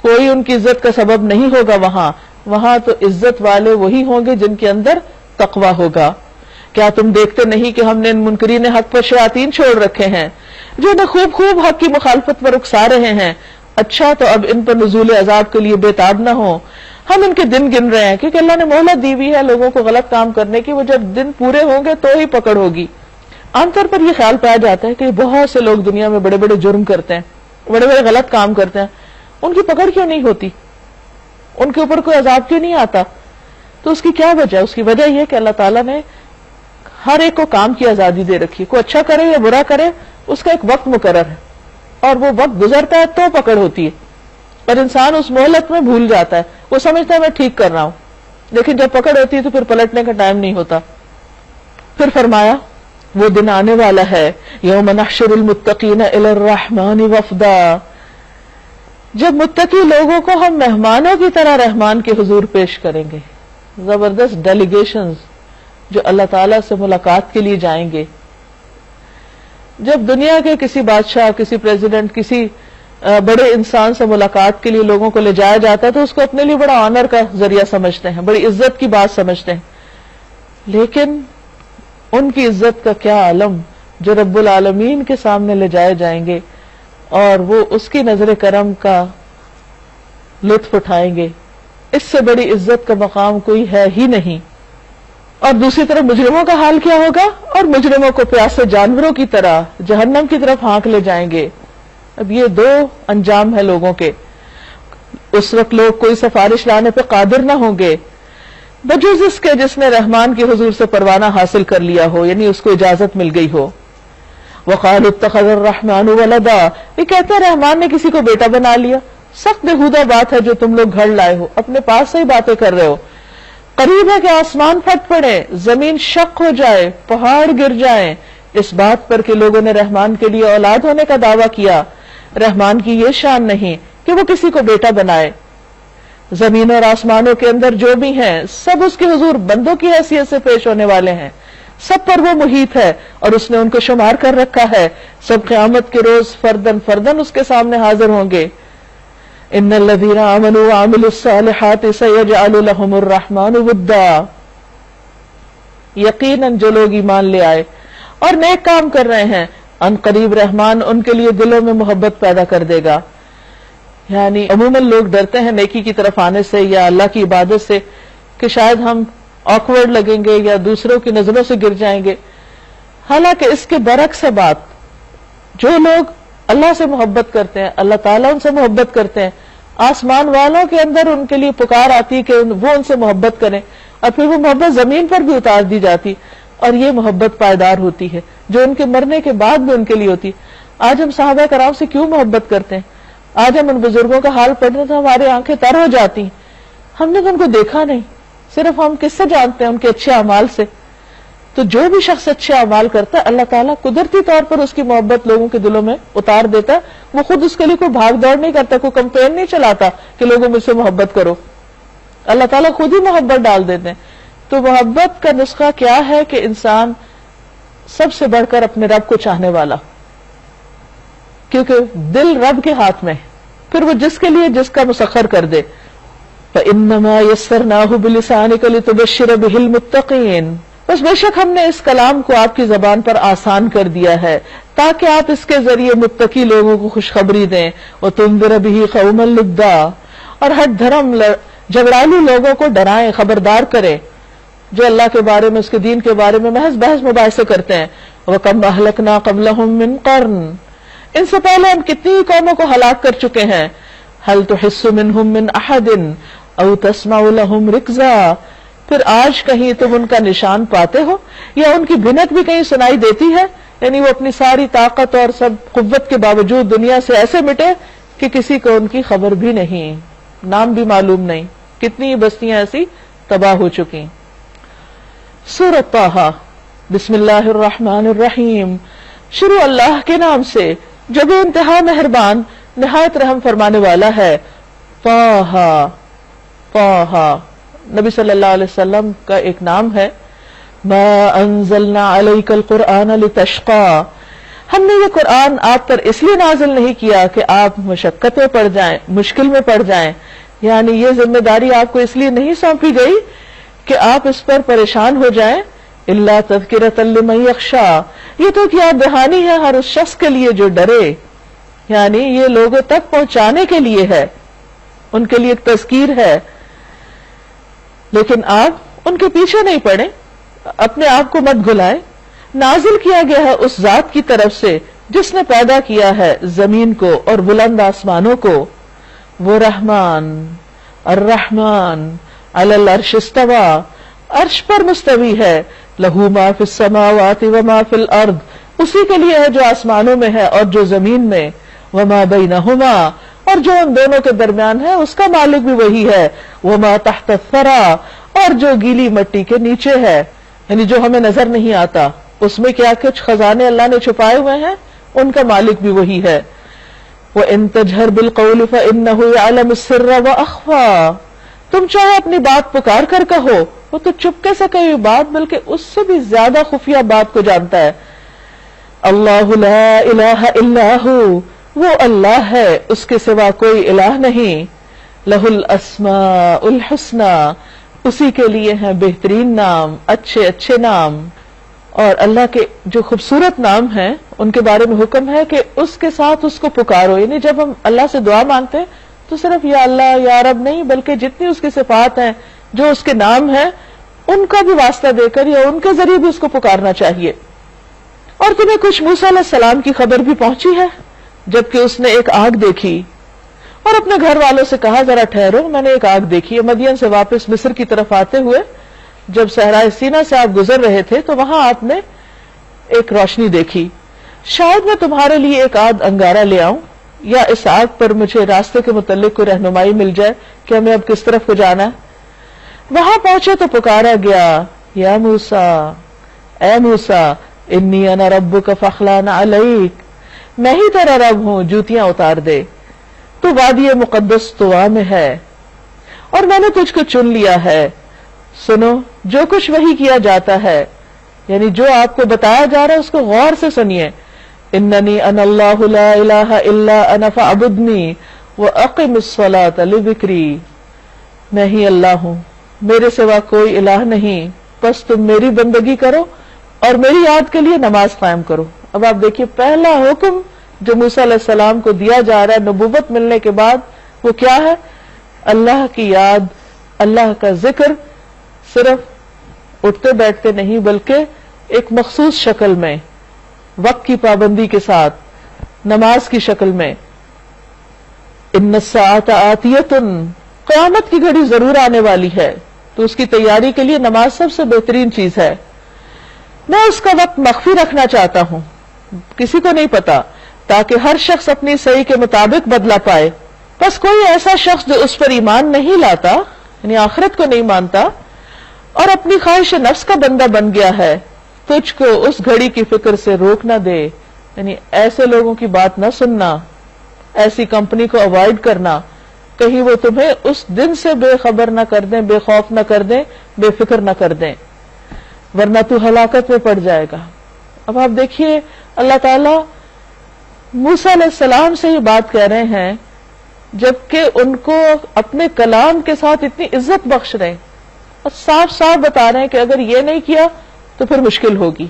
کوئی ان کی عزت کا سبب نہیں ہوگا. وہاں تو عزت والے وہی ہوں گے جن کے اندر تقویٰ ہوگا. کیا تم دیکھتے نہیں کہ ہم نے ان منکرین حق پر شیاطین چھوڑ رکھے ہیں جو انہیں خوب خوب حق کی مخالفت پر اکسا رہے ہیں. اچھا تو اب ان پر نزول عذاب کے لیے بےتاب نہ ہو. ہم ان کے دن گن رہے ہیں کیونکہ اللہ نے مہلت دی ہوئی ہے لوگوں کو غلط کام کرنے کی. وہ جب دن پورے ہوں گے تو ہی پکڑ ہوگی. عام طور پر یہ خیال پایا جاتا ہے کہ بہت سے لوگ دنیا میں بڑے بڑے جرم کرتے ہیں، بڑے بڑے غلط کام کرتے ہیں، ان کی پکڑ کیوں نہیں ہوتی؟ ان کے اوپر کوئی عذاب کیوں نہیں آتا؟ تو اس کی کیا وجہ ہے؟ اس کی وجہ یہ کہ اللہ تعالیٰ نے ہر ایک کو کام کی آزادی دے رکھی ہے. کوئی اچھا کرے یا برا کرے اس کا ایک وقت مقرر ہے اور وہ وقت گزرتا ہے تو پکڑ ہوتی ہے اور انسان اس مہلت میں بھول جاتا ہے. وہ سمجھتا ہے میں ٹھیک کر رہا ہوں، لیکن جب پکڑ ہوتی ہے تو پھر پلٹنے کا ٹائم نہیں ہوتا. پھر فرمایا وہ دن آنے والا ہے یوم نحشر المتقین الی الرحمن وفدا، جب متقی لوگوں کو ہم مہمانوں کی طرح رحمان کے حضور پیش کریں گے. زبردست ڈیلیگیشنز جو اللہ تعالیٰ سے ملاقات کے لیے جائیں گے. جب دنیا کے کسی بادشاہ، کسی پریزیڈنٹ، کسی بڑے انسان سے ملاقات کے لیے لوگوں کو لے جایا جاتا ہے تو اس کو اپنے لیے بڑا آنر کا ذریعہ سمجھتے ہیں، بڑی عزت کی بات سمجھتے ہیں. لیکن ان کی عزت کا کیا عالم جو رب العالمین کے سامنے لے جائے جائیں گے اور وہ اس کی نظر کرم کا لطف اٹھائیں گے. اس سے بڑی عزت کا مقام کوئی ہے ہی نہیں. اور دوسری طرف مجرموں کا حال کیا ہوگا؟ اور مجرموں کو پیاسے جانوروں کی طرح جہنم کی طرف ہانک لے جائیں گے. اب یہ دو انجام ہے لوگوں کے. اس وقت لوگ کوئی سفارش لانے پہ قادر نہ ہوں گے. بجز اس کے جس نے رحمان کی حضور سے پروانہ حاصل کر لیا ہو، یعنی اس کو اجازت مل گئی ہو. وقالوا اتخذ الرحمن ولدا، یہ کہتے ہیں رحمان نے کسی کو بیٹا بنا لیا. سخت بےہودہ بات ہے جو تم لوگ گھڑ لائے ہو، اپنے پاس سے ہی باتیں کر رہے ہو. قریب ہے کہ آسمان پھٹ پڑے، زمین شق ہو جائے، پہاڑ گر جائیں، اس بات پر کہ لوگوں نے رحمان کے لیے اولاد ہونے کا دعویٰ کیا. رحمان کی یہ شان نہیں کہ وہ کسی کو بیٹا بنائے. زمین اور آسمانوں کے اندر جو بھی ہیں سب اس کے حضور بندوں کی حیثیت سے پیش ہونے والے ہیں. سب پر وہ محیط ہے اور اس نے ان کو شمار کر رکھا ہے. سب قیامت کے روز فردن فردن اس کے سامنے حاضر ہوں گے. ان الذین آمنوا وعملوا الصالحات سیجعل لهم الرحمن ودا، یقیناً جو لوگ ایمان لے آئے اور نیک کام کر رہے ہیں ان قریب رحمان ان کے لیے دلوں میں محبت پیدا کر دے گا. یعنی عموماً لوگ ڈرتے ہیں نیکی کی طرف آنے سے یا اللہ کی عبادت سے کہ شاید ہم آکورڈ لگیں گے یا دوسروں کی نظروں سے گر جائیں گے. حالانکہ اس کے برعکس ہے بات. جو لوگ اللہ سے محبت کرتے ہیں، اللہ تعالیٰ ان سے محبت کرتے ہیں، آسمان والوں کے اندر ان کے لیے پکار آتی کہ وہ ان سے محبت کریں اور پھر وہ محبت زمین پر بھی اتار دی جاتی اور یہ محبت پائیدار ہوتی ہے جو ان کے مرنے کے بعد بھی ان کے لیے ہوتی. آج ہم صحابہ کرام سے کیوں محبت کرتے ہیں؟ آج ہم ان بزرگوں کا حال پڑھنے تو ہماری آنکھیں تر ہو جاتی ہیں. ہم نے تو ان کو دیکھا نہیں، صرف ہم کس سے جانتے ہیں؟ ان کے اچھے اعمال سے. تو جو بھی شخص اچھے اعمال کرتا ہے اللہ تعالیٰ قدرتی طور پر اس کی محبت لوگوں کے دلوں میں اتار دیتا ہے. وہ خود اس کے لیے کوئی بھاگ دوڑ نہیں کرتا، کوئی کمپین نہیں چلاتا کہ لوگوں مجھ سے محبت کرو. اللہ تعالیٰ خود ہی محبت ڈال دیتے ہیں. تو محبت کا نسخہ کیا ہے کہ انسان سب سے بڑھ کر اپنے رب کو چاہنے والا، کیونکہ دل رب کے ہاتھ میں، پھر وہ جس کے لیے جس کا مسخر کر دے. فَإِنَّمَا يَسَّرْنَاهُ بِلِسَانِكَ لِتُبَشِّرَ بِهِ الْمُتَّقِينَ، بس بے شک ہم نے اس کلام کو آپ کی زبان پر آسان کر دیا ہے تاکہ آپ اس کے ذریعے متقی لوگوں کو خوشخبری دیں. وَتُنذِرَ بِهِ قَوْمًا لُدًّا، اور ہٹ دھرم جھگڑالو لوگوں کو ڈرائیں، خبردار کریں جو اللہ کے بارے میں، اس کے دین کے بارے میں محض بحث مباحثے کرتے ہیں. وَكَمْ أَهْلَكْنَا قَبْلَهُمْ مِنْ قَرْنٍ، ان سے پہلے ہم کتنی قوموں کو ہلاک کر چکے ہیں. هَلْ تُحِسُّ مِنْهُمْ مِنْ أَحَدٍ أَوْ تَسْمَعُ لَهُمْ رِكْزًا، پھر آج کہیں تم ان کا نشان پاتے ہو یا ان کی بھنک بھی کہیں سنائی دیتی ہے؟ یعنی وہ اپنی ساری طاقت اور سب قوت کے باوجود دنیا سے ایسے مٹے کہ کسی کو ان کی خبر بھی نہیں، نام بھی معلوم نہیں. کتنی بستیاں ایسی تباہ ہو چکی. سورۃ طٰہٰ، بسم اللہ الرحمن الرحیم، شروع اللہ کے نام سے جو بے انتہا مہربان نہایت رحم فرمانے والا ہے. طٰہٰ، طٰہٰ نبی صلی اللہ علیہ وسلم کا ایک نام ہے. ما انزلنا علیک القرآن لتشقى، ہم نے یہ قرآن آپ پر اس لیے نازل نہیں کیا کہ آپ مشقت میں پڑ جائیں، مشکل میں پڑ جائیں. یعنی یہ ذمہ داری آپ کو اس لیے نہیں سونپی گئی کہ آپ اس پر پریشان ہو جائیں. الا تذکرۃ لمن یخشی، یہ تو کیا دہانی ہے ہر اس شخص کے لیے جو ڈرے. یعنی یہ لوگوں تک پہنچانے کے لیے ہے، ان کے لیے ایک تذکیر ہے. لیکن آپ ان کے پیچھے نہیں پڑیں، اپنے آپ کو مت گھلائیں. نازل کیا گیا ہے اس ذات کی طرف سے جس نے پیدا کیا ہے زمین کو اور بلند آسمانوں کو. وہ رحمان، الرحمن علی العرش استوى، عرش پر مستوی ہے. لہو ما فی السماوات وما فی الارض، اسی کے لیے ہے جو آسمانوں میں ہے اور جو زمین میں. وما بینہما، اور جو ان دونوں کے درمیان ہے اس کا مالک بھی وہی ہے. وما تحت الثری، اور جو گیلی مٹی کے نیچے ہے، یعنی جو ہمیں نظر نہیں آتا، اس میں کیا کچھ خزانے اللہ نے چھپائے ہوئے ہیں، ان کا مالک بھی وہی ہے. وَإِن تَجْهَرْ بِالْقَوْلِ فَإِنَّهُ يَعْلَمُ السِّرَّ وَأَخْفَى، تم چاہے اپنی بات پکار کر کہو، وہ تو چپکے سے کہی بات بلکہ اس سے بھی زیادہ خفیہ بات کو جانتا ہے. اللہ لا الہ الا ہو، وہ اللہ ہے، اس کے سوا کوئی الہ نہیں. لہ الاسماء الحسنی، اسی کے لیے ہیں بہترین نام، اچھے اچھے نام. اور اللہ کے جو خوبصورت نام ہیں ان کے بارے میں حکم ہے کہ اس کے ساتھ اس کو پکارو. یعنی جب ہم اللہ سے دعا مانگتے ہیں تو صرف یا اللہ یا رب نہیں، بلکہ جتنی اس کی صفات ہیں، جو اس کے نام ہیں، ان کا بھی واسطہ دے کر یا ان کے ذریعے بھی اس کو پکارنا چاہیے. اور تمہیں کچھ موسیٰ علیہ السلام کی خبر بھی پہنچی ہے جبکہ اس نے ایک آگ دیکھی اور اپنے گھر والوں سے کہا ذرا ٹھہرو، میں نے ایک آگ دیکھی ہے. مدین سے واپس مصر کی طرف آتے ہوئے جب صحرائے سینا سے آپ گزر رہے تھے تو وہاں آپ نے ایک روشنی دیکھی، شاید میں تمہارے لیے ایک آدھ انگارہ لے آؤں، یا اس آگ پر مجھے راستے کے متعلق کوئی رہنمائی مل جائے کہ ہمیں اب کس طرف کو جانا ہے۔ وہاں پہنچے تو پکارا گیا، یا موسیٰ، اے موسیٰ، انی انا ربک فاخلع علیک، میں ہی تیرا رب ہوں، جوتیاں اتار دے، تو وادی مقدس طوا میں ہے اور میں نے تجھ کو چن لیا ہے۔ سنو جو کچھ وحی کیا جاتا ہے، یعنی جو آپ کو بتایا جا رہا ہے اس کو غور سے سنیے۔ اننی انا اللہ لا الہ الا انا فاعبدنی واقم الصلاۃ لذکری، میں ہی اللہ ہوں، میرے سوا کوئی الہ نہیں، بس تم میری بندگی کرو اور میری یاد کے لیے نماز قائم کرو۔ اب آپ دیکھیے پہلا حکم جو موسیٰ علیہ السلام کو دیا جا رہا ہے نبوت ملنے کے بعد، وہ کیا ہے؟ اللہ کی یاد، اللہ کا ذکر، صرف اٹھتے بیٹھتے نہیں بلکہ ایک مخصوص شکل میں، وقت کی پابندی کے ساتھ، نماز کی شکل میں۔ ان الساعۃ آتیۃ، قیامت کی گھڑی ضرور آنے والی ہے، تو اس کی تیاری کے لیے نماز سب سے بہترین چیز ہے۔ میں اس کا وقت مخفی رکھنا چاہتا ہوں، کسی کو نہیں پتا، تاکہ ہر شخص اپنی صحیح کے مطابق بدلہ پائے۔ بس کوئی ایسا شخص جو اس پر ایمان نہیں لاتا، یعنی آخرت کو نہیں مانتا، اور اپنی خواہش نفس کا بندہ بن گیا ہے، تجھ کو اس گھڑی کی فکر سے روک نہ دے، یعنی ایسے لوگوں کی بات نہ سننا، ایسی کمپنی کو اوائڈ کرنا، کہیں وہ تمہیں اس دن سے بے خبر نہ کر دیں، بے خوف نہ کر دیں، بے فکر نہ کر دیں، ورنہ تو ہلاکت میں پڑ جائے گا۔ اب آپ دیکھیے اللہ تعالی موسیٰ علیہ السلام سے یہ بات کہہ رہے ہیں جبکہ ان کو اپنے کلام کے ساتھ اتنی عزت بخش رہے ہیں اور صاف صاف بتا رہے ہیں کہ اگر یہ نہیں کیا تو پھر مشکل ہوگی۔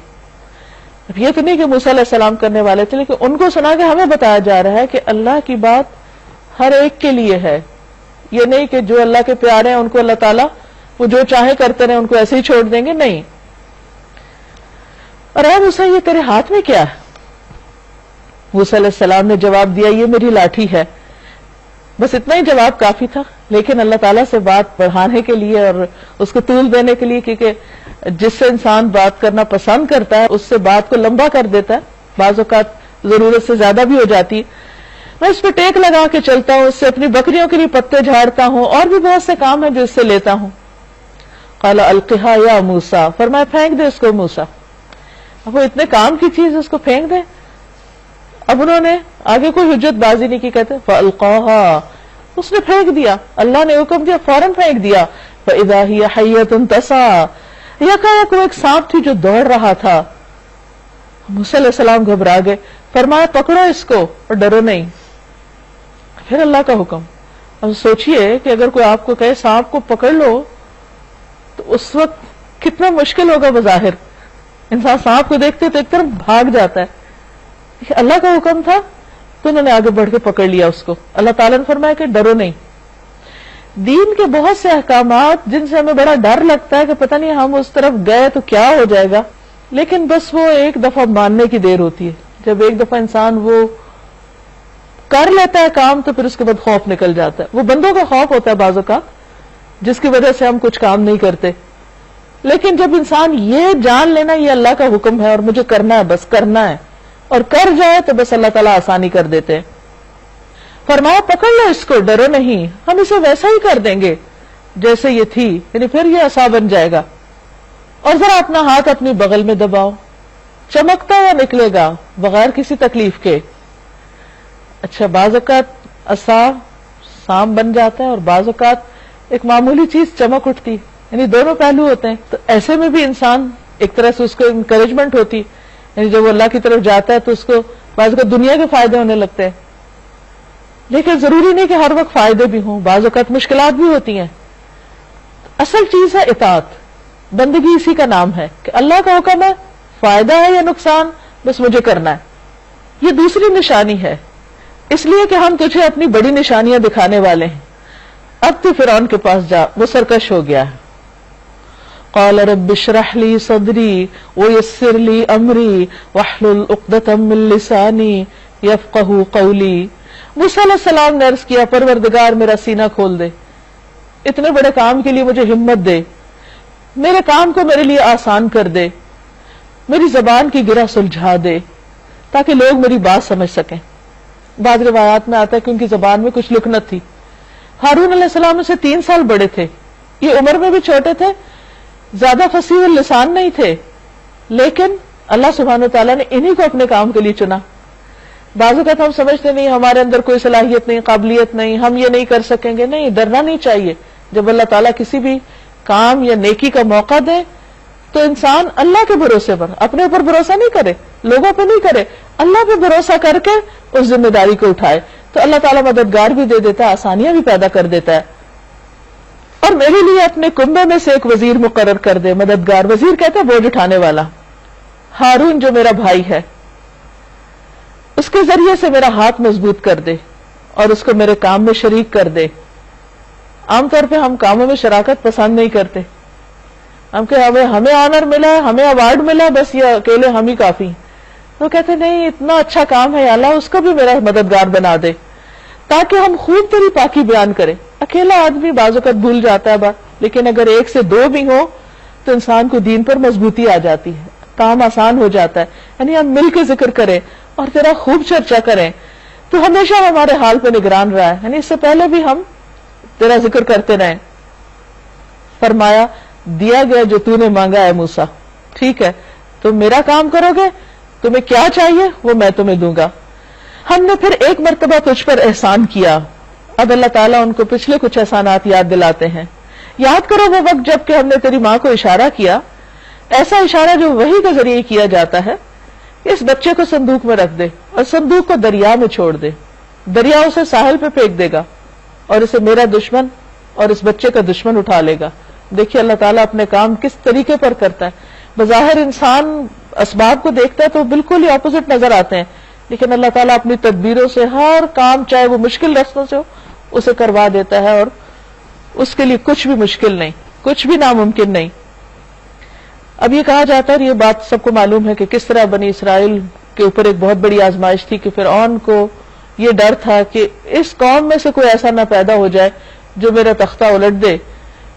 اب یہ تو نہیں کہ موسیٰ علیہ السلام کرنے والے تھے، لیکن ان کو سنا کے ہمیں بتایا جا رہا ہے کہ اللہ کی بات ہر ایک کے لیے ہے، یہ نہیں کہ جو اللہ کے پیارے ہیں ان کو اللہ تعالیٰ وہ جو چاہے کرتے رہے، ان کو ایسے ہی چھوڑ دیں گے، نہیں۔ اور اے موسیٰ یہ تیرے ہاتھ میں کیا ہے؟ موسیٰ علیہ السلام نے جواب دیا یہ میری لاٹھی ہے۔ بس اتنا ہی جواب کافی تھا، لیکن اللہ تعالیٰ سے بات بڑھانے کے لیے اور اس کو طول دینے کے لیے، کیونکہ جس سے انسان بات کرنا پسند کرتا ہے اس سے بات کو لمبا کر دیتا ہے، بعض اوقات ضرورت سے زیادہ بھی ہو جاتی۔ میں اس پہ ٹیک لگا کے چلتا ہوں، اس سے اپنی بکریوں کے لیے پتے جھاڑتا ہوں، اور بھی بہت سے کام ہیں جو اس سے لیتا ہوں۔ قال القھا یا موسیٰ، فرمایا پھینک دے اس کو موسیٰ۔ اب وہ اتنے کام کی چیز اس کو پھینک دے؟ اب انہوں نے آگے کوئی حجت بازی نہیں کی، کہتے فَأَلْقَاهَا، اس نے پھینک دیا، اللہ نے حکم دیا فوراً پھینک دیا۔ فَإِذَا هِيَ حَيَّةٌ تَسْعَىٰ، یکایک وہ ایک سانپ تھی جو دوڑ رہا تھا۔ موسیٰ علیہ السلام گھبرا گئے، فرمایا پکڑو اس کو اور ڈرو نہیں۔ پھر اللہ کا حکم۔ اب سوچئے کہ اگر کوئی آپ کو کہے سانپ کو پکڑ لو تو اس وقت کتنا مشکل ہوگا بظاہر، انسان سانپ کو دیکھتے تو ایک طرف بھاگ جاتا ہے، اللہ کا حکم تھا تو انہوں نے آگے بڑھ کے پکڑ لیا اس کو۔ اللہ تعالیٰ نے فرمایا کہ ڈرو نہیں۔ دین کے بہت سے احکامات جن سے ہمیں بڑا ڈر لگتا ہے کہ پتہ نہیں ہم اس طرف گئے تو کیا ہو جائے گا، لیکن بس وہ ایک دفعہ ماننے کی دیر ہوتی ہے۔ جب ایک دفعہ انسان وہ کر لیتا ہے کام تو پھر اس کے بعد خوف نکل جاتا ہے۔ وہ بندوں کا خوف ہوتا ہے بعض اوقات جس کی وجہ سے ہم کچھ کام نہیں کرتے، لیکن جب انسان یہ جان لینا یہ اللہ کا حکم ہے اور مجھے کرنا ہے، بس کرنا ہے، اور کر جائے تو بس اللہ تعالیٰ آسانی کر دیتے ہیں۔ فرمایا پکڑ لو اس کو، ڈرو نہیں، ہم اسے ویسا ہی کر دیں گے جیسے یہ تھی، یعنی پھر یہ عصا بن جائے گا۔ اور ذرا اپنا ہاتھ اپنی بغل میں دباؤ، چمکتا ہوا نکلے گا بغیر کسی تکلیف کے۔ اچھا بعض اوقات عصا سانپ بن جاتا ہے اور بعض اوقات ایک معمولی چیز چمک اٹھتی، یعنی دونوں پہلو ہوتے ہیں۔ تو ایسے میں بھی انسان ایک طرح سے اس کو انکریجمنٹ ہوتی، یعنی جب وہ اللہ کی طرف جاتا ہے تو اس کو بعض اوقات دنیا کے فائدے ہونے لگتے ہیں، لیکن ضروری نہیں کہ ہر وقت فائدے بھی ہوں، بعض اوقات مشکلات بھی ہوتی ہیں۔ اصل چیز ہے اطاعت، بندگی اسی کا نام ہے کہ اللہ کا حکم ہے، فائدہ ہے یا نقصان بس مجھے کرنا ہے۔ یہ دوسری نشانی ہے، اس لیے کہ ہم تجھے اپنی بڑی نشانیاں دکھانے والے ہیں۔ اب تو فرعون کے پاس جا، وہ سرکش ہو گیا ہے۔ قال رب اشرح لي صدري ويسر لي امري واحلل عقدة من لساني يفقهوا قولي۔ موسیٰ علیہ السلام نے عرض کیا پروردگار میرا سینہ کھول دے، اتنے بڑے کام کے لیے مجھے ہمت دے، میرے کام کو میرے لیے آسان کر دے، میری زبان کی گرہ سلجھا دے تاکہ لوگ میری بات سمجھ سکیں۔ بعض روایات میں آتا ہے کہ ان کی زبان میں کچھ لکنت تھی۔ ہارون علیہ السلام سے 3 سال بڑے تھے، یہ عمر میں بھی چھوٹے تھے، زیادہ فصیح اللسان نہیں تھے، لیکن اللہ سبحانہ وتعالیٰ نے انہی کو اپنے کام کے لیے چنا۔ بعض اوقات ہم سمجھتے نہیں ہمارے اندر کوئی صلاحیت نہیں، قابلیت نہیں، ہم یہ نہیں کر سکیں گے۔ نہیں، ڈرنا نہیں چاہیے۔ جب اللہ تعالیٰ کسی بھی کام یا نیکی کا موقع دے تو انسان اللہ کے بھروسے پر، اپنے اوپر بھروسہ نہیں کرے، لوگوں پہ نہیں کرے، اللہ پہ بھروسہ کر کے اس ذمہ داری کو اٹھائے تو اللہ تعالیٰ مددگار بھی دے دیتا ہے، آسانیاں بھی پیدا کر دیتا ہے۔ اور میرے لیے اپنے کنبے میں سے ایک وزیر مقرر کر دے، مددگار، وزیر کہتے ہیں بوجھ اٹھانے والا۔ ہارون جو میرا بھائی ہے اس کے ذریعے سے میرا ہاتھ مضبوط کر دے اور اس کو میرے کام میں شریک کر دے۔ عام طور پہ ہم کاموں میں شراکت پسند نہیں کرتے، ہم کہ ہمیں آنر ملا، ہمیں ایوارڈ ملا، بس یہ اکیلے ہم ہی کافی۔ وہ کہتے نہیں، اتنا اچھا کام ہے اللہ، اس کو بھی میرا مددگار بنا دے تاکہ ہم خوب تیری پاکی بیان کریں۔ اکیلا آدمی بعض اوقات بھول جاتا ہے بات، لیکن اگر 1 سے 2 بھی ہو تو انسان کو دین پر مضبوطی آ جاتی ہے، کام آسان ہو جاتا ہے۔ یعنی ہم مل کے ذکر کریں اور تیرا خوب چرچا کریں، تو ہمیشہ ہمارے حال پہ نگران رہا ہے، یعنی اس سے پہلے بھی ہم تیرا ذکر کرتے رہیں۔ فرمایا دیا گیا جو تو نے مانگا ہے موسیٰ، ٹھیک ہے تم میرا کام کرو گے، تمہیں کیا چاہیے وہ میں تمہیں دوں گا۔ ہم نے پھر ایک مرتبہ تجھ پر احسان کیا۔ اب اللہ تعالیٰ ان کو پچھلے کچھ احسانات یاد دلاتے ہیں۔ یاد کرو وہ وقت جب کہ ہم نے تیری ماں کو اشارہ کیا، ایسا اشارہ جو وحی کے ذریعے کیا جاتا ہے، اس بچے کو صندوق میں رکھ دے اور صندوق کو دریا میں چھوڑ دے، دریا اسے ساحل پہ پھینک دے گا اور اسے میرا دشمن اور اس بچے کا دشمن اٹھا لے گا۔ دیکھیے اللہ تعالیٰ اپنے کام کس طریقے پر کرتا ہے۔ بظاہر انسان اسباب کو دیکھتا ہے تو بالکل ہی اپوزٹ نظر آتے ہیں، لیکن اللہ تعالیٰ اپنی تدبیروں سے ہر کام، چاہے وہ مشکل رستوں سے ہو، اسے کروا دیتا ہے، اور اس کے لیے کچھ بھی مشکل نہیں، کچھ بھی ناممکن نہیں۔ اب یہ کہا جاتا ہے، یہ بات سب کو معلوم ہے کہ کس طرح بنی اسرائیل کے اوپر ایک بہت بڑی آزمائش تھی کہ فرعون کو یہ ڈر تھا کہ اس قوم میں سے کوئی ایسا نہ پیدا ہو جائے جو میرا تختہ الٹ دے۔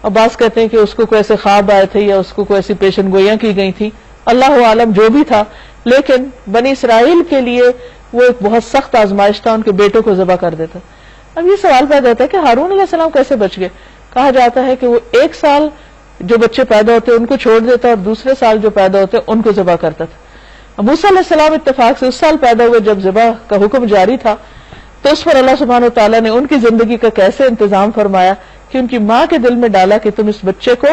اور بعض کہتے ہیں کہ اس کو کوئی ایسے خواب آئے تھے یا اس کو کوئی ایسی پیشن گوئیاں کی گئی تھی، اللہ عالم جو بھی تھا، لیکن بنی اسرائیل کے لیے وہ ایک بہت سخت آزمائش تھا، ان کے بیٹوں کو ذبح کر دیتا۔ اب یہ سوال پیدا ہوتا ہے کہ ہارون علیہ السلام کیسے بچ گئے؟ کہا جاتا ہے کہ وہ 1 سال جو بچے پیدا ہوتے ان کو چھوڑ دیتا اور دوسرے سال جو پیدا ہوتے ان کو ذبح کرتا تھا۔ موسیٰ علیہ السلام اتفاق سے اس سال پیدا ہوئے جب ذبح کا حکم جاری تھا، تو اس پر اللہ سبحانہ وتعالیٰ نے ان کی زندگی کا کیسے انتظام فرمایا کہ ان کی ماں کے دل میں ڈالا کہ تم اس بچے کو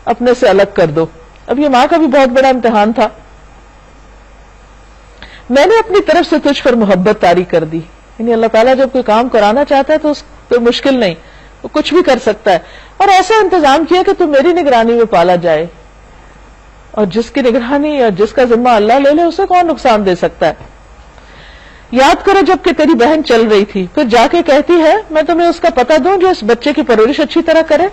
اپنے سے الگ کر دو۔ اب یہ ماں کا بھی بہت بڑا امتحان تھا۔ میں نے اپنی طرف سے تجھ پر محبت طاری کر دی، یعنی اللہ تعالیٰ جب کوئی کام کرانا چاہتا ہے تو اس کوئی مشکل نہیں، وہ کچھ بھی کر سکتا ہے، اور ایسا انتظام کیا کہ تم میری نگرانی میں پالا جائے، اور جس کی نگرانی یا جس کا ذمہ اللہ لے لے اسے کون نقصان دے سکتا ہے۔ یاد کرو جب کہ تیری بہن چل رہی تھی، پھر جا کے کہتی ہے میں تمہیں اس کا پتہ دوں جو اس بچے کی پرورش اچھی طرح کرے،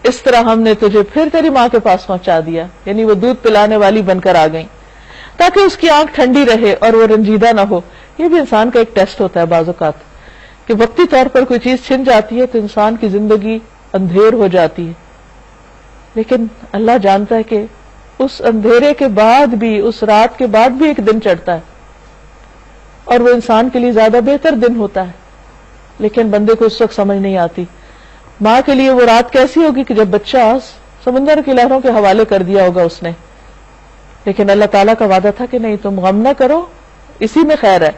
اس طرح ہم نے تجھے پھر تیری ماں کے پاس پہنچا دیا، یعنی وہ دودھ پلانے والی بن کر آ گئی تاکہ اس کی آنکھ ٹھنڈی رہے اور وہ رنجیدہ نہ ہو۔ یہ بھی انسان کا ایک ٹیسٹ ہوتا ہے بعض اوقات کہ وقتی طور پر کوئی چیز چھن جاتی ہے تو انسان کی زندگی اندھیر ہو جاتی ہے، لیکن اللہ جانتا ہے کہ اس اندھیرے کے بعد بھی، اس رات کے بعد بھی ایک دن چڑھتا ہے، اور وہ انسان کے لیے زیادہ بہتر دن ہوتا ہے، لیکن بندے کو اس وقت سمجھ نہیں آتی۔ ماں کے لیے وہ رات کیسی ہوگی کہ جب بچہ سمندر کی لہروں کے حوالے کر دیا ہوگا اس نے، لیکن اللہ تعالیٰ کا وعدہ تھا کہ نہیں تم غم نہ کرو، اسی میں خیر ہے۔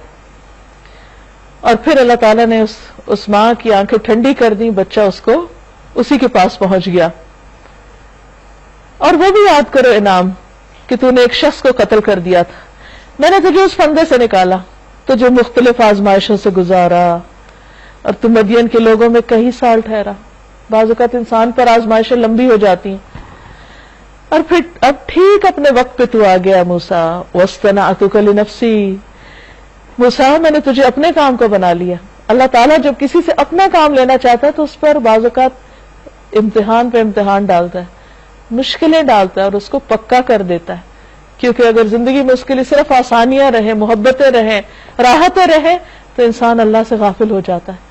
اور پھر اللہ تعالیٰ نے اس ماں کی آنکھیں ٹھنڈی کر دی، بچہ اس کو اسی کے پاس پہنچ گیا۔ اور وہ بھی یاد کرو انعام کہ تو نے ایک شخص کو قتل کر دیا تھا، میں نے تجھے اس فندے سے نکالا، تجھے مختلف آزمائشوں سے گزارا، اور تم مدین کے لوگوں میں کئی سال ٹھہرا۔ بعض اوقات انسان پر آزمائشیں لمبی ہو جاتی ہیں، اور پھر اب ٹھیک اپنے وقت پہ تو آ گیا موسیٰ، وَاصْطَنَعْتُكَ لِنَفْسِي، موسیٰ میں نے تجھے اپنے کام کو بنا لیا۔ اللہ تعالیٰ جب کسی سے اپنا کام لینا چاہتا ہے تو اس پر بعض اوقات امتحان پہ امتحان ڈالتا ہے، مشکلیں ڈالتا ہے اور اس کو پکا کر دیتا ہے، کیونکہ اگر زندگی میں اس کے لیے صرف آسانیاں رہیں، محبتیں رہیں، راحتیں رہیں تو انسان اللہ سے غافل ہو جاتا ہے۔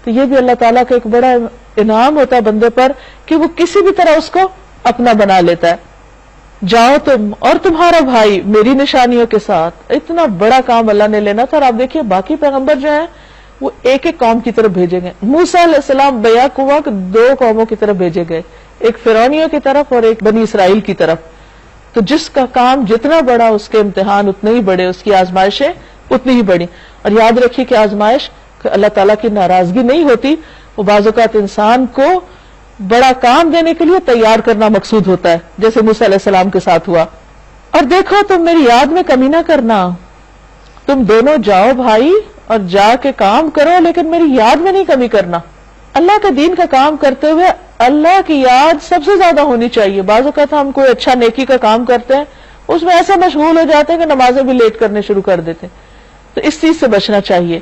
تو یہ بھی اللہ تعالیٰ کا ایک بڑا انعام ہوتا ہے بندے پر کہ وہ کسی بھی طرح اس کو اپنا بنا لیتا ہے. جاؤ تم اور تمہارا بھائی میری نشانیوں کے ساتھ. اتنا بڑا کام اللہ نے لینا تھا. اور آپ دیکھیے باقی پیغمبر جو ہیں وہ ایک ایک قوم کی طرف بھیجے گئے. موسیٰ علیہ السلام بیک ہوا کہ 2 قوموں کی طرف بھیجے گئے, ایک فرعونیوں کی طرف اور ایک بنی اسرائیل کی طرف. تو جس کا کام جتنا بڑا اس کے امتحان اتنے ہی بڑے, اس کی آزمائشیں اتنی ہی بڑی. اور یاد رکھیے کہ آزمائش اللہ تعالیٰ کی ناراضگی نہیں ہوتی, وہ بعض اوقات انسان کو بڑا کام دینے کے لیے تیار کرنا مقصود ہوتا ہے, جیسے موسیٰ علیہ السلام کے ساتھ ہوا. اور دیکھو تم میری یاد میں کمی نہ کرنا, تم دونوں جاؤ بھائی اور جا کے کام کرو, لیکن میری یاد میں نہیں کمی کرنا. اللہ کے دین کا کام کرتے ہوئے اللہ کی یاد سب سے زیادہ ہونی چاہیے. بعض اوقات ہم کوئی اچھا نیکی کا کام کرتے ہیں, اس میں ایسا مشغول ہو جاتے ہیں کہ نمازیں بھی لیٹ کرنے شروع کر دیتے ہیں. تو اس چیز سے بچنا چاہیے.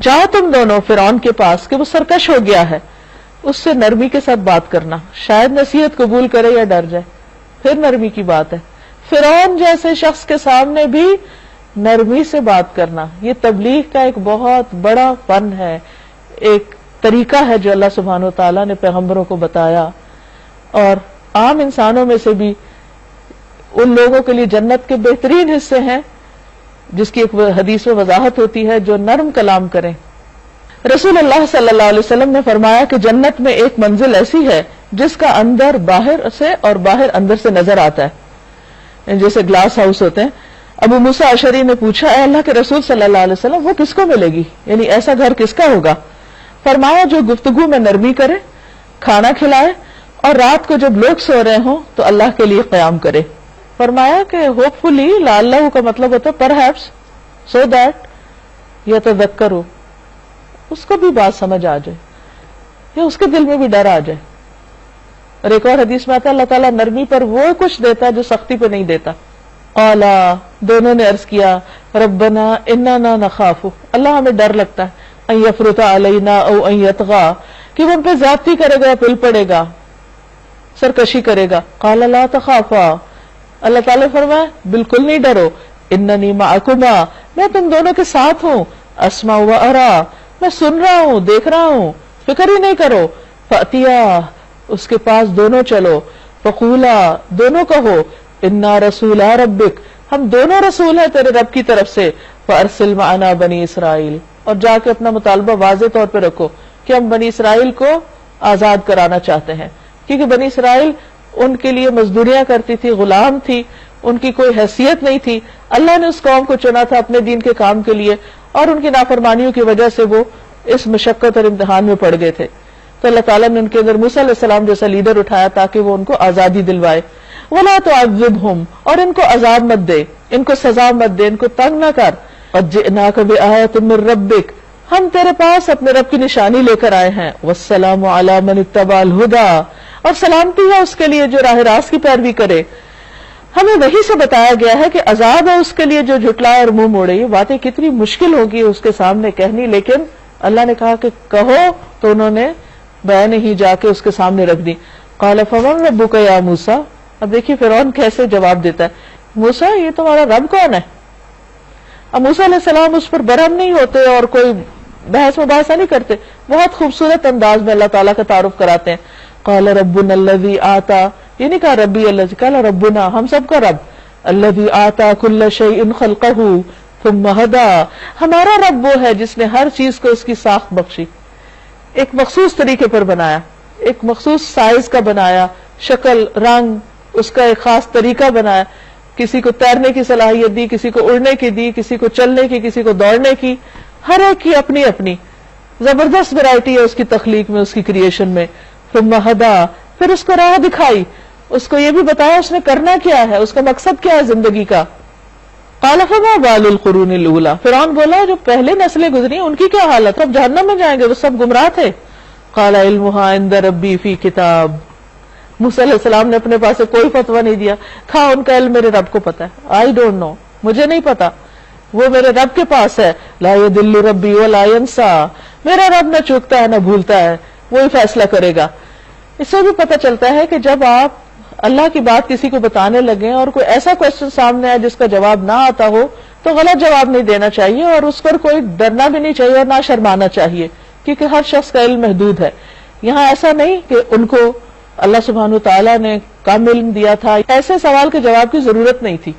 جاؤ تم دونوں فرعون کے پاس کہ وہ سرکش ہو گیا ہے, اس سے نرمی کے ساتھ بات کرنا, شاید نصیحت قبول کرے یا ڈر جائے, پھر نرمی کی بات ہے. فرعون جیسے شخص کے سامنے بھی نرمی سے بات کرنا, یہ تبلیغ کا ایک بہت بڑا فن ہے, ایک طریقہ ہے جو اللہ سبحانہ وتعالیٰ نے پیغمبروں کو بتایا. اور عام انسانوں میں سے بھی ان لوگوں کے لیے جنت کے بہترین حصے ہیں جس کی ایک حدیث میں وضاحت ہوتی ہے, جو نرم کلام کریں. رسول اللہ صلی اللہ علیہ وسلم نے فرمایا کہ جنت میں ایک منزل ایسی ہے جس کا اندر باہر سے اور باہر اندر سے نظر آتا ہے, جیسے گلاس ہاؤس ہوتے ہیں. ابو موسیٰ اشعری نے پوچھا, اے اللہ کے رسول صلی اللہ علیہ وسلم وہ کس کو ملے گی, یعنی ایسا گھر کس کا ہوگا؟ فرمایا جو گفتگو میں نرمی کرے, کھانا کھلائے, اور رات کو جب لوگ سو رہے ہوں تو اللہ کے لیے قیام کرے. فرمایا کہ ہوپ فلی, لعلہ کا مطلب ہوتا ہے پرہیپس, سو دیٹ یتذکروا, اس کو بھی بات سمجھ آ جائے یا اس کے دل میں بھی ڈر آ جائے. اور ایک اور حدیث میں آتا ہے اللہ تعالیٰ نرمی پر وہ کچھ دیتا ہے جو سختی پہ نہیں دیتا. قالا, دونوں نے عرض کیا, ربنا اننا نخاف, اللہ ہمیں ڈر لگتا ہے, ان یفرط علینا او ان یطغى, کہ وہ ہم پہ زیادتی کرے گا, پل پڑے گا, سرکشی کرے گا. قال لا تخافا, اللہ تعالیٰ فرمایا بالکل نہیں ڈرو, اننی معکما, میں تم دونوں کے ساتھ ہوں, اسمع و ارا, میں سن رہا ہوں, دیکھ رہا ہوں, فکر ہی نہیں کرو. فاتیا, اس کے پاس دونوں چلو, فقولا, دونوں کہو, انا رسولا ربک, ہم دونوں رسول ہیں تیرے رب کی طرف سے, فارسل معنا بنی اسرائیل, اور جا کے اپنا مطالبہ واضح طور پہ رکھو کہ ہم بنی اسرائیل کو آزاد کرانا چاہتے ہیں, کیونکہ بنی اسرائیل ان کے لیے مزدوریاں کرتی تھی, غلام تھی, ان کی کوئی حیثیت نہیں تھی. اللہ نے اس قوم کو چنا تھا اپنے دین کے کام کے لیے, اور ان کی نافرمانیوں کی وجہ سے وہ اس مشقت اور امتحان میں پڑ گئے تھے. تو اللہ تعالیٰ نے ان کے اندر موسیٰ علیہ السلام جیسا لیڈر اٹھایا تاکہ وہ ان کو آزادی دلوائے. وَلَا تُعَذِّبْهُمْ, اور ان کو عذاب مت دے, ان کو سزا مت دے, ان کو تنگ نہ کر. قَدْ جِئْنَاكَ بِآيَةٍ مِّن رَّبِّكَ, ہم تیرے پاس اپنے رب کی نشانی لے کر آئے ہیں. وَالسَّلَامُ عَلَىٰ مَنِ اتَّبَعَ الْهُدَىٰ, اور سلامتی ہے اس کے لیے جو راہ راست کی پیروی کرے. ہمیں وہی سے بتایا گیا ہے کہ عذاب ہے اس کے لیے جو جھٹلائے اور منہ موڑے. یہ باتیں کتنی مشکل ہوگی اس کے سامنے کہنی, لیکن اللہ نے کہا کہ کہو, تو انہوں نے بیان ہی جا کے اس کے سامنے رکھ دی. قال فمن ربک یا موسیٰ, اب دیکھیے فرعون کیسے جواب دیتا ہے, موسیٰ یہ تمہارا رب کون ہے؟ اب موسیٰ علیہ السلام اس پر برہم نہیں ہوتے اور کوئی بحث مباحثہ نہیں کرتے, بہت خوبصورت انداز میں اللہ تعالیٰ کا تعارف کراتے ہیں. قال ربنا الذی آتا, یہ نہیں کہا ربی اللہ, قال ربنا, ہم سب کا رب, الذی آتا کل شیء خلقہ ثم ہدی, ہمارا رب وہ ہے جس نے ہر چیز کو اس کی ساخت بخشی, ایک مخصوص طریقے پر بنایا, ایک مخصوص سائز کا بنایا, شکل رنگ اس کا ایک خاص طریقہ بنایا, کسی کو تیرنے کی صلاحیت دی, کسی کو اڑنے کی دی, کسی کو چلنے کی, کسی کو دوڑنے کی, ہر ایک کی اپنی اپنی زبردست ویرائٹی ہے اس کی تخلیق میں, اس کی کریشن میں. ثم ہدی, پھر اس کو راہ دکھائی, اس کو یہ بھی بتایا اس نے کرنا کیا ہے, اس کا مقصد کیا ہے زندگی کا. قال فما بال القرون الاولى, فرعون بولا جو پہلے نسلیں گزری ان کی کیا حالت, اب جہنم میں جائیں گے, وہ سب گمراہ تھے. قال علمها عند ربی فی کتاب, موسیٰ علیہ السلام نے اپنے پاس سے کوئی فتویٰ نہیں دیا, کہا ان کا علم میرے رب کو پتا ہے, آئی ڈونٹ نو, مجھے نہیں پتا, وہ میرے رب کے پاس ہے. لا یضل ربی ولا ینسا, میرا رب نہ چوکتا ہے نہ بھولتا ہے, وہی فیصلہ کرے گا. اس سے بھی پتہ چلتا ہے کہ جب آپ اللہ کی بات کسی کو بتانے لگیں اور کوئی ایسا کوشچن سامنے آئے جس کا جواب نہ آتا ہو تو غلط جواب نہیں دینا چاہیے, اور اس پر کوئی ڈرنا بھی نہیں چاہیے اور نہ شرمانا چاہیے, کیونکہ ہر شخص کا علم محدود ہے. یہاں ایسا نہیں کہ ان کو اللہ سبحانہ تعالیٰ نے کم علم دیا تھا؟ ایسے سوال کے جواب کی ضرورت نہیں تھی.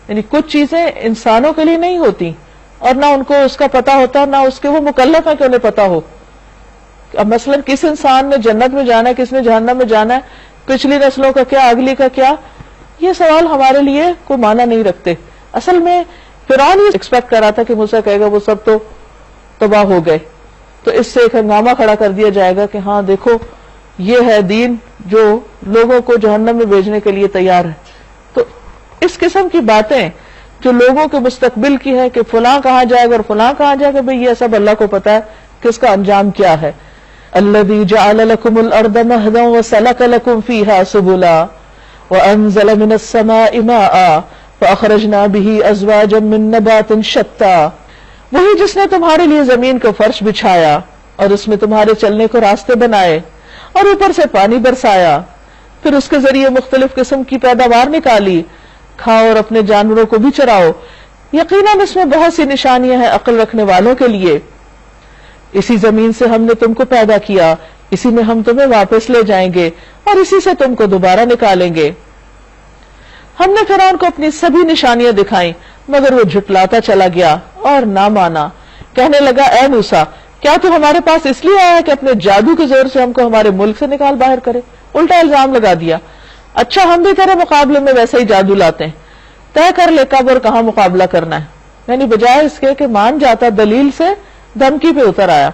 یعنی کچھ چیزیں انسانوں کے لیے نہیں ہوتی اور نہ ان کو اس کا پتا ہوتا، نہ اس کے وہ مکلف ہے کہ انہیں پتا ہو. اب مثلا کس انسان نے جنت میں جانا ہے، کس نے جہنم میں جانا ہے، پچھلی نسلوں کا کیا، اگلی کا کیا، یہ سوال ہمارے لیے کوئی معنی نہیں رکھتے. اصل میں فرعون یہ ایکسپیکٹ کر رہا تھا کہ موسیٰ کہے گا وہ سب تو تباہ ہو گئے، تو اس سے ایک ہنگامہ کھڑا کر دیا جائے گا کہ ہاں دیکھو یہ ہے دین جو لوگوں کو جہنم میں بھیجنے کے لیے تیار ہے. تو اس قسم کی باتیں جو لوگوں کے مستقبل کی ہے کہ فلاں کہاں جائے گا اور فلاں کہاں جائے گا، بھئی یہ سب اللہ کو پتا ہے کہ اس کا انجام کیا ہے. الذی جعل لکم الارض مہدا وسلک لکم فیہا سبلا وانزل من السماء ماء فاخرجنا به ازواجا من نبات شتى، وہی جس نے تمہارے لیے زمین کو فرش بچھایا اور اس میں تمہارے چلنے کو راستے بنائے اور اوپر سے پانی برسایا، پھر اس کے ذریعے مختلف قسم کی پیداوار نکالی، کھاؤ اور اپنے جانوروں کو بھی چراؤ، یقیناً اس میں بہت سی نشانیاں ہیں عقل رکھنے والوں کے لیے. اسی زمین سے ہم نے تم کو پیدا کیا، اسی میں ہم تمہیں واپس لے جائیں گے اور اسی سے تم کو دوبارہ نکالیں گے. ہم نے فرعون کو اپنی سبھی نشانیاں دکھائیں مگر وہ جھٹلاتا چلا گیا اور نہ مانا. کہنے لگا اے موسیٰ کیا تو ہمارے پاس اس لیے آیا کہ اپنے جادو کے زور سے ہم کو ہمارے ملک سے نکال باہر کرے؟ الٹا الزام لگا دیا. اچھا ہم بھی تیرے مقابلے میں ویسے ہی جادو لاتے ہیں، طے کر لے کب اور کہاں مقابلہ کرنا ہے. یعنی بجائے اس کے کہ مان جاتا، دلیل سے دھمکی پہ اتر آیا.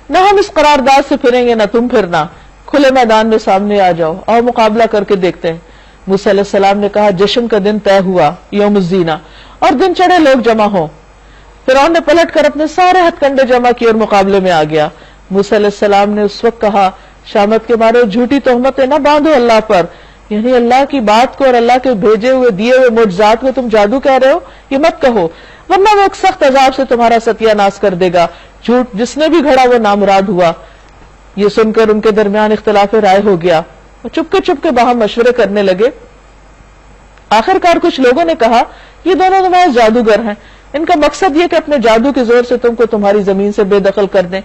نہ ہم اس قرارداد سے پھریں گے نہ تم پھرنا، کھلے میدان میں سامنے آ جاؤ اور مقابلہ کر کے دیکھتے ہیں. موسیٰ علیہ السلام نے کہا جشن کا دن طے ہوا، یوم الزینہ، اور دن چڑھے لوگ جمع ہوں. فرعون نے پلٹ کر اپنے سارے ہتھ کنڈے جمع کیے اور مقابلے میں آ گیا. موسیٰ علیہ السلام نے اس وقت کہا شامت کے مارے جھوٹی تہمتیں نہ باندھو اللہ پر، یعنی اللہ کی بات کو اور اللہ کے بھیجے ہوئے دیے ہوئے معجزات کو تم جادو کہہ رہے ہو، یہ مت کہو ورنہ وہ ایک سخت عذاب سے تمہارا ستیہ ناش کر دے گا. جھوٹ جس نے بھی گھڑا وہ نامراد ہوا. یہ سن کر ان کے درمیان اختلاف رائے ہو گیا اور چپ کے باہم مشورے کرنے لگے. آخرکار کچھ لوگوں نے کہا یہ دونوں تمہارے جادوگر ہیں، ان کا مقصد یہ کہ اپنے جادو کے زور سے تم کو تمہاری زمین سے بے دخل کر دیں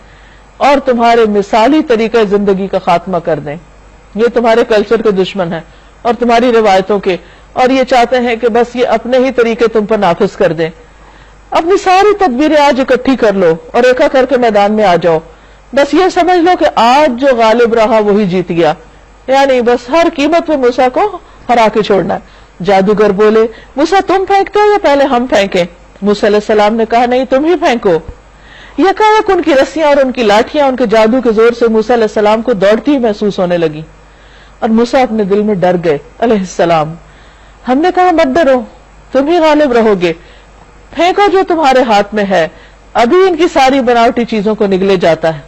اور تمہارے مثالی طریقہ زندگی کا خاتمہ کر دیں. یہ تمہارے کلچر کے دشمن ہیں اور تمہاری روایتوں کے، اور یہ چاہتے ہیں کہ بس یہ اپنے ہی طریقے تم پر نافذ کر دیں. اپنی ساری تدبیریں آج اکٹھی کر لو اور ایکا کر کے میدان میں آ جاؤ. بس یہ سمجھ لو کہ آج جو غالب رہا وہی جیت گیا، یعنی بس ہر قیمت پہ موسیٰ کو ہرا کے چھوڑنا ہے. جادوگر بولے موسیٰ تم پھینکتے ہو یا پہلے ہم پھینکیں؟ موسیٰ علیہ السلام نے کہا نہیں تم ہی پھینکو. یکایک ان کی رسیاں اور ان کی لاٹھیاں ان کے جادو کے زور سے موسیٰ علیہ السلام کو دوڑتی ہی محسوس ہونے لگی اور موسیٰ اپنے دل میں ڈر گئے علیہ السلام. ہم نے کہا مت ڈرو، تم ہی غالب رہو گے، پھینکو جو تمہارے ہاتھ میں ہے. ابھی ان کی ساری بناوٹی چیزوں کو نگلے جاتا ہے.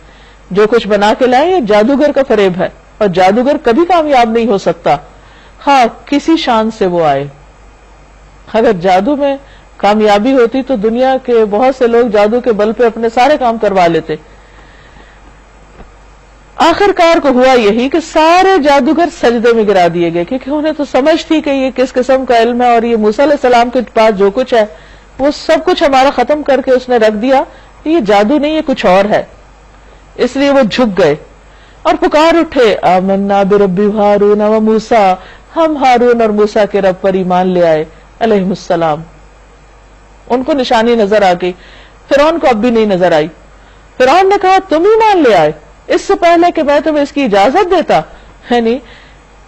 جو کچھ بنا کے لائے یہ جادوگر کا فریب ہے اور جادوگر کبھی کامیاب نہیں ہو سکتا، ہاں کسی شان سے وہ آئے. اگر جادو میں کامیابی ہوتی تو دنیا کے بہت سے لوگ جادو کے بل پہ اپنے سارے کام کروا لیتے. آخرکار کو ہوا یہی کہ سارے جادوگر سجدے میں گرا دیے گئے، کیونکہ انہیں تو سمجھ تھی کہ یہ کس قسم کا علم ہے اور یہ موسیٰ علیہ السلام کے پاس جو کچھ ہے وہ سب کچھ ہمارا ختم کر کے اس نے رکھ دیا، یہ جادو نہیں یہ کچھ اور ہے. اس لیے وہ جھک گئے اور پکار اٹھے آمنا برب ہارون و موسیٰ، ہم ہارون اور موسیٰ کے رب پر ایمان لے آئے علیہ السلام. ان کو نشانی نظر آ گئی، فرعون کو اب بھی نہیں نظر آئی. فرعون نے کہا تم ایمان لے آئے اس سے پہلے کہ میں تمہیں اس کی اجازت دیتا، یعنی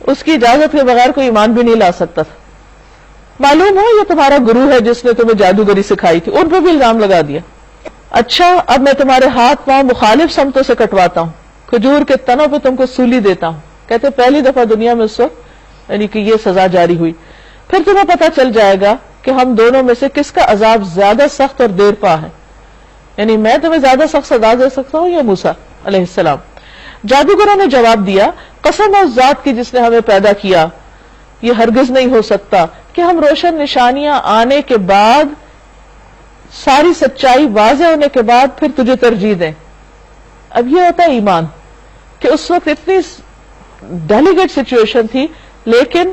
اس کی اجازت کے بغیر کوئی ایمان بھی نہیں لا سکتا تھا. معلوم ہو یہ تمہارا گرو ہے جس نے تمہیں جادوگری سکھائی تھی. ان پہ بھی الزام لگا دیا. اچھا اب میں تمہارے ہاتھ پاؤں مخالف سمتوں سے کٹواتا ہوں، کھجور کے تنوں پہ تم کو سولی دیتا ہوں. کہتے پہلی دفعہ دنیا میں اس وقت یعنی کہ یہ سزا جاری ہوئی، پھر تمہیں پتہ چل جائے گا کہ ہم دونوں میں سے کس کا عذاب زیادہ سخت اور دیر پا ہے. یعنی میں تمہیں زیادہ سخت سزا دے سکتا ہوں یا موسیٰ علیہ السلام. جادوگروں نے جواب دیا قسم اس ذات کی جس نے ہمیں پیدا کیا، یہ ہرگز نہیں ہو سکتا کہ ہم روشن نشانیاں آنے کے بعد، ساری سچائی واضح ہونے کے بعد پھر تجھے ترجیح دیں. اب یہ ہوتا ہے ایمان کہ اس وقت اتنی ڈیلیگیٹ سچویشن تھی لیکن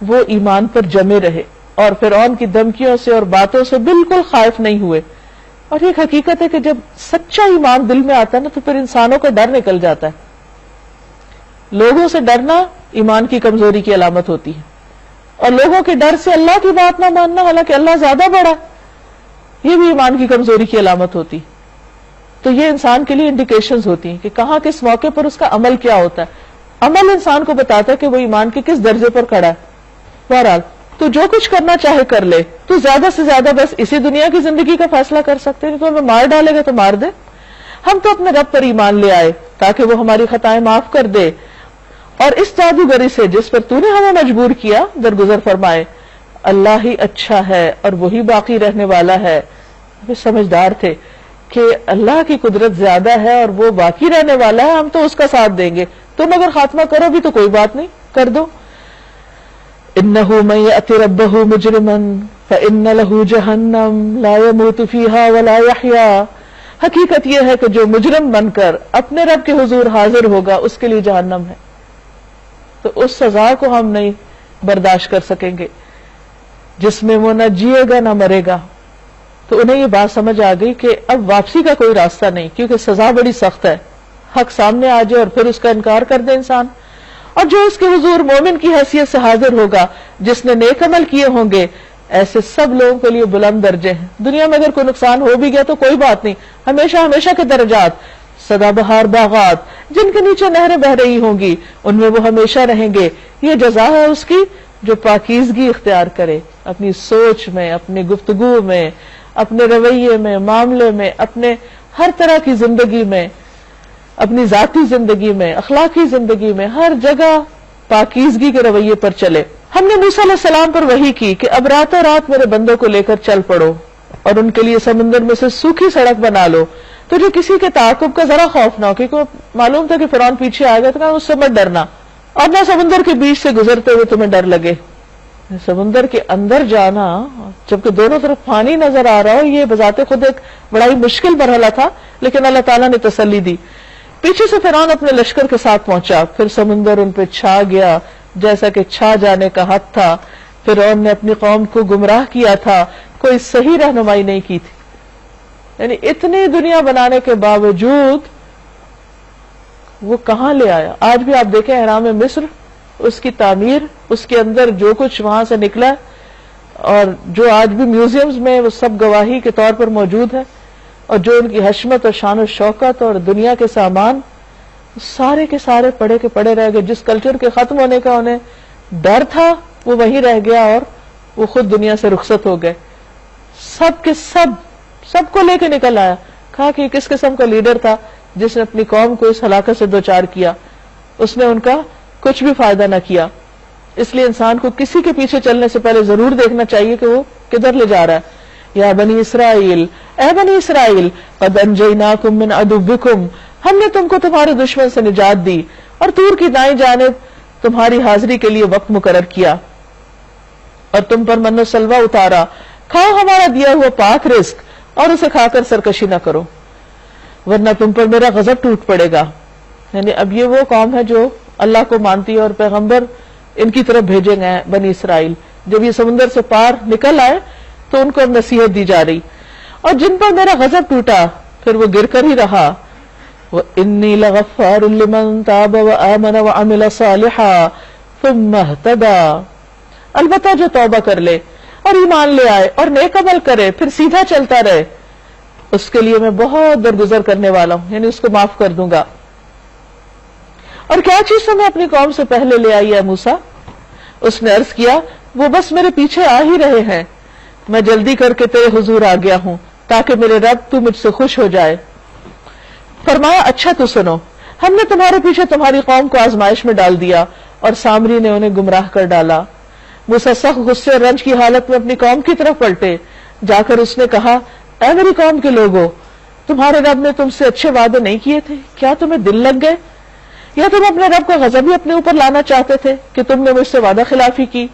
وہ ایمان پر جمے رہے اور فرعون کی دھمکیوں سے اور باتوں سے بالکل خائف نہیں ہوئے. اور یہ حقیقت ہے کہ جب سچا ایمان دل میں آتا ہے نا تو پھر انسانوں کا ڈر نکل جاتا ہے. لوگوں سے ڈرنا ایمان کی کمزوری کی علامت ہوتی ہے، اور لوگوں کے ڈر سے اللہ کی بات نہ ماننا حالانکہ اللہ زیادہ بڑا، یہ بھی ایمان کی کمزوری کی علامت ہوتی. تو یہ انسان کے لیے انڈیکیشنز ہوتی ہیں کہ کہاں کس موقع پر اس کا عمل کیا ہوتا ہے. عمل انسان کو بتاتا ہے کہ وہ ایمان کے کس درجے پر کھڑا ہے. بہرحال تو جو کچھ کرنا چاہے کر لے، تو زیادہ سے زیادہ بس اسی دنیا کی زندگی کا فیصلہ کر سکتے ہیں. تو ہمیں مار ڈالے گا تو مار دے. ہم تو اپنے رب پر ایمان لے آئے تاکہ وہ ہماری خطائیں معاف کر دے، اور اس جادوگری سے جس پر تو نے ہمیں مجبور کیا درگزر فرمائے. اللہ ہی اچھا ہے اور وہی باقی رہنے والا ہے. وہ سمجھدار تھے کہ اللہ کی قدرت زیادہ ہے اور وہ باقی رہنے والا ہے، ہم تو اس کا ساتھ دیں گے. تم اگر خاتمہ کرو بھی تو کوئی بات نہیں، کر دو. انہ من یأتی ربہ مجرما فإن له جہنم لا يموت فیہا ولا یحیا. حقیقت یہ ہے کہ جو مجرم بن کر اپنے رب کے حضور حاضر ہوگا اس کے لیے جہنم ہے. تو اس سزا کو ہم نہیں برداشت کر سکیں گے جس میں وہ نہ جیے گا نہ مرے گا. تو انہیں یہ بات سمجھ آ گئی کہ اب واپسی کا کوئی راستہ نہیں، کیونکہ سزا بڑی سخت ہے. حق سامنے آ جائے اور پھر اس کا انکار کر دے انسان. اور جو اس کے حضور مومن کی حیثیت سے حاضر ہوگا جس نے نیک عمل کیے ہوں گے، ایسے سب لوگوں کے لیے بلند درجے ہیں. دنیا میں اگر کوئی نقصان ہو بھی گیا تو کوئی بات نہیں، ہمیشہ ہمیشہ کے درجات. سدا بہار باغات جن کے نیچے نہریں بہ رہی ہوں گی ان میں وہ ہمیشہ رہیں گے. یہ جزا ہے اس کی جو پاکیزگی اختیار کرے اپنی سوچ میں، اپنی گفتگو میں، اپنے رویے میں، معاملے میں، اپنے ہر طرح کی زندگی میں، اپنی ذاتی زندگی میں، اخلاقی زندگی میں، ہر جگہ پاکیزگی کے رویے پر چلے. ہم نے موسیٰ علیہ السلام پر وحی کی کہ اب راتوں رات میرے بندوں کو لے کر چل پڑو اور ان کے لیے سمندر میں سے سوکھی سڑک بنا لو، تو جو کسی کے تعاقب کا ذرا خوف نہ ہو، کیونکہ معلوم تھا کہ فرعون پیچھے آئے گا، تو کہا اس سے مت ڈرنا، اور نہ سمندر کے بیچ سے گزرتے ہوئے تمہیں ڈر لگے. سمندر کے اندر جانا جبکہ دونوں طرف پانی نظر آ رہا ہو، یہ بذات خود ایک بڑا ہی مشکل مرحلہ تھا، لیکن اللہ تعالیٰ نے تسلی دی. پیچھے سے فرعون اپنے لشکر کے ساتھ پہنچا، پھر سمندر ان پہ چھا گیا جیسا کہ چھا جانے کا حق تھا. فرعون نے اپنی قوم کو گمراہ کیا تھا، کوئی صحیح رہنمائی نہیں کی تھی. یعنی اتنی دنیا بنانے کے باوجود وہ کہاں لے آیا. آج بھی آپ دیکھیں احرام مصر، اس کی تعمیر، اس کے اندر جو کچھ وہاں سے نکلا اور جو آج بھی میوزیمز میں وہ سب گواہی کے طور پر موجود ہے، اور جو ان کی حشمت اور شان و شوکت اور دنیا کے سامان سارے کے سارے پڑے کے پڑے رہ گئے. جس کلچر کے ختم ہونے کا انہیں ڈر تھا وہ وہیں رہ گیا اور وہ خود دنیا سے رخصت ہو گئے. سب کے سب کو لے کے نکل آیا. کہا کہ یہ کس قسم کا لیڈر تھا جس نے اپنی قوم کو اس ہلاکت سے دوچار کیا. اس نے ان کا کچھ بھی فائدہ نہ کیا. اس لیے انسان کو کسی کے پیچھے چلنے سے پہلے ضرور دیکھنا چاہیے کہ وہ کدھر لے جا رہا ہے. یا بنی اسرائیل، اے بنی اسرائیل، قد انجیناکم من عدوکم، ہم نے تم کو تمہارے دشمن سے نجات دی اور طور کی دائیں جانب تمہاری حاضری کے لیے وقت مقرر کیا اور تم پر من و سلوہ اتارا. کھاؤ ہمارا دیا ہوا پاک رزق اور اسے کھا کر سرکشی نہ کرو ورنہ تم پر میرا غضب ٹوٹ پڑے گا. یعنی اب یہ وہ قوم ہے جو اللہ کو مانتی ہے اور پیغمبر ان کی طرف بھیجے گئے ہیں. بنی اسرائیل جب یہ سمندر سے پار نکل آئے تو ان کو اب نصیحت دی جا رہی، اور جن پر میرا غضب ٹوٹا پھر وہ گر کر ہی رہا. وَإِنِّي لَغَفَّارٌ لِّمَن تَابَ وَآمَنَ وَعَمِلَ صَالِحًا ثُمَّ اهْتَدَىٰ. البتہ جو توبہ کر لے اور ایمان لے آئے اور نیک عمل کرے پھر سیدھا چلتا رہے، اس کے لیے میں بہت درگزر کرنے والا ہوں، یعنی اس کو معاف کر دوں گا. اور کیا چیز تمہیں اپنی قوم سے پہلے لے آئی ہے موسیٰ؟ اس نے عرض کیا وہ بس میرے پیچھے آ ہی رہے ہیں، میں جلدی کر کے تیرے حضور آ گیا ہوں تاکہ میرے رب تو مجھ سے خوش ہو جائے. فرمایا اچھا تو سنو، ہم نے تمہارے پیچھے تمہاری قوم کو آزمائش میں ڈال دیا اور سامری نے انہیں گمراہ کر ڈالا. موسیٰ سخت غصے اور رنج کی حالت میں اپنی قوم کی طرف پلٹے. جا کر اس نے کہا اے میری قوم کے لوگوں، تمہارے رب نے تم سے اچھے وعدے نہیں کیے تھے؟ کیا تمہیں دل لگ گئے یا تم اپنے رب کا غضب ہی اپنے اوپر لانا چاہتے تھے کہ تم نے مجھ سے وعدہ خلافی کی؟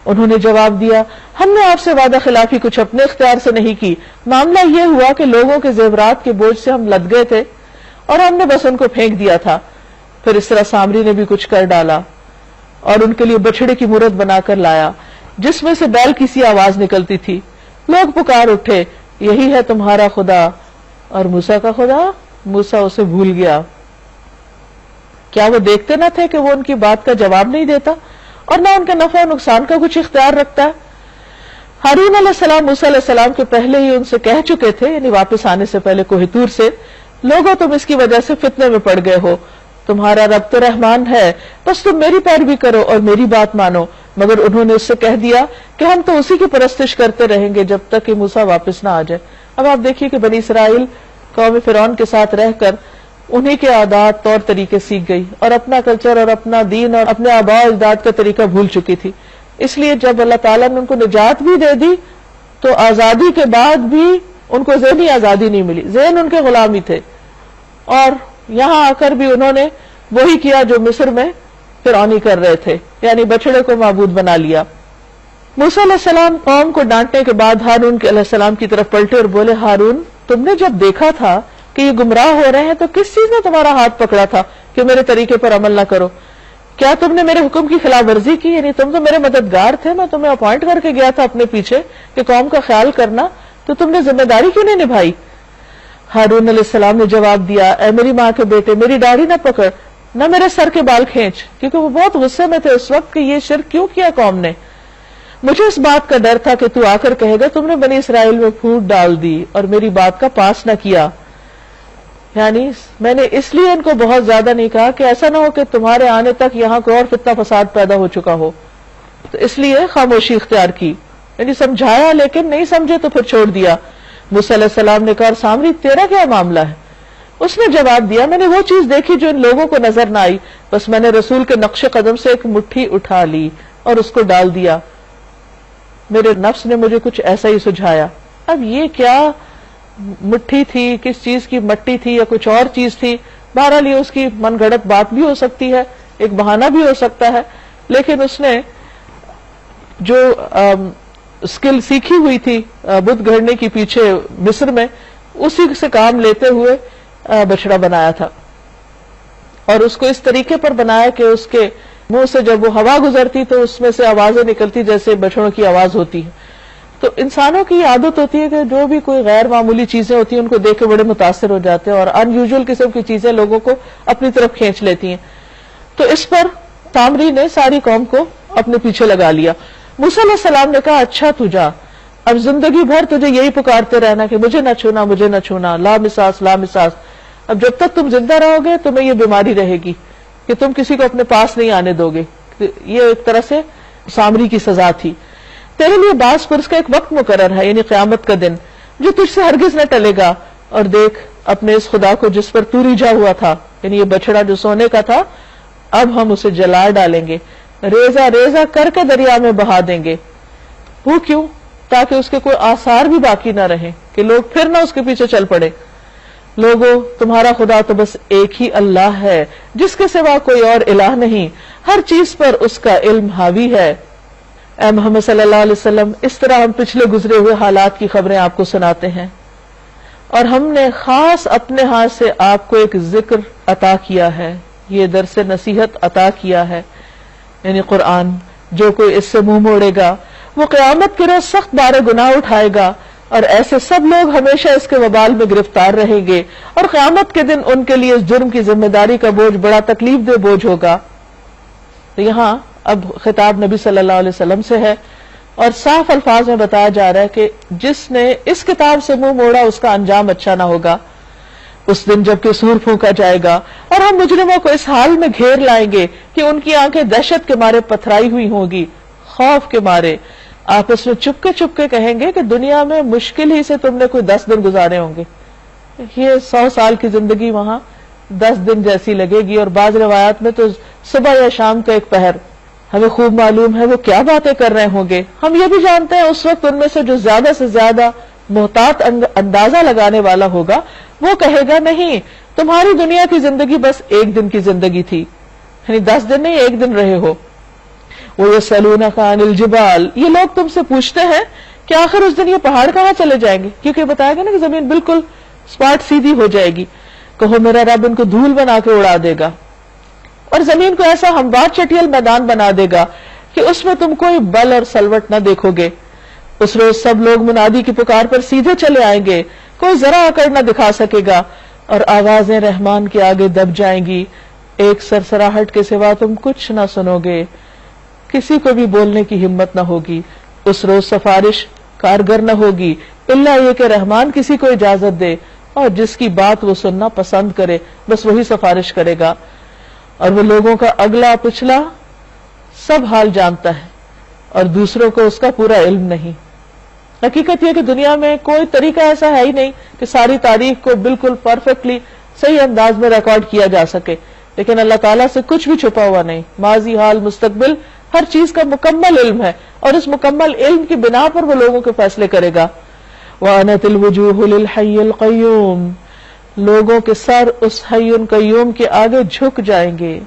انہوں نے جواب دیا ہم نے آپ سے وعدہ خلافی کچھ اپنے اختیار سے نہیں کی، معاملہ یہ ہوا کہ لوگوں کے زیورات کے بوجھ سے ہم لد گئے تھے اور ہم نے بس ان کو پھینک دیا تھا. پھر اس طرح سامری نے بھی کچھ کر ڈالا اور ان کے لیے بچھڑے کی مورت بنا کر لایا جس میں سے بیل کی سی آواز نکلتی تھی. لوگ پکار اٹھے یہی ہے تمہارا خدا اور موسیٰ کا خدا. موسیٰ اسے بھول گیا. کیا وہ دیکھتے نہ تھے کہ وہ ان کی بات کا جواب نہیں دیتا اور نہ ان کے نفع و نقصان کا کچھ اختیار رکھتا ہے؟ ہارون علیہ السلام موسیٰ علیہ السلام کے پہلے ہی ان سے کہہ چکے تھے، یعنی واپس آنے سے پہلے کوہ طور سے، لوگوں تم اس کی وجہ سے فتنے میں پڑ گئے ہو، تمہارا رب تو رحمان ہے، بس تم میری پیروی کرو اور میری بات مانو۔ مگر انہوں نے اس سے کہہ دیا کہ ہم تو اسی کی پرستش کرتے رہیں گے جب تک کہ موسیٰ واپس نہ آ جائے۔ اب آپ دیکھیے کہ بنی اسرائیل قوم فرعون کے ساتھ رہ کر انہی کے عادات طور طریقے سیکھ گئی اور اپنا کلچر اور اپنا دین اور اپنے آباء و اجداد کا طریقہ بھول چکی تھی۔ اس لیے جب اللہ تعالیٰ نے ان کو نجات بھی دے دی تو آزادی کے بعد بھی ان کو ذہنی آزادی نہیں ملی، ذہن ان کے غلام ہی تھے، اور یہاں آ کر بھی انہوں نے وہی کیا جو مصر میں فرعونی کر رہے تھے، یعنی بچڑے کو معبود بنا لیا۔ موسیٰ علیہ السلام قوم کو ڈانٹنے کے بعد ہارون علیہ السلام کی طرف پلٹے اور بولے، ہارون تم نے جب دیکھا تھا کہ یہ گمراہ ہو رہے ہیں تو کس چیز نے تمہارا ہاتھ پکڑا تھا کہ میرے طریقے پر عمل نہ کرو؟ کیا تم نے میرے حکم کی خلاف ورزی کی؟ یعنی تم تو میرے مددگار تھے، میں تمہیں اپوائنٹ کر کے گیا تھا اپنے پیچھے کہ قوم کا خیال کرنا، تو تم نے ذمہ داری کیوں نہیں نبھائی؟ ہارون علیہ السلام نے جواب دیا، اے میری ماں کے بیٹے، میری داڑھی نہ پکڑ، نہ میرے سر کے بال کھینچ، کیونکہ وہ بہت غصے میں تھے اس وقت کہ یہ شرک کیوں کیا قوم نے۔ مجھے اس بات کا ڈر تھا کہ تو آ کر کہے گا تم نے بنی اسرائیل میں پھوٹ ڈال دی اور میری بات کا پاس نہ کیا، یعنی میں نے اس لیے ان کو بہت زیادہ نہیں کہا کہ ایسا نہ ہو کہ تمہارے آنے تک یہاں کوئی اور فتنہ فساد پیدا ہو چکا ہو، تو اس لیے خاموشی اختیار کی، یعنی سمجھایا لیکن نہیں سمجھے تو پھر چھوڑ دیا۔ موسیٰ علیہ السلام نے کہا، سامری تیرا کیا معاملہ ہے؟ اس نے جواب دیا، میں نے وہ چیز دیکھی جو ان لوگوں کو نظر نہ آئی، بس میں نے رسول کے نقش قدم سے ایک مٹھی اٹھا لی اور اس کو ڈال دیا، میرے نفس نے مجھے کچھ ایسا ہی سجھایا۔ اب یہ کیا مٹھی تھی، کس چیز کی مٹی تھی یا کچھ اور چیز تھی، بہرحال یہ اس کی من گھڑت بات بھی ہو سکتی ہے، ایک بہانہ بھی ہو سکتا ہے، لیکن اس نے جو اسکل سیکھی ہوئی تھی بت گھڑنے کی پیچھے مصر میں، اسی سے کام لیتے ہوئے بچڑا بنایا تھا، اور اس کو اس طریقے پر بنایا کہ اس کے منہ سے جب وہ ہوا گزرتی تو اس میں سے آوازیں نکلتی جیسے بچڑوں کی آواز ہوتی ہے۔ تو انسانوں کی عادت ہوتی ہے کہ جو بھی کوئی غیر معمولی چیزیں ہوتی ہیں ان کو دیکھ کے بڑے متاثر ہو جاتے ہیں اور ان یوزول قسم کی چیزیں لوگوں کو اپنی طرف کھینچ لیتی ہیں۔ تو اس پر سامری نے ساری قوم کو اپنے پیچھے لگا لیا۔ موسیٰ علیہ السلام نے کہا، اچھا تو جا، اب زندگی بھر تجھے یہی پکارتے رہنا کہ مجھے نہ چھونا، مجھے نہ چھونا، لا مساس لا مساس، اب جب تک تم زندہ رہو گے تمہیں یہ بیماری رہے گی کہ تم کسی کو اپنے پاس نہیں آنے دو گے۔ یہ ایک طرح سے سامری کی سزا تھی۔ تیرے لیے باس پرس کا ایک وقت مقرر ہے، یعنی قیامت کا دن، جو تجھ سے ہرگز نہ ٹلے گا، اور دیکھ اپنے اس خدا کو جس پر تو ریجھا ہوا تھا، یعنی یہ بچڑا جو سونے کا تھا، اب ہم اسے جلا ڈالیں گے، ریزہ ریزہ کر کے دریا میں بہا دیں گے۔ وہ کیوں؟ تاکہ اس کے کوئی آثار بھی باقی نہ رہیں کہ لوگ پھر نہ اس کے پیچھے چل پڑے۔ لوگوں، تمہارا خدا تو بس ایک ہی اللہ ہے، جس کے سوا کوئی اور الہ نہیں، ہر چیز پر اس کا علم حاوی ہے۔ اے محمد صلی اللہ علیہ وسلم، اس طرح ہم پچھلے گزرے ہوئے حالات کی خبریں آپ کو سناتے ہیں، اور ہم نے خاص اپنے ہاتھ سے آپ کو ایک ذکر عطا کیا ہے، یہ درس نصیحت عطا کیا ہے، یعنی قرآن۔ جو کوئی اس سے منہ موڑے گا وہ قیامت کے روز سخت بار گناہ اٹھائے گا، اور ایسے سب لوگ ہمیشہ اس کے وبال میں گرفتار رہیں گے، اور قیامت کے دن ان کے لیے اس جرم کی ذمہ داری کا بوجھ بڑا تکلیف دہ بوجھ ہوگا۔ تو یہاں اب خطاب نبی صلی اللہ علیہ وسلم سے ہے، اور صاف الفاظ میں بتایا جا رہا ہے کہ جس نے اس کتاب سے منہ موڑا اس کا انجام اچھا نہ ہوگا اس دن جب کہ سور پھونکا جائے گا، اور ہم مجرموں کو اس حال میں گھیر لائیں گے کہ ان کی آنکھیں دہشت کے مارے پتھرائی ہوئی ہوں گی، خوف کے مارے آپس میں چپ کے کہیں گے کہ دنیا میں مشکل ہی سے تم نے کوئی 10 دن گزارے ہوں گے۔ یہ 100 سال کی زندگی وہاں 10 دن جیسی لگے گی، اور بعض روایات میں تو صبح یا شام کا ایک پہر۔ ہمیں خوب معلوم ہے وہ کیا باتیں کر رہے ہوں گے۔ ہم یہ بھی جانتے ہیں اس وقت ان میں سے جو زیادہ سے زیادہ محتاط اندازہ لگانے والا ہوگا وہ کہے گا، نہیں، تمہاری دنیا کی زندگی بس ایک دن کی زندگی تھی، یعنی 10 دن نہیں، ایک دن رہے ہو۔ وَيَسْأَلُونَكَ عَنِ الْجِبَالِ، یہ لوگ تم سے پوچھتے ہیں کہ آخر اس دن یہ پہاڑ کہاں چلے جائیں گے، کیونکہ بتایا گیا نا کہ زمین بالکل سپاٹ سیدھی ہو جائے گی۔ کہو میرا رب ان کو دھول بنا کے اڑا دے گا، اور زمین کو ایسا ہموار چٹیل میدان بنا دے گا کہ اس میں تم کوئی بل اور سلوٹ نہ دیکھو گے۔ اس روز سب لوگ منادی کی پکار پر سیدھے چلے آئیں گے، کوئی ذرا اکڑ نہ دکھا سکے گا، اور آوازیں رحمان کے آگے دب جائیں گی، ایک سرسراہٹ کے سوا تم کچھ نہ سنو گے، کسی کو بھی بولنے کی ہمت نہ ہوگی، اس روز سفارش کارگر نہ ہوگی الا یہ کہ رحمان کسی کو اجازت دے اور جس کی بات وہ سننا پسند کرے بس وہی سفارش کرے گا، اور وہ لوگوں کا اگلا پچھلا سب حال جانتا ہے اور دوسروں کو اس کا پورا علم نہیں۔ حقیقت یہ کہ دنیا میں کوئی طریقہ ایسا ہے ہی نہیں کہ ساری تاریخ کو بالکل پرفیکٹلی صحیح انداز میں ریکارڈ کیا جا سکے، لیکن اللہ تعالیٰ سے کچھ بھی چھپا ہوا نہیں، ماضی حال مستقبل ہر چیز کا مکمل علم ہے، اور اس مکمل علم کی بنا پر وہ لوگوں کے فیصلے کرے گا۔ وَأَنَتِ الْوُجُوهُ لِلْحَيِّ الْقَيُّومِ، لوگوں کے سر اس حی قیوم کے آگے جھک جائیں گے،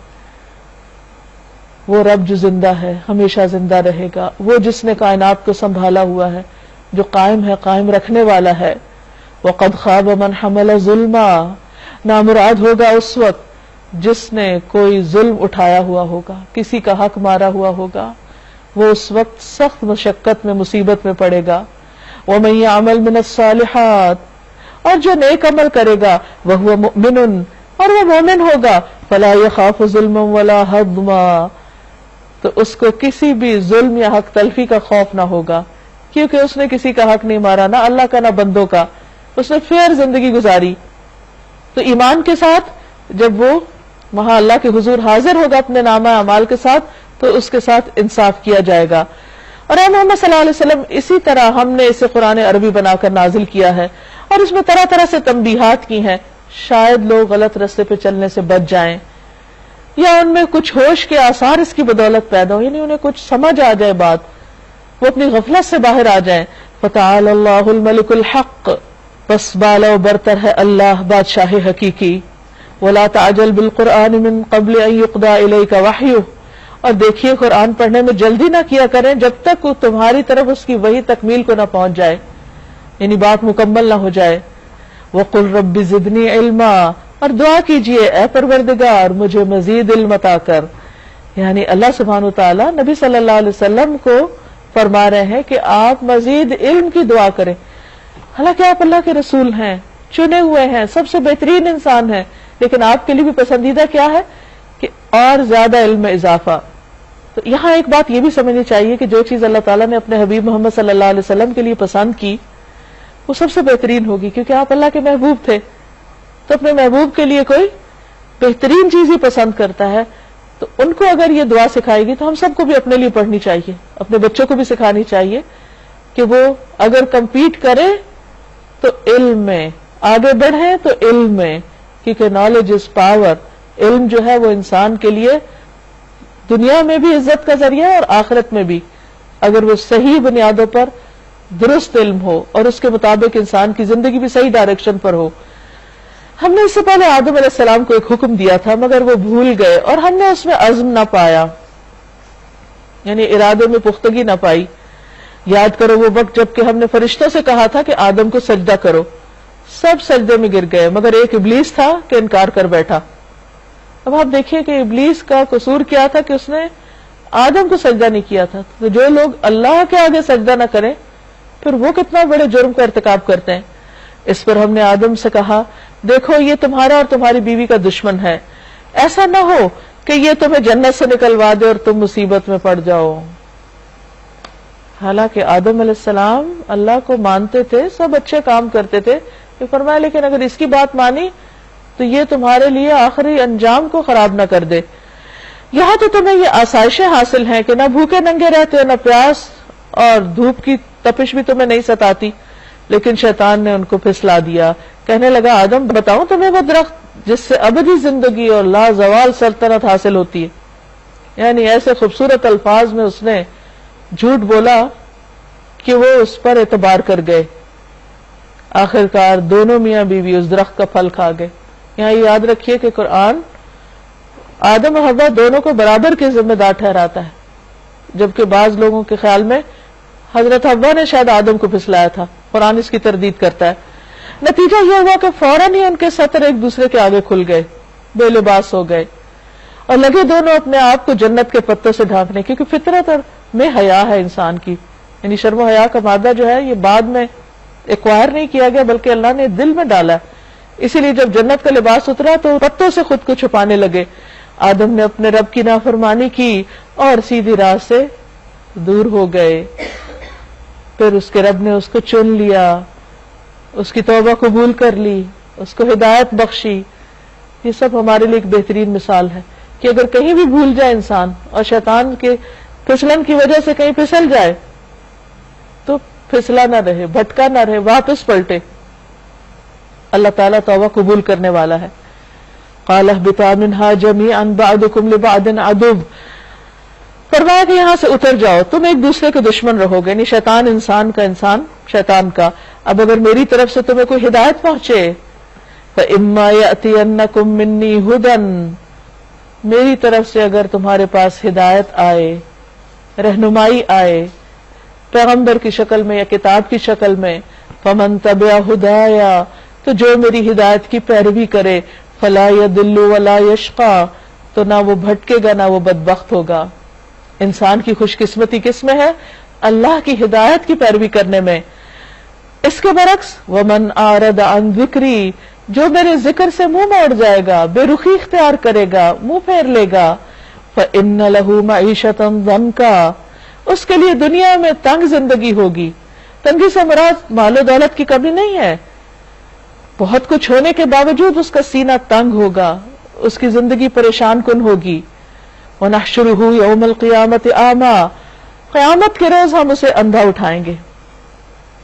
وہ رب جو زندہ ہے، ہمیشہ زندہ رہے گا، وہ جس نے کائنات کو سنبھالا ہوا ہے، جو قائم ہے، قائم رکھنے والا ہے۔ وَقَدْ خَابَ مَنْ حَمَلَ ظُلْمًا، نامراد ہوگا اس وقت جس نے کوئی ظلم اٹھایا ہوا ہوگا، کسی کا حق مارا ہوا ہوگا، وہ اس وقت سخت مشقت میں، مصیبت میں پڑے گا۔ وَمَن يَعْمَلْ مِنَ الصَّالِحَاتِ، اور جو نیک عمل کرے گا، وَهُوَ مُؤْمِنٌ، اور وہ مومن ہوگا، فَلَا يَخَافُ ظُلْمًا وَلَا هَضْمًا، تو اس کو کسی بھی ظلم یا حق تلفی کا خوف نہ ہوگا، کیونکہ اس نے کسی کا حق نہیں مارا، نہ اللہ کا نہ بندوں کا، اس نے فیئر زندگی گزاری۔ تو ایمان کے ساتھ جب وہ وہاں اللہ کے حضور حاضر ہوگا اپنے نامہ اعمال کے ساتھ، تو اس کے ساتھ انصاف کیا جائے گا۔ اور اے محمد صلی اللہ علیہ وسلم، اسی طرح ہم نے اسے قرآن عربی بنا کر نازل کیا ہے، اور اس میں طرح طرح سے تنبیہات کی ہیں، شاید لوگ غلط راستے پہ چلنے سے بچ جائیں، یا ان میں کچھ ہوش کے آثار اس کی بدولت پیدا ہو، یعنی انہیں کچھ سمجھ آ جائے بات، وہ اپنی غفلت سے باہر آ جائیں۔ فَتَعَالَى اللَّهُ الْمَلِكُ الْحَقُّ، بس بالا و برتر ہے اللہ بادشاہ حقیقی۔ وَلَا تَعْجَلْ بِالْقُرْآنِ مِن قَبْلِ أَن يُقْضَىٰ إِلَيْكَ وَحْيُهُ، اور دیکھیے قرآن پڑھنے میں جلدی نہ کیا کریں جب تک وہ تمہاری طرف اس کی وحی تکمیل کو نہ پہنچ جائے، یعنی بات مکمل نہ ہو جائے۔ وَقُلْ رَبِّ زِدْنِي عِلْمًا، اور دعا کیجئے اے پروردگار مجھے مزید علم عطا کر، یعنی اللہ سبحانہ وتعالی نبی صلی اللہ علیہ وسلم کو فرما رہے ہیں کہ آپ مزید علم کی دعا کریں، حالانکہ آپ اللہ کے رسول ہیں، چنے ہوئے ہیں، سب سے بہترین انسان ہیں، لیکن آپ کے لیے بھی پسندیدہ کیا ہے کہ اور زیادہ علم میں اضافہ۔ تو یہاں ایک بات یہ بھی سمجھنی چاہیے کہ جو چیز اللہ تعالیٰ نے اپنے حبیب محمد صلی اللہ علیہ وسلم کے لیے پسند کی وہ سب سے بہترین ہوگی، کیونکہ آپ اللہ کے محبوب تھے، تو اپنے محبوب کے لیے کوئی بہترین چیز ہی پسند کرتا ہے، تو ان کو اگر یہ دعا سکھائے گی تو ہم سب کو بھی اپنے لیے پڑھنی چاہیے، اپنے بچوں کو بھی سکھانی چاہیے کہ وہ اگر کمپیٹ کرے تو علم میں آگے بڑھے، تو علم میں، کیونکہ نالج از پاور، علم جو ہے وہ انسان کے لیے دنیا میں بھی عزت کا ذریعہ ہے اور آخرت میں بھی، اگر وہ صحیح بنیادوں پر درست علم ہو اور اس کے مطابق انسان کی زندگی بھی صحیح ڈائریکشن پر ہو۔ ہم نے اس سے پہلے آدم علیہ السلام کو ایک حکم دیا تھا مگر وہ بھول گئے اور ہم نے اس میں عزم نہ پایا، یعنی ارادے میں پختگی نہ پائی۔ یاد کرو وہ وقت جب کہ ہم نے فرشتوں سے کہا تھا کہ آدم کو سجدہ کرو، سب سجدے میں گر گئے مگر ایک ابلیس تھا کہ انکار کر بیٹھا۔ اب آپ دیکھیے کہ ابلیس کا قصور کیا تھا کہ اس نے آدم کو سجدہ نہیں کیا تھا، تو جو لوگ اللہ کے آگے سجدہ نہ کریں پھر وہ کتنا بڑے جرم کا ارتکاب کرتے ہیں۔ اس پر ہم نے آدم سے کہا دیکھو یہ تمہارا اور تمہاری بیوی کا دشمن ہے، ایسا نہ ہو کہ یہ تمہیں جنت سے نکلوا دے اور تم مصیبت میں پڑ جاؤ۔ حالانکہ آدم علیہ السلام اللہ کو مانتے تھے، سب اچھے کام کرتے تھے، یہ فرمایا لیکن اگر اس کی بات مانی تو یہ تمہارے لیے آخری انجام کو خراب نہ کر دے۔ یہاں تو تمہیں یہ آسائشیں حاصل ہیں کہ نہ بھوکے ننگے رہتے ہو، نہ پیاس اور دھوپ کی تپش بھی تمہیں نہیں ستاتی، لیکن شیطان نے ان کو پھسلا دیا، کہنے لگا آدم بتاؤں تمہیں وہ درخت جس سے ابدی زندگی اور لازوال سلطنت حاصل ہوتی ہے؟ یعنی ایسے خوبصورت الفاظ میں اس نے جھوٹ بولا کہ وہ اس پر اعتبار کر گئے، آخرکار دونوں میاں بیوی اس درخت کا پھل کھا گئے۔ یہاں یہ یاد رکھیے کہ قرآن آدم اور حوا دونوں کو برابر کے ذمہ دار ٹھہراتا ہے، جبکہ بعض لوگوں کے خیال میں حضرت حوا نے شاید آدم کو پھسلایا تھا، قرآن اس کی تردید کرتا ہے۔ نتیجہ یہ ہوا کہ فوراً ہی ان کے سطر ایک دوسرے کے آگے کھل گئے، بے لباس ہو گئے اور لگے دونوں اپنے آپ کو جنت کے پتوں سے ڈھانکنے، کیونکہ فطرت میں حیا ہے انسان کی، یعنی شرم و حیا کا مادہ جو ہے یہ بعد میں ایکوائر نہیں کیا گیا بلکہ اللہ نے دل میں ڈالا ہے، اسی لیے جب جنت کا لباس اترا تو پتوں سے خود کو چھپانے لگے آدم نے اپنے رب کی نافرمانی کی اور سیدھی راہ سے دور ہو گئے. پھر اس کے رب نے اس کو چن لیا، اس کی توبہ قبول کر لی، اس کو ہدایت بخشی. یہ سب ہمارے لیے ایک بہترین مثال ہے کہ اگر کہیں بھی بھول جائے انسان اور شیطان کے پھسلن کی وجہ سے کہیں پھسل جائے تو پھسلا نہ رہے، بھٹکا نہ رہے، واپس پلٹے. اللہ تعالیٰ توبہ قبول کرنے والا ہے. قال اهبطا منها جميعا بعضكم لبعض عدو، فرمایا کہ یہاں سے اتر جاؤ، تم ایک دوسرے کے دشمن رہو گے. یعنی شیطان انسان کا، انسان شیطان کا. اب اگر میری طرف سے تمہیں کوئی ہدایت پہنچے، فَإِمَّا يَأْتِيَنَّكُم مِّنِّي هُدًى، میری طرف سے اگر تمہارے پاس ہدایت آئے، رہنمائی آئے، پیغمبر کی شکل میں یا کتاب کی شکل میں، فَمَن تَبِعَ هُدَايَا، تو جو میری ہدایت کی پیروی کرے، فَلَا يَضِلُّ وَلَا يَشْقَى، تو نہ وہ بھٹکے گا نہ وہ بدبخت ہوگا. انسان کی خوش قسمتی کس میں ہے؟ اللہ کی ہدایت کی پیروی کرنے میں. اس کے برعکس وَمَنْ أَعْرَضَ عَنْ ذِكْرِي، جو میرے ذکر سے منہ موڑ جائے گا، بے رخی اختیار کرے گا، منہ پھیر لے گا، فَإِنَّ لَهُ مَعِيشَةً ضَنْكَا، اس کے لیے دنیا میں تنگ زندگی ہوگی. تنگی سے مراد مال و دولت کی کمی نہیں ہے، بہت کچھ ہونے کے باوجود اس کا سینہ تنگ ہوگا، اس کی زندگی پریشان کن ہوگی. وَنَحْشُرُهُ يَوْمَ الْقِيَامَةِ أَعْمَى، قیامت کے روز ہم اسے اندھا اٹھائیں گے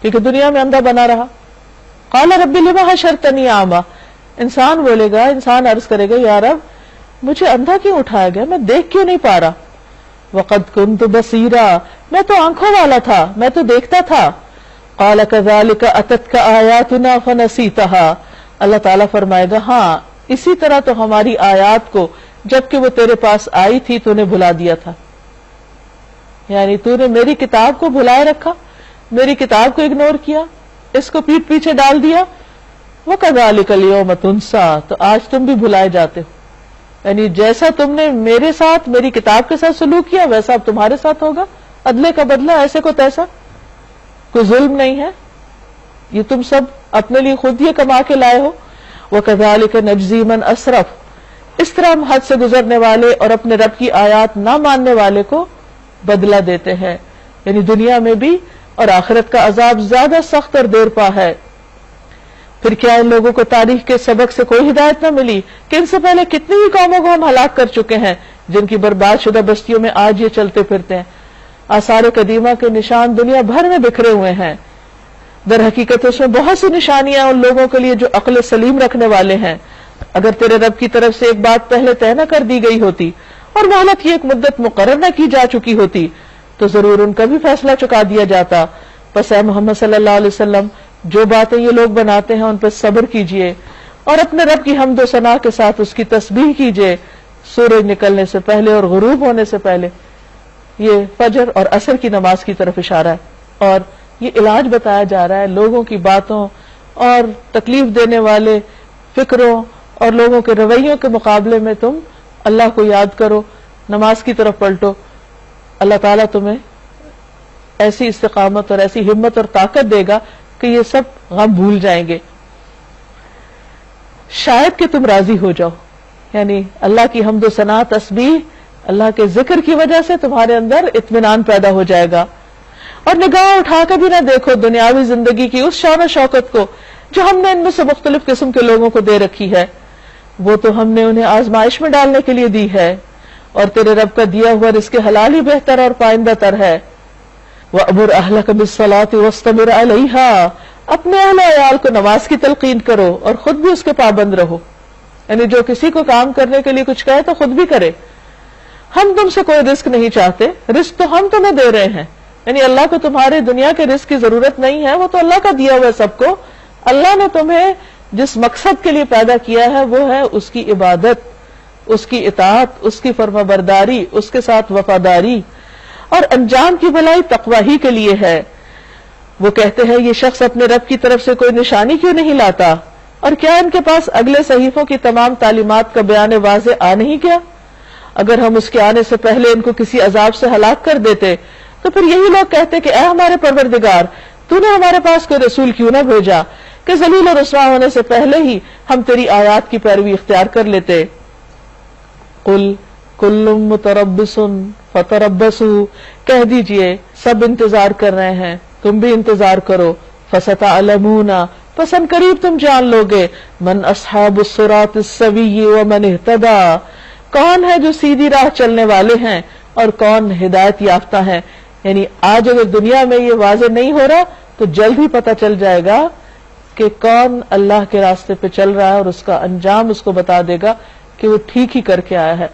کیونکہ دنیا میں اندھا بنا رہا. قال رب لما حشرتنی اعمی، انسان بولے گا، انسان عرض کرے گا یا رب مجھے اندھا کیوں اٹھایا گیا، میں دیکھ کیوں نہیں پا رہا. وقد كنت بصیرا، میں تو آنکھوں والا تھا، میں تو دیکھتا تھا. قال كذلك اتتك آیاتنا فنسیتها، اللہ تعالیٰ فرمائے گا ہاں اسی طرح تو ہماری آیات کو جبکہ وہ تیرے پاس آئی تھی تو نے بھلا دیا تھا. یعنی تو نے میری کتاب کو بھلائے رکھا، میری کتاب کو اگنور کیا، اس کو پیٹ پیچھے ڈال دیا. وَكَذَلِكَ الْيَوْمَ تُنْسَى، تو آج تم بھی بھلائے جاتے ہو. یعنی جیسا تم نے میرے ساتھ، میری کتاب کے ساتھ سلوک کیا ویسا اب تمہارے ساتھ ہوگا. عدلے کا بدلہ، ایسے کو تیسا، کوئی ظلم نہیں ہے، یہ تم سب اپنے لیے خود یہ کما کے لائے ہو. وَكَذَلِكَ نَجْزِي مَنْ أَسْرَفَ، اس طرح ہم حد سے گزرنے والے اور اپنے رب کی آیات نہ ماننے والے کو بدلہ دیتے ہیں. یعنی دنیا میں بھی اور آخرت کا عذاب زیادہ سخت اور دیر پا ہے. پھر کیا ان لوگوں کو تاریخ کے سبق سے کوئی ہدایت نہ ملی کہ ان سے پہلے کتنی ہی قوموں کو ہم ہلاک کر چکے ہیں جن کی برباد شدہ بستیوں میں آج یہ چلتے پھرتے ہیں. آثار قدیمہ کے نشان دنیا بھر میں بکھرے ہوئے ہیں. در حقیقت اس میں بہت سی نشانیاں ان لوگوں کے لیے جو عقل سلیم رکھنے والے ہیں. اگر تیرے رب کی طرف سے ایک بات پہلے طے نہ کر دی گئی ہوتی اور مہلت کی ایک مدت مقرر نہ کی جا چکی ہوتی تو ضرور ان کا بھی فیصلہ چکا دیا جاتا. پس اے محمد صلی اللہ علیہ وسلم جو باتیں یہ لوگ بناتے ہیں ان پر صبر کیجئے اور اپنے رب کی حمد و ثنا کے ساتھ اس کی تسبیح کیجئے سورج نکلنے سے پہلے اور غروب ہونے سے پہلے. یہ فجر اور عصر کی نماز کی طرف اشارہ ہے اور یہ علاج بتایا جا رہا ہے لوگوں کی باتوں اور تکلیف دینے والے فکروں اور لوگوں کے رویوں کے مقابلے میں تم اللہ کو یاد کرو، نماز کی طرف پلٹو. اللہ تعالیٰ تمہیں ایسی استقامت اور ایسی ہمت اور طاقت دے گا کہ یہ سب غم بھول جائیں گے. شاید کہ تم راضی ہو جاؤ، یعنی اللہ کی حمد و ثنا، تسبیح، اللہ کے ذکر کی وجہ سے تمہارے اندر اطمینان پیدا ہو جائے گا. اور نگاہ اٹھا کے بھی نہ دیکھو دنیاوی زندگی کی اس شان و شوکت کو جو ہم نے ان میں سے مختلف قسم کے لوگوں کو دے رکھی ہے. وہ تو ہم نے انہیں آزمائش میں ڈالنے کے لیے دی ہے اور تیرے رب کا دیا ہوا رزق حلال ہی بہتر اور پائندہ تر ہے. وَأْمُرْ أَهْلَكَ بِالصَّلَاةِ وَاسْتَمِرْ عَلَيْهَا، اپنے اہل و عیال کو نماز کی تلقین کرو اور خود بھی اس کے پابند رہو. یعنی جو کسی کو کام کرنے کے لیے کچھ کہے تو خود بھی کرے. ہم تم سے کوئی رزق نہیں چاہتے، رزق تو ہم تمہیں دے رہے ہیں. یعنی اللہ کو تمہارے دنیا کے رزق کی ضرورت نہیں ہے، وہ تو اللہ کا دیا ہوا ہے سب کو. اللہ نے تمہیں جس مقصد کے لیے پیدا کیا ہے وہ ہے اس کی عبادت، اس کی اطاعت، اس کی فرما برداری، اس کے ساتھ وفاداری، اور انجام کی بھلائی تقوی ہی کے لیے ہے. وہ کہتے ہیں یہ شخص اپنے رب کی طرف سے کوئی نشانی کیوں نہیں لاتا، اور کیا ان کے پاس اگلے صحیفوں کی تمام تعلیمات کا بیان واضح آ نہیں گیا؟ اگر ہم اس کے آنے سے پہلے ان کو کسی عذاب سے ہلاک کر دیتے تو پھر یہی لوگ کہتے کہ اے ہمارے پروردگار تو نے ہمارے پاس کوئی رسول کیوں نہ بھیجا کہ ذلیل و رسوا ہونے سے پہلے ہی ہم تیری آیات کی پیروی اختیار کر لیتے. قل کل متربص فتربصوا، کہہ دیجئے سب انتظار کر رہے ہیں، تم بھی انتظار کرو، فستعلمون، پس ان قریب تم جان لوگے، من اصحاب الصراط السوی ومن اہتدی، کون ہے جو سیدھی راہ چلنے والے ہیں اور کون ہدایت یافتہ ہیں. یعنی آج اگر دنیا میں یہ واضح نہیں ہو رہا تو جلد ہی پتہ چل جائے گا کہ کون اللہ کے راستے پہ چل رہا ہے، اور اس کا انجام اس کو بتا دے گا کہ وہ ٹھیک ہی کر کے آیا ہے.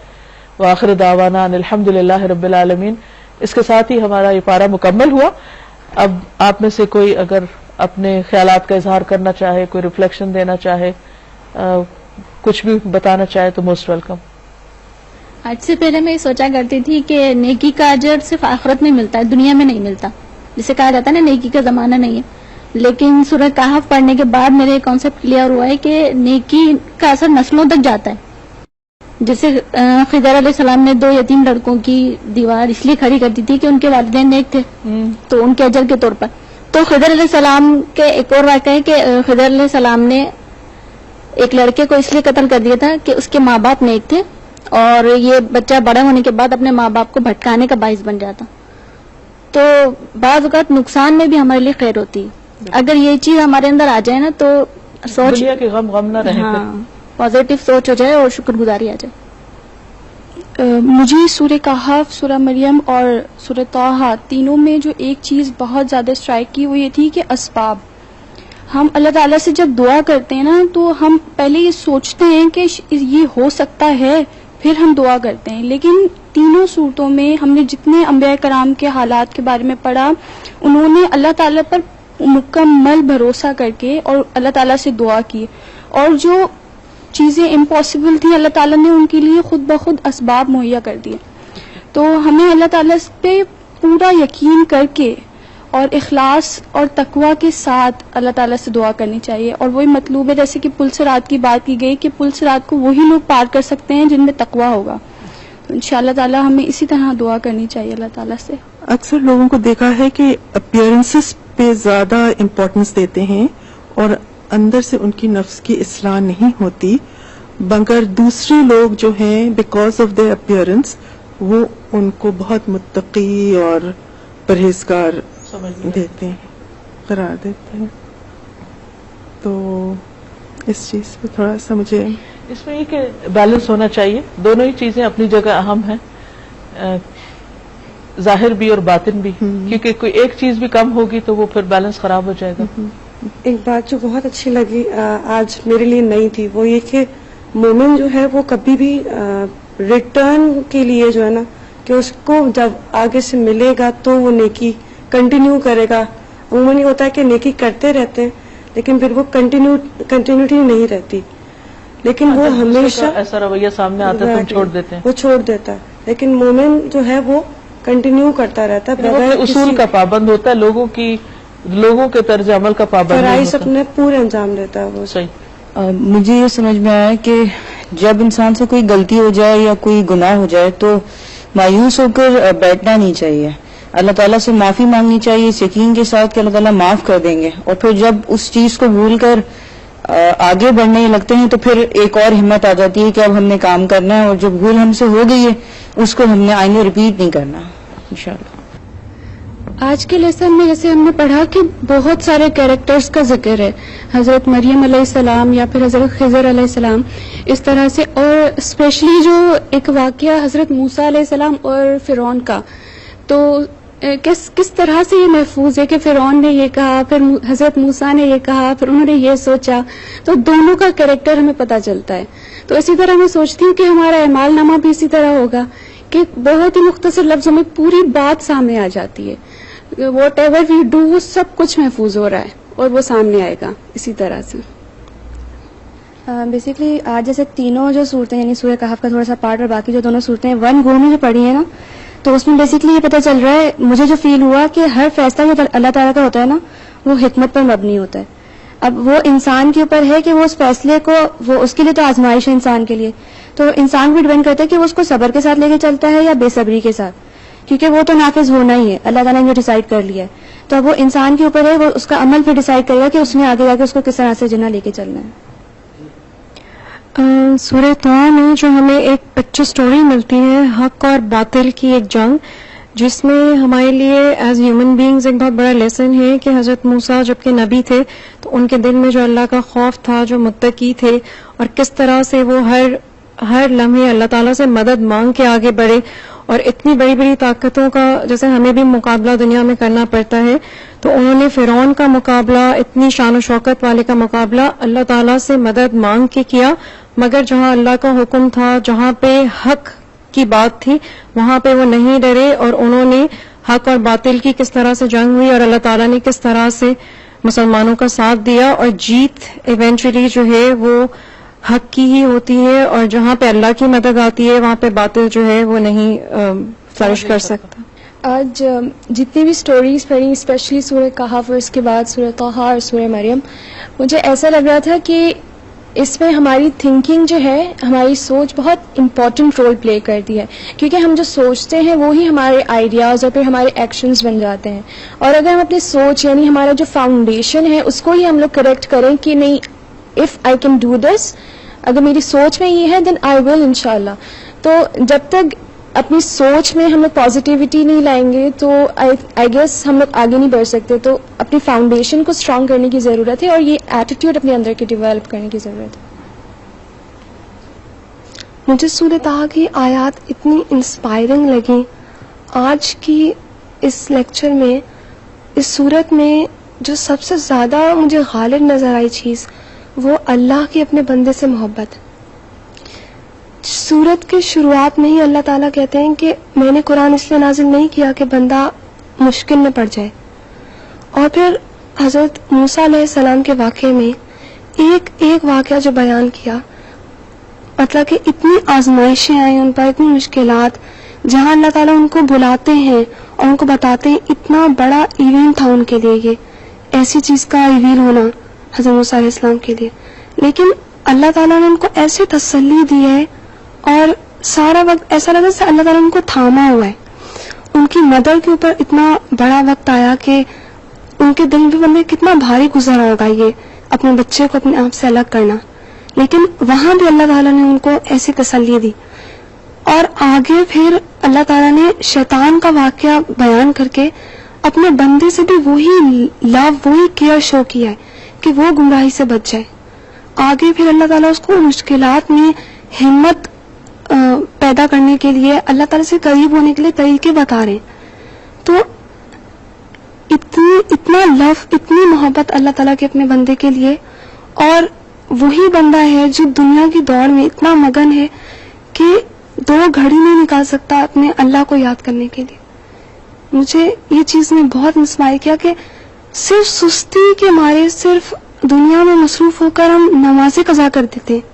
وآخر دعوانا ان الحمدللہ رب العالمین. اس کے ساتھ ہی ہمارا یہ پارہ مکمل ہوا. اب آپ میں سے کوئی اگر اپنے خیالات کا اظہار کرنا چاہے، کوئی ریفلیکشن دینا چاہے، کچھ بھی بتانا چاہے تو موسٹ ویلکم. آج سے پہلے میں یہ سوچا کرتی تھی کہ نیکی کا اجر صرف آخرت میں ملتا ہے، دنیا میں نہیں ملتا. جسے کہا جاتا ہے نا نیکی کا زمانہ نہیں ہے. لیکن سورہ کہف پڑھنے کے بعد میرے کانسیپٹ کلیئر ہوا ہے کہ نیکی کا اثر نسلوں تک جاتا ہے. جیسے خضر علیہ السلام نے 2 یتیم لڑکوں کی دیوار اس لیے کھڑی کر دی تھی کہ ان کے والدین نیک تھے، تو ان کے اجر کے طور پر. تو خضر علیہ السلام کے ایک اور واقعہ ہے کہ خضر علیہ السلام نے ایک لڑکے کو اس لیے قتل کر دیا تھا کہ اس کے ماں باپ نیک تھے، اور یہ بچہ بڑا ہونے کے بعد اپنے ماں باپ کو بھٹکانے کا باعث بن جاتا. تو بعض اوقات نقصان میں بھی ہمارے لیے خیر ہوتی ہے. اگر یہ چیز ہمارے اندر آ جائے نا تو سوچ دنیا کے غم نہ رہے. پازیٹیو سوچ ہو جائے اور شکر گزاری آ جائے. مجھے سورہ کہف، سورہ مریم اور سورہ طٰہٰ تینوں میں جو ایک چیز بہت زیادہ اسٹرائک کی وہ یہ تھی کہ اسباب. ہم اللہ تعالیٰ سے جب دعا کرتے ہیں نا تو ہم پہلے یہ سوچتے ہیں کہ یہ ہو سکتا ہے، پھر ہم دعا کرتے ہیں. لیکن تینوں صورتوں میں ہم نے جتنے انبیاء کرام کے حالات کے بارے میں پڑھا، انہوں نے اللہ تعالیٰ پر مکمل بھروسہ کر کے اور اللہ تعالیٰ سے دعا کی، اور جو چیزیں امپاسبل تھیں اللہ تعالیٰ نے ان کے لیے خود بخود اسباب مہیا کر دیے. تو ہمیں اللہ تعالیٰ پہ پورا یقین کر کے اور اخلاص اور تقوی کے ساتھ اللہ تعالیٰ سے دعا کرنی چاہیے. اور وہی مطلوب ہے جیسے کہ پل صراط کی بات کی گئی کہ پل صراط کو وہی لوگ پار کر سکتے ہیں جن میں تقوی ہوگا. تو انشاءاللہ تعالیٰ ہمیں اسی طرح دعا کرنی چاہیے اللہ تعالیٰ سے. اکثر لوگوں کو دیکھا ہے کہ اپیئرنسز پہ زیادہ امپورٹنس دیتے ہیں اور اندر سے ان کی نفس کی اصلاح نہیں ہوتی، مگر دوسرے لوگ جو ہیں بیکاز آف دیئر اپیئرنس وہ ان کو بہت متقی اور پرہیزگار دیتے ہیں، قرار دیتے ہیں. تو اس چیز پہ تھوڑا سا مجھے اس میں یہ کہ بیلنس ہونا چاہیے. دونوں ہی چیزیں اپنی جگہ اہم ہیں، ظاہر بھی اور باطن بھی، کیونکہ کوئی ایک چیز بھی کم ہوگی تو وہ پھر بیلنس خراب ہو جائے گا. ایک بات جو بہت اچھی لگی آج میرے لیے نئی تھی، وہ یہ کہ مومن جو ہے وہ کبھی بھی ریٹرن کے لیے جو ہے نا کہ اس کو جب آگے سے ملے گا تو وہ نیکی کنٹینیو کرے گا. عموماً یہ ہوتا ہے کہ نیکی کرتے رہتے ہیں لیکن پھر وہ کنٹینیوٹی نہیں رہتی، لیکن وہ ہمیشہ ایسا رویہ سامنے آتا ہے چھوڑ دیتے ہیں، وہ چھوڑ دیتا ہے. لیکن مومن جو ہے وہ کنٹینیو کرتا رہتا ہے، بغیر اصول کا پابند ہوتا ہے، لوگوں کے طرز عمل کا پابند فرائض اپنے پورے انجام دیتا ہے وہ. صحیح. مجھے یہ سمجھ میں آیا کہ جب انسان سے کوئی غلطی ہو جائے یا کوئی گناہ ہو جائے تو مایوس ہو کر بیٹھنا نہیں چاہیے، اللہ تعالیٰ سے معافی مانگنی چاہیے اس یقین کے ساتھ کہ اللہ تعالیٰ معاف کر دیں گے. اور پھر جب اس چیز کو بھول کر آگے بڑھنے لگتے ہیں تو پھر ایک اور ہمت آ جاتی ہے کہ اب ہم نے کام کرنا ہے، اور جو بھول ہم سے ہو گئی ہے اس کو ہم نے آئندہ ریپیٹ نہیں کرنا انشاءاللہ. آج کے لیسن میں جیسے ہم نے پڑھا کہ بہت سارے کیریکٹرز کا ذکر ہے، حضرت مریم علیہ السلام یا پھر حضرت خضر علیہ السلام اس طرح سے، اور اسپیشلی جو ایک واقعہ حضرت موسیٰ علیہ السلام اور فرعون کا، تو کس طرح سے یہ محفوظ ہے کہ فرعون نے یہ کہا، پھر حضرت موسیٰ نے یہ کہا، پھر انہوں نے یہ سوچا، تو دونوں کا کیریکٹر ہمیں پتہ چلتا ہے. تو اسی طرح میں سوچتی ہوں کہ ہمارا اعمال نامہ بھی اسی طرح ہوگا کہ بہت ہی مختصر لفظوں میں پوری بات سامنے آ جاتی ہے، واٹ ایور وی ڈو وہ سب کچھ محفوظ ہو رہا ہے اور وہ سامنے آئے گا اسی طرح سے. بیسکلی آج جیسے تینوں جو صورتیں یعنی سورہ کہف کا تھوڑا سا پارٹ اور باقی جو دونوں صورتیں ون گو میں جو پڑھی ہیں نا، تو اس میں بیسکلی یہ پتہ چل رہا ہے، مجھے جو فیل ہوا کہ ہر فیصلہ جو اللہ تعالیٰ کا ہوتا ہے نا وہ حکمت پر مبنی ہوتا ہے. اب وہ انسان کے اوپر ہے کہ وہ اس فیصلے کو، وہ اس کے لیے تو آزمائش ہے انسان کے لیے، تو انسان بھی ڈیپینڈ کرتا ہے کہ وہ اس کو صبر کے ساتھ لے کے چلتا ہے یا بے صبری کے ساتھ، کیونکہ وہ تو نافذ ہونا ہی ہے، اللہ تعالیٰ نے جو ڈیسائیڈ کر لیا ہے. تو اب وہ انسان کے اوپر ہے، وہ اس کا عمل پھر ڈیسائیڈ کرے گا کہ اس نے آگے جا کے اس کو کس طرح سے جنہ لے کے چلنا ہے. سورہ طٰہٰ میں جو ہمیں ایک اچھی سٹوری ملتی ہے حق اور باطل کی ایک جنگ، جس میں ہمارے لیے ایز ہیومن بینگز ایک بہت بڑا لیسن ہے کہ حضرت موسیٰ جب کہ نبی تھے تو ان کے دل میں جو اللہ کا خوف تھا، جو متقی تھے، اور کس طرح سے وہ ہر لمحے اللہ تعالیٰ سے مدد مانگ کے آگے بڑھے، اور اتنی بڑی بڑی طاقتوں کا جیسے ہمیں بھی مقابلہ دنیا میں کرنا پڑتا ہے، تو انہوں نے فرعون کا مقابلہ، اتنی شان و شوکت والے کا مقابلہ اللہ تعالیٰ سے مدد مانگ کے کیا، مگر جہاں اللہ کا حکم تھا، جہاں پہ حق کی بات تھی، وہاں پہ وہ نہیں ڈرے، اور انہوں نے حق اور باطل کی کس طرح سے جنگ ہوئی، اور اللہ تعالیٰ نے کس طرح سے مسلمانوں کا ساتھ دیا، اور جیت ایونچولی جو ہے وہ حق کی ہی ہوتی ہے، اور جہاں پہ اللہ کی مدد آتی ہے وہاں پہ باطل جو ہے وہ نہیں فلرش کر سکتا. آج جتنی بھی سٹوریز پڑھی، اسپیشلی سورہ کہف اور اس کے بعد سورہ طٰہٰ اور سورہ مریم، مجھے ایسا لگ رہا تھا کہ اس میں ہماری تھنکنگ جو ہے، ہماری سوچ بہت امپورٹنٹ رول پلے کرتی ہے، کیونکہ ہم جو سوچتے ہیں وہی ہمارے آئیڈیاز اور پھر ہمارے ایکشنز بن جاتے ہیں. اور اگر ہم اپنی سوچ یعنی ہمارا جو فاؤنڈیشن ہے اس کو ہی ہم لوگ کریکٹ کریں کہ نہیں، if I can do this, اگر میری سوچ میں یہ ہے دین آئی ول انشاءاللہ. تو جب تک اپنی سوچ میں ہم لوگ پازیٹیوٹی نہیں لائیں گے تو آئی گیس ہم لوگ آگے نہیں بڑھ سکتے. تو اپنی فاؤنڈیشن کو اسٹرانگ کرنے کی ضرورت ہے، اور یہ ایٹیٹیوڈ اپنے اندر کی ڈیولپ کرنے کی ضرورت ہے. مجھے سورہ طٰہٰ کی آیات اتنی انسپائرنگ لگیں. آج کی اس لیکچر میں، اس صورت میں جو سب سے زیادہ مجھے غالب نظر آئی چیز، وہ اللہ کی اپنے بندے سے محبت. سورت کے شروعات میں ہی اللہ تعالیٰ کہتے ہیں کہ میں نے قرآن اس لیے نازل نہیں کیا کہ بندہ مشکل میں پڑ جائے. اور پھر حضرت موسیٰ علیہ السلام کے واقعے میں ایک ایک واقعہ جو بیان کیا، مطلب کہ اتنی آزمائشیں آئیں ان پر، اتنی مشکلات، جہاں اللہ تعالیٰ ان کو بلاتے ہیں اور ان کو بتاتے ہیں. اتنا بڑا ایونٹ تھا ان کے لیے یہ ایسی چیز کا ریویل ہونا حضرت موسیٰ علیہ السلام کے لیے، لیکن اللہ تعالیٰ نے ان کو ایسی تسلی دی ہے، اور سارا وقت ایسا لگا جیسے اللہ تعالیٰ نے ان کو تھاما ہوا ہے. ان کی مدر کے اوپر اتنا بڑا وقت آیا کہ ان کے دل میں کتنا بھاری گزرا ہوگا یہ اپنے بچے کو اپنے آپ سے الگ کرنا، لیکن وہاں بھی اللہ تعالیٰ نے ان کو ایسی تسلی دی. اور آگے پھر اللہ تعالیٰ نے شیطان کا واقعہ بیان کر کے اپنے بندے سے بھی وہی لو، وہی کیئر شو کیا ہے کہ وہ گمراہی سے بچ جائے. آگے پھر اللہ تعالیٰ اس کو مشکلات میں ہمت پیدا کرنے کے لیے، اللہ تعالیٰ سے قریب ہونے کے لیے طریقے بتا رہے ہیں. تو اتنا لو، اتنی محبت اللہ تعالیٰ کے اپنے بندے کے لیے، اور وہی بندہ ہے جو دنیا کی دوڑ میں اتنا مگن ہے کہ 2 گھڑی نہیں نکال سکتا اپنے اللہ کو یاد کرنے کے لیے. مجھے یہ چیز نے بہت انسپائر کیا کہ صرف سستی کے مارے، صرف دنیا میں مصروف ہو کر ہم نمازیں قضا کر دیتے ہیں.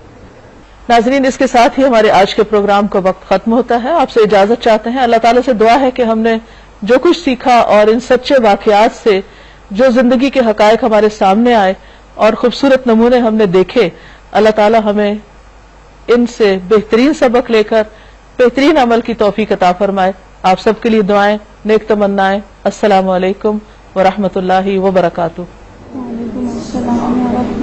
ناظرین، اس کے ساتھ ہی ہمارے آج کے پروگرام کا وقت ختم ہوتا ہے. آپ سے اجازت چاہتے ہیں. اللہ تعالیٰ سے دعا ہے کہ ہم نے جو کچھ سیکھا اور ان سچے واقعات سے جو زندگی کے حقائق ہمارے سامنے آئے اور خوبصورت نمونے ہم نے دیکھے، اللہ تعالیٰ ہمیں ان سے بہترین سبق لے کر بہترین عمل کی توفیق عطا فرمائے. آپ سب کے لیے دعائیں، نیک تمنائیں. السلام علیکم ورحمۃ اللہ وبرکاتہ. وعلیکم السلام ورحمۃ اللہ.